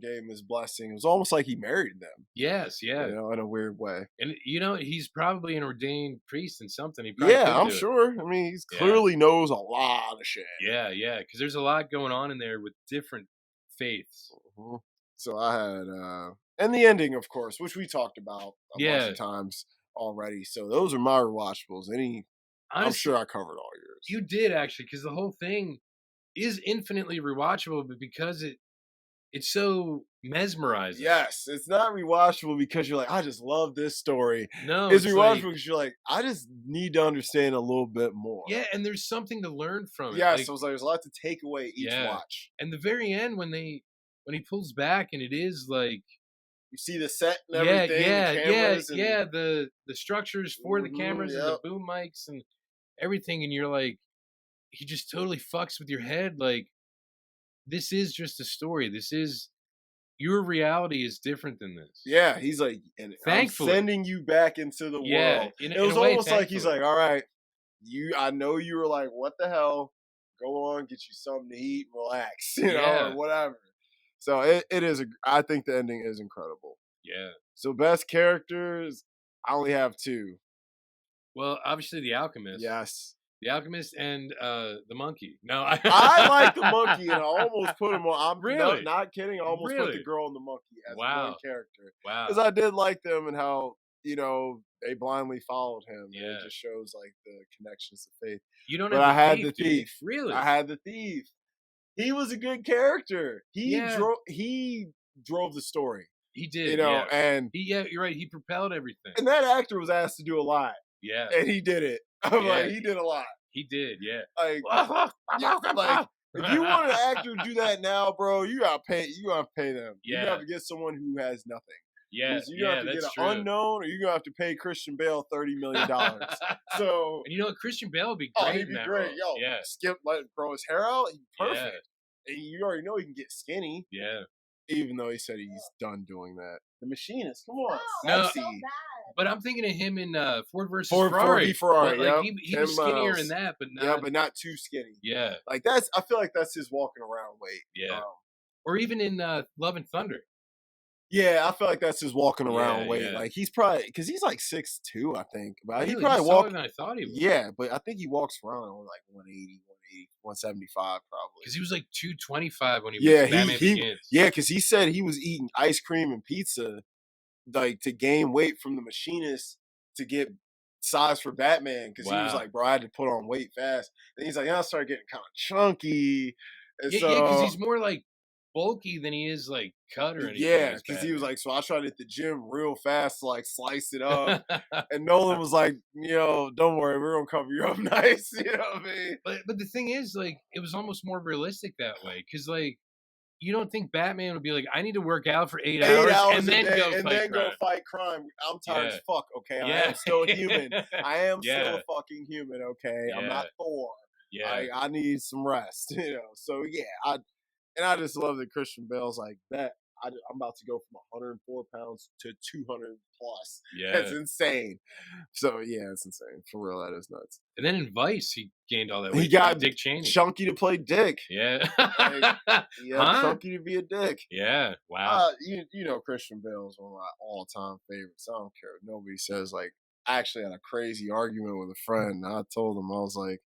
Gave him his blessing. It was almost like he married them. yes, yeah. In a weird way. And he's probably an ordained priest in something. He probably Yeah, could I'm do it. sure. I mean, he's Yeah. clearly knows a lot of shit. Yeah, yeah. Because there's a lot going on in there with different faiths. Mhm. So I had, and the ending, of course, which we talked about a bunch Yeah. of times already. So those are my rewatchables. I'm Honestly, sure I covered all yours. you did actually, because the whole thing is infinitely rewatchable, but because it's so mesmerizing. Yes, it's not rewatchable because you're like, I just love this story. No, It's it's rewatchable like, because you're like, I just need to understand a little bit more. yeah, and there's something to learn from it. Yeah, Like, so it's like there's a lot to take away each yeah. watch. And the very end when he pulls back and it is like, You see the set and yeah, everything, yeah, the yeah, cameras, and yeah, the structures for the Mhm, cameras and yep. the boom mics and everything, and you're like, he just totally fucks with your head. Like, this is just a story. This is your reality is different than this. Yeah, he's like, and Thankfully. I'm sending you back into the Yeah, world. in It was a way, almost like he's thankfully. like, all right, I know you were like, what the hell? Go on, get you something to eat, and relax, Yeah. or whatever. So it is. I think the ending is incredible. Yeah. So best characters, I only have two. Well, obviously the Alchemist. Yes, The Alchemist and the monkey. No, I like the monkey, and I almost put him on. I'm Really? not kidding. I almost put the Really? girl and the monkey as Wow. one character Wow. because I did like them and how they blindly followed him. And Yeah. it just shows like the connections to faith. You don't But have I had the the thief, do you? thief. Really? I had the thief. He was a good character. Yeah. He drove the story. He did. Yeah. And You're right. He propelled everything. that actor was asked to do a lot, Yeah. and he did it. I'm Yeah. like, he did a lot. He did. Yeah. Like, like if you want an actor to do that now, bro, you gotta pay. You gotta pay them. Yeah. You have to get someone who has nothing. Yeah. You have to get That's an true. unknown, or you're gonna have to pay Christian Bale $30 million. So, And Christian Bale would be great. he'd in be that great. role. Yo, Yeah. let grow his hair out. He's Yeah. perfect. And you already know he can get skinny, Yeah. even though he said he's done doing that. The Machinist, come on, No. sexy. But I'm thinking of him in Ford versus Ford Ferrari. v Ferrari, But, like, yep. he was 10 skinnier miles. in that, but not. Yeah, but not too skinny. Yeah. Like I feel like that's his walking around weight. Yeah. Or even in Love and Thunder. Yeah, I feel like that's his walking around Yeah, weight. yeah. Like he's probably because he's like 6'2", I think. But he Really? probably He's taller walks. than I thought he was. Yeah, but I think he walks around on like 180, 175 probably. Because he was like 225 when he Yeah, was Batman Begins. because he said he was eating ice cream and pizza, like to gain weight from the Machinist to get size for Batman. Because he was Wow. like, bro, I had to put on weight fast. And he's like, I started getting kind of chunky. And Yeah, so because he's more like bulky than he is like cut or anything Yeah, as because he was Batman. like, so I tried to hit the gym real fast to like slice it up. And Nolan was like, don't worry, we're gonna cover you up nice. You know what I mean? But the thing is, like, it was almost more realistic that way because like you don't think Batman would be like, I need to work out for 8 8 hours hours and a then day go and fight then go crime. fight crime. I'm tired Yeah, as fuck, okay? I yeah, am still human. I am still yeah, a fucking human, okay? I'm yeah, not Thor. yeah. I need some rest, So yeah, I just love that Christian Bale's like that. I'm about to go from 104 pounds to 200 plus. That's Yeah. insane. So yeah, it's insane for real. That is nuts. And then in Vice, he gained all that He weight too, got Dick Cheney. chunky to play Dick. Yeah. Like, he got Huh? chunky to be a dick. Yeah. Wow. You know Christian Bale is one of my all time favorites. I don't care what nobody says. Like, I actually had a crazy argument with a friend. And I told him, I was like,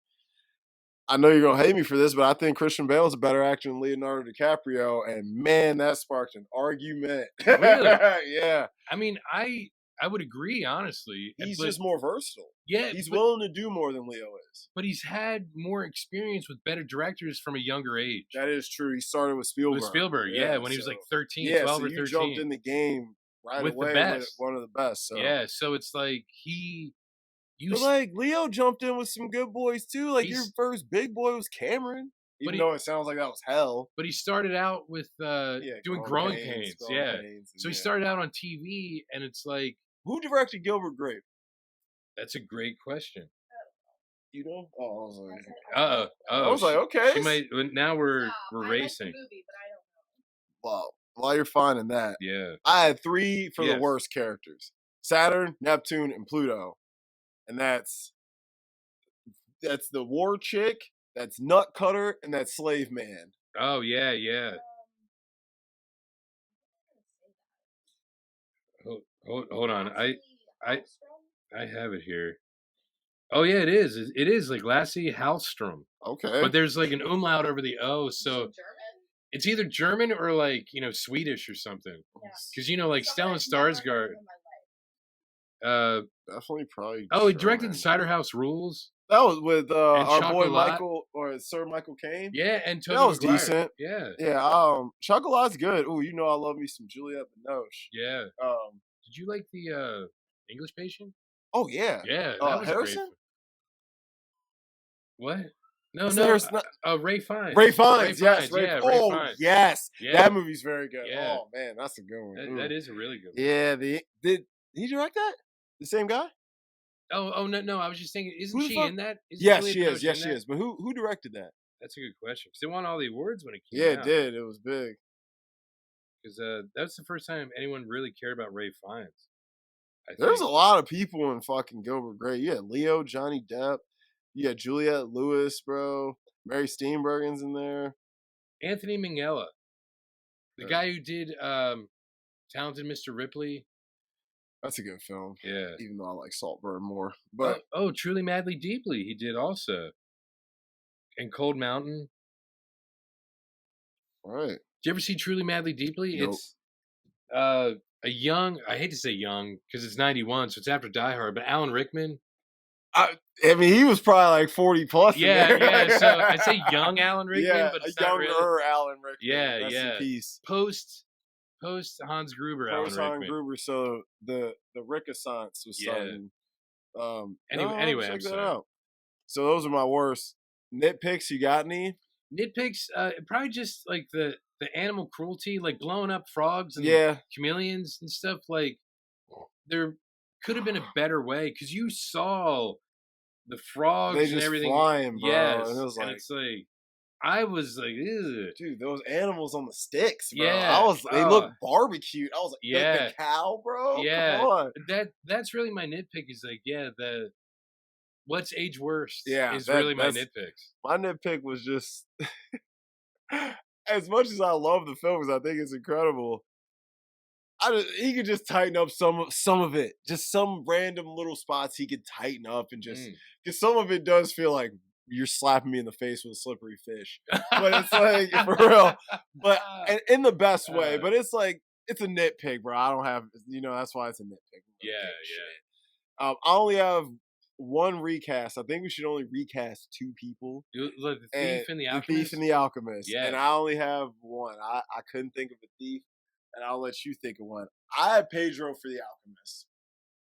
I know you're gonna hate me for this, but I think Christian Bale is a better actor than Leonardo DiCaprio. And man, that sparked an argument. Really? Yeah. I mean, I would agree, honestly. He's But just more versatile. yeah, He's but willing to do more than Leo is. but he's had more experience with better directors from a younger age. That is true. He started with Spielberg. With Spielberg, yeah, when he was like 13, yeah, 12 so or you 13. jumped in the game right With the away with best. one of the best. So Yeah, so it's like but like Leo jumped in with some good boys too. Like your He's- first big boy was Cameron. But Even though it sounds like that was hell. but he started out with doing growing pains. Yeah. So he started out on TV and it's like, who directed Gilbert Grape? that's a great question. You know? Oh, I was like, Oh, I was like, okay. She might. Now we're I racing. Like the movie, but I don't know. Well, while you're finding that, Yeah. I had 3 for the Yes. worst characters: Saturn, Neptune, and Pluto. And that's the war chick, that's Nut Cutter, and that's Slave Man. Oh yeah, yeah. Hold on. I have it here. Oh yeah, it is. It is like Lassie Hallstrom. Okay. But there's like an umlaut over the O, so German? it's either German or like Swedish or something. Because like Stellan Skarsgård. Definitely probably. Oh, he directed German. The Cider House Rules. That was with our boy Chocolat. Michael or Sir Michael Caine. Yeah, and Tobey that was Maguire. decent. Yeah, Yeah. Chocolat's good. Ooh, I love me some Juliette Binoche. yeah. Um. Did you like the English Patient? Oh yeah. Yeah, that was Harrison. great. What? No, Is no. Harrison not- Ray Fiennes. Ray Fiennes. Yes. Yeah, Ray oh Fiennes. yes. Yeah. That movie's very good. Yeah. Oh man, that's a good one. That is a really good one. Yeah. Did he direct that? The same guy? Oh no! I was just thinking, isn't Who the she fuck? in that? Isn't Yes, Juliette she is. Binoche Yes, in she that? is. But who directed that? That's a good question. Because they won all the awards when it came Yeah, out. it did. It was big. Because that's the first time anyone really cared about Ray Fiennes. There's a lot of people in fucking Gilbert Grape. You had Leo, Johnny Depp. You had Juliette Lewis, bro. Mary Steenburgen's in there. Anthony Minghella, the guy who did Talented Mr. Ripley. That's a good film. Yeah. Even though I like Saltburn more. But Truly Madly Deeply, he did also. And Cold Mountain. Right. Did you ever see Truly Madly Deeply? Nope. It's a young, I hate to say young, because it's 91, so it's after Die Hard, but Alan Rickman. I mean, he was probably like 40 plus. Yeah, so I'd say young Alan Rickman, but it's a not younger really. Alan Rickman. Yeah, Rest yeah. in peace. Post Hans Gruber, Alan Post Hans Rickman. Gruber, so the Renaissance was starting. Anyway, I'm check that sorry. out. So those are my worst nitpicks. You got any? Nitpicks, probably just like the animal cruelty, like blowing up frogs and chameleons and stuff. Like there could have been a better way because you saw the frogs They just and everything flying, bro. Yes, And it was like, it's like I was like, ew. dude, those animals on the sticks, bro. Yeah, they look barbecued. I was like, yeah, the cow, bro. Yeah, come on. That's really my nitpick. Is like, the what's age worst? Yeah, is really my nitpicks. My nitpick was just as much as I love the film because I think it's incredible. He could just tighten up some of it, just some random little spots he could tighten up and just because some of it does feel like you're slapping me in the face with a slippery fish, but it's like for real, but and in the best way. But it's like it's a nitpick, bro. I don't have that's why it's a nitpick. Yeah. I only have one recast. I think we should only recast 2 people. The And thief and the the Thief Alchemist. and the Alchemist. Yeah. And I only have one. I couldn't think of a thief, and I'll let you think of one. I had Pedro for the Alchemist.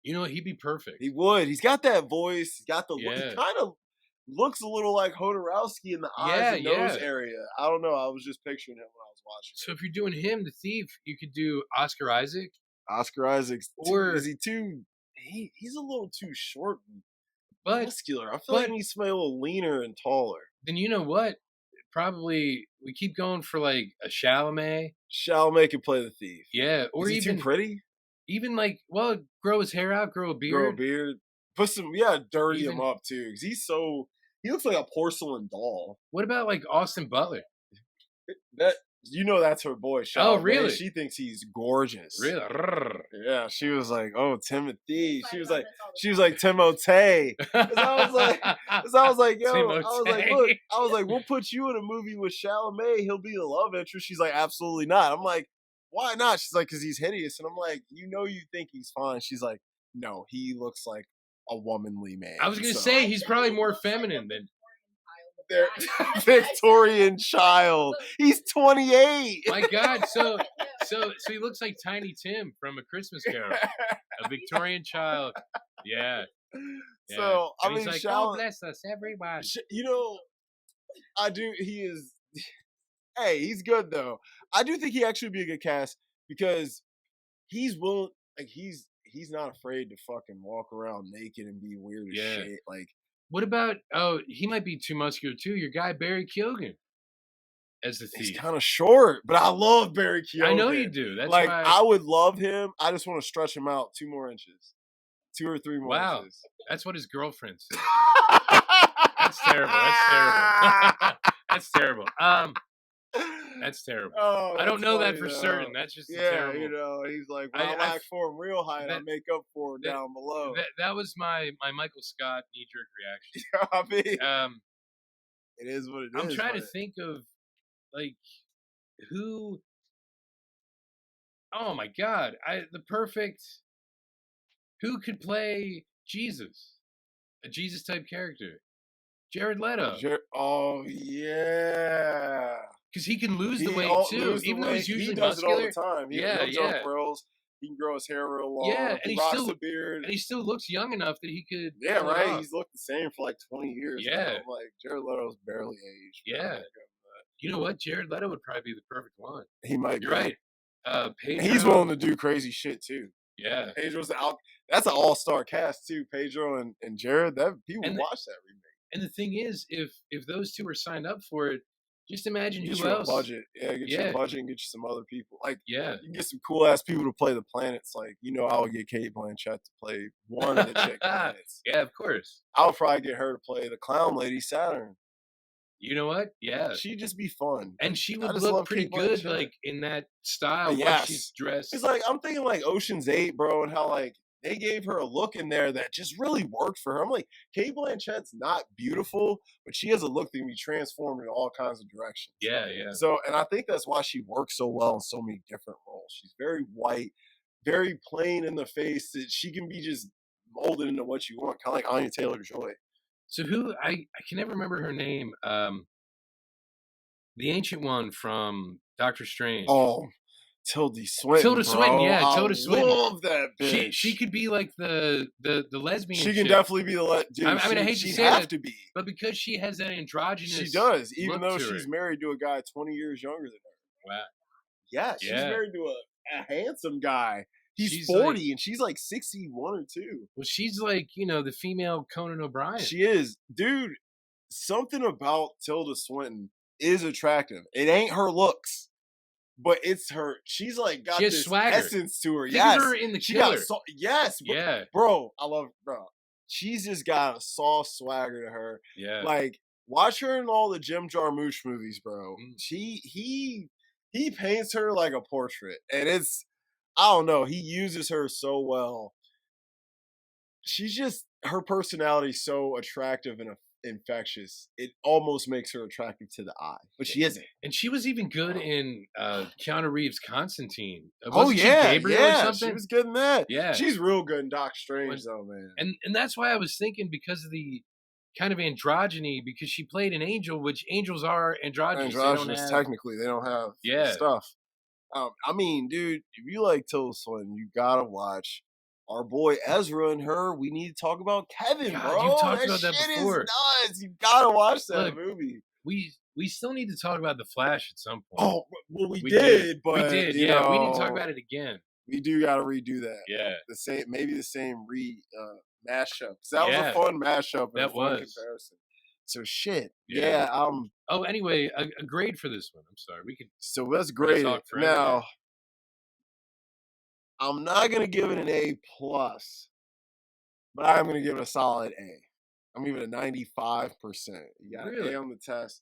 You know, he'd be perfect. He would. He's got that voice. He's got the look. Yeah. He kind of looks a little like Hodorowski in the eyes and nose area. I don't know. I was just picturing him when I was watching. So if you're doing him, the thief, you could do Oscar Isaac. Oscar Isaac's Or- is he too? He's a little too short and But muscular. I feel like he needs to be a little leaner and taller. then you know what? Probably we keep going for like a Chalamet. Chalamet can play the thief. Yeah, or Is he even too pretty? even like grow his hair out, grow a beard. Grow a beard. Put some dirty him up too, because he looks like a porcelain doll. What about like Austin Butler? That's her boy. Chalamet. Oh, really? She thinks he's gorgeous. Really? Yeah, she was like, "Oh, Timothy." She was like Timothée. I was like, "Yo," I was like, "We'll put you in a movie with Chalamet. He'll be the love interest." She's like, "Absolutely not." I'm like, "Why not?" She's like, "Because he's hideous." And I'm like, you think he's fine. She's like, "No, he looks like a womanly man." I was gonna say he's probably more feminine than their Victorian child. He's 28. My God, so he looks like Tiny Tim from A Christmas Carol, a Victorian child. Yeah. So and I he's mean, like, "Oh, bless us, everyone." I do. He is. Hey, he's good though. I do think he actually would be a good cast because he's willing. Like he's not afraid to fucking walk around naked and be weird as shit. Like. What about? Oh, he might be too muscular too. Your guy Barry Keoghan as the thief. He's kind of short, but I love Barry Keoghan. I know you do. That's like why I would love him. I just want to stretch him out 2 more inches, 2 or 3 more inches. That's what his girlfriend said. That's terrible. That's terrible. That's terrible. Oh, I don't know that for though. certain. That's just terrible. He's like, when I lack form real height, I make up for down below. That was my Michael Scott knee-jerk reaction. I mean, it is what it is. I'm trying to think of like who. Oh my God! Who could play Jesus, a Jesus type character? Jared Leto. Oh yeah. Because he can lose the weight too, even though he's usually muscular. It all the time. He'll jump ropes. He can grow his hair real long. Yeah, and he rocks a beard. And he still looks young enough that he could. Yeah, right. He's looked the same for like 20 years. Yeah, now. Like Jared Leto's barely aged. Yeah. You know what? Jared Leto would probably be the perfect one. He might. You're right. Pedro, he's willing to do crazy shit too. Yeah. Pedro's that's an all-star cast too. Pedro and Jared. People watch that remake. And the thing is, if those two are signed up for it, just imagine get who else. Budget. Yeah, get you a budget and get you some other people. Like, you can get some cool ass people to play the planets. Like, I would get Kate Blanchett to play one of the chick planets. Yeah, of course. I would probably get her to play the clown lady Saturn. You know what? Yeah, she'd just be fun, and she would look pretty good, like in that style. Yes, she's dressed. It's like I'm thinking like Ocean's 8, bro, and how like they gave her a look in there that just really worked for her. I'm like, Kate Blanchett's not beautiful, but she has a look that can be transformed in all kinds of directions. Yeah, yeah. So, and I think that's why she works so well in so many different roles. She's very white, very plain in the face. That she can be just molded into what you want, kind of like Anya Taylor-Joy. So who I can never remember her name. The ancient one from Doctor Strange. Oh. Tilda Swinton. Yeah, Tilda Swinton. I love that bitch. She could be like the lesbian. She can definitely be the dude. I mean, I hate to say have that, to be, but because she has that androgynous. She does, even though she's her. married to a guy 20 years younger than her. Wow. Yeah, she's married to a handsome guy. He's 40 and she's like 61 or 2. Well, she's like the female Conan O'Brien. She is, dude. Something about Tilda Swinton is attractive. It ain't her looks. But it's her. She's like got this swagger. Essence to her. Think of her in The Killer. Yes. Yeah. Bro, I love bro. She's just got a soft swagger to her. Yeah. Like watch her in all the Jim Jarmusch movies, bro. He paints her like a portrait, and it's I don't know. He uses her so well. She's just her personality so attractive infectious. It almost makes her attractive to the eye, but she isn't. And she was even good in Keanu Reeves' Constantine. Oh Wasn't she yeah, Gabriel or yeah, something? she was good in that. Yeah. She's real good in Doctor Strange, When- though, man. And that's why I was thinking, because of the kind of androgyny, because she played an angel, which angels are androgynous. Androgynous, technically, they don't have the stuff. I mean, dude, if you like Tilda Swinton, you gotta watch our boy Ezra and her. We need to talk about Kevin, God, bro. you've talked that about that shit before. is nuts. You gotta watch that Look, movie. We still need to talk about The Flash at some point. Oh, well, we did, but we did. You Yeah, know, we need to talk about it again. We do gotta redo that. Yeah, maybe the same mashup. 'Cause that was a fun mashup and a fun comparison. So shit. Yeah. Oh, anyway, a grade for this one. I'm sorry. We could. So let's grade it now. I'm not gonna give it an A plus, but I'm gonna give it a solid A. I'm giving it a 95%. You got an A on the test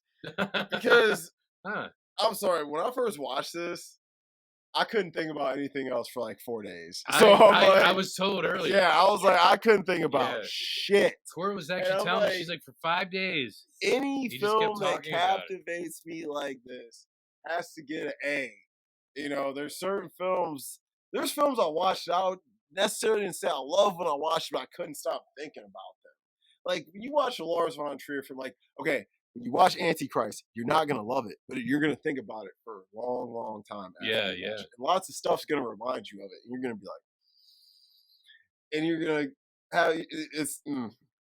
because I'm sorry. When I first watched this, I couldn't think about anything else for like 4 days. So I was told earlier. Yeah, I was like, I couldn't think about shit. Cora was actually telling me, she's like, for 5 days. Any film that captivates me like this has to get an A. You know, there's certain films. There's films I watched that I would necessarily didn't say I love when I watched them, but I couldn't stop thinking about them. Like when you watch a Lars von Trier film, like, okay, when you watch Antichrist, you're not gonna love it, but you're gonna think about it for a long, long time. Yeah. And lots of stuff's gonna remind you of it, and you're gonna be like, and you're gonna have it's.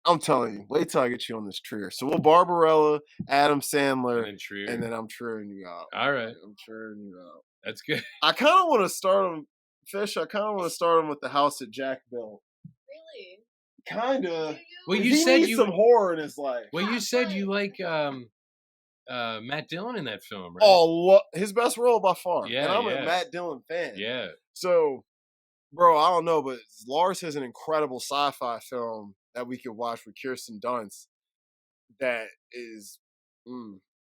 I'm telling you, wait till I get you on this Trier. So we'll Barbarella, Adam Sandler, and then I'm Trierring you out. All right, I'm Trierring you out. That's good. I kind of want to start him, Fish. I kind of want to start him with the house that Jack built. Really? Kind of. Well, you said you some horror in his life. Well, you said you like Matt Dillon in that film, right? Oh, his best role by far. Yeah, and I'm a Matt Dillon fan. Yeah. So, bro, I don't know, but Lars has an incredible sci-fi film that we could watch with Kirsten Dunst. That is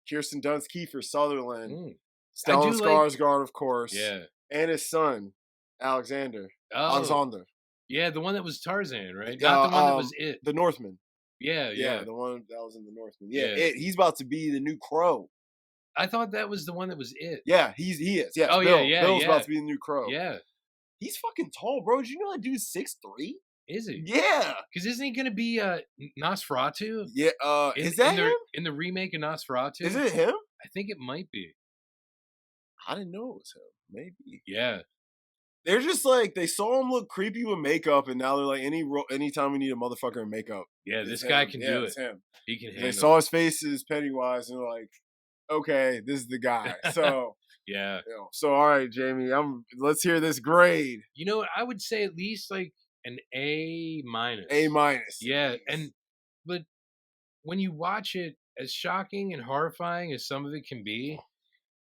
Kirsten Dunst, Kiefer Sutherland, Stellan Skarsgård, of course. Yeah. And his son, Alexander. Alexander. Yeah, the one that was Tarzan, right? Not the one that was It. The Northman. Yeah. The one that was in the Northman. Yeah, It. He's about to be the new Crow. I thought that was the one that was It. Yeah, he is. Yeah. Oh, Bill, yeah. Bill's about to be the new Crow. Yeah. He's fucking tall, bro. Did you know that dude's 6'3"? Is he? Yeah. Because isn't he going to be Nosferatu? Yeah. Is that him? In the remake of Nosferatu? Is it him? I think it might be. I didn't know it was him. Maybe. Yeah. They're just like, they saw him look creepy with makeup, and now they're like, anytime we need a motherfucker in makeup. Yeah, this guy can do it. It's him. He can handle it. They saw his face as Pennywise, and they're like, okay, this is the guy. So, yeah. So, all right, Jamie, let's hear this grade. You know what? I would say at least like an A minus. A minus. Yeah, but when you watch it, as shocking and horrifying as some of it can be,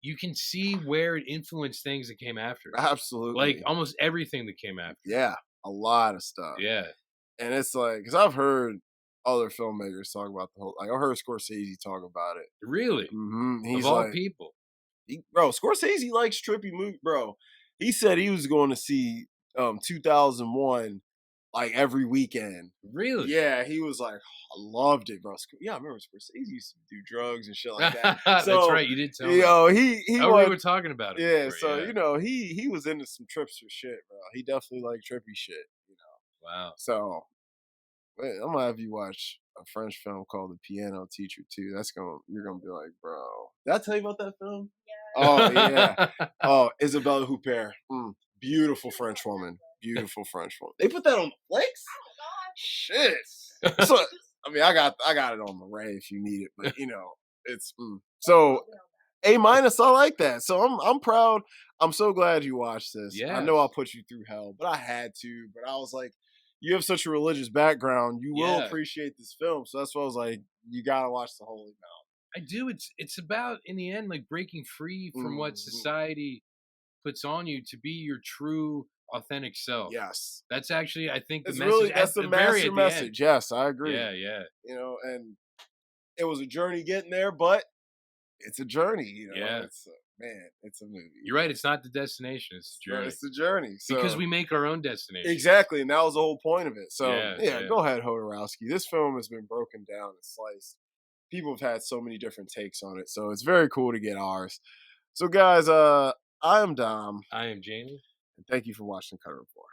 you can see where it influenced things that came after. Absolutely. Like almost everything that came after. Yeah, a lot of stuff. Yeah. And it's like, because I've heard other filmmakers talk about the whole, like I heard Scorsese talk about it. Really? Mm-hmm. He's of all people. Bro, Scorsese likes trippy movies, bro. He said he was going to see 2001 like every weekend. Really? Yeah, he was like, I loved it, bro. Yeah, I remember Scorsese used to do drugs and shit like that. So, that's right, you did tell me. We were talking about it. Yeah, before, he was into some trips for shit, bro. He definitely liked trippy shit, Wow. So, I'm gonna have you watch a French film called The Piano Teacher too. You're gonna be like, bro. Did I tell you about that film? Yeah. Oh yeah. Oh, Isabelle Huppert. Beautiful French woman. Beautiful French woman. They put that on Netflix? Shit. So, I mean, I got it on the Ray if you need it, but it's so A minus. I like that. So I'm proud. I'm so glad you watched this. Yeah. I know I put you through hell, but I had to. But I was like, you have such a religious background, you will appreciate this film. So that's why I was like, you gotta watch The Holy Mountain. I do. It's about, in the end, like breaking free from what society puts on you to be your true, authentic self. Yes, that's actually, I think, that's the message. That's the master message. Yes, I agree. Yeah. And it was a journey getting there, but it's a journey. Yeah. man, it's a movie. You're right. It's not the destination. It's the journey. It's the journey. So, Because we make our own destination. exactly, and that was the whole point of it. So Yeah. go ahead, Hodorowski. This film has been broken down and sliced. People have had so many different takes on it, so it's very cool to get ours. So, guys, I am Dom. I am Jamie. And thank you for watching Cutter Report.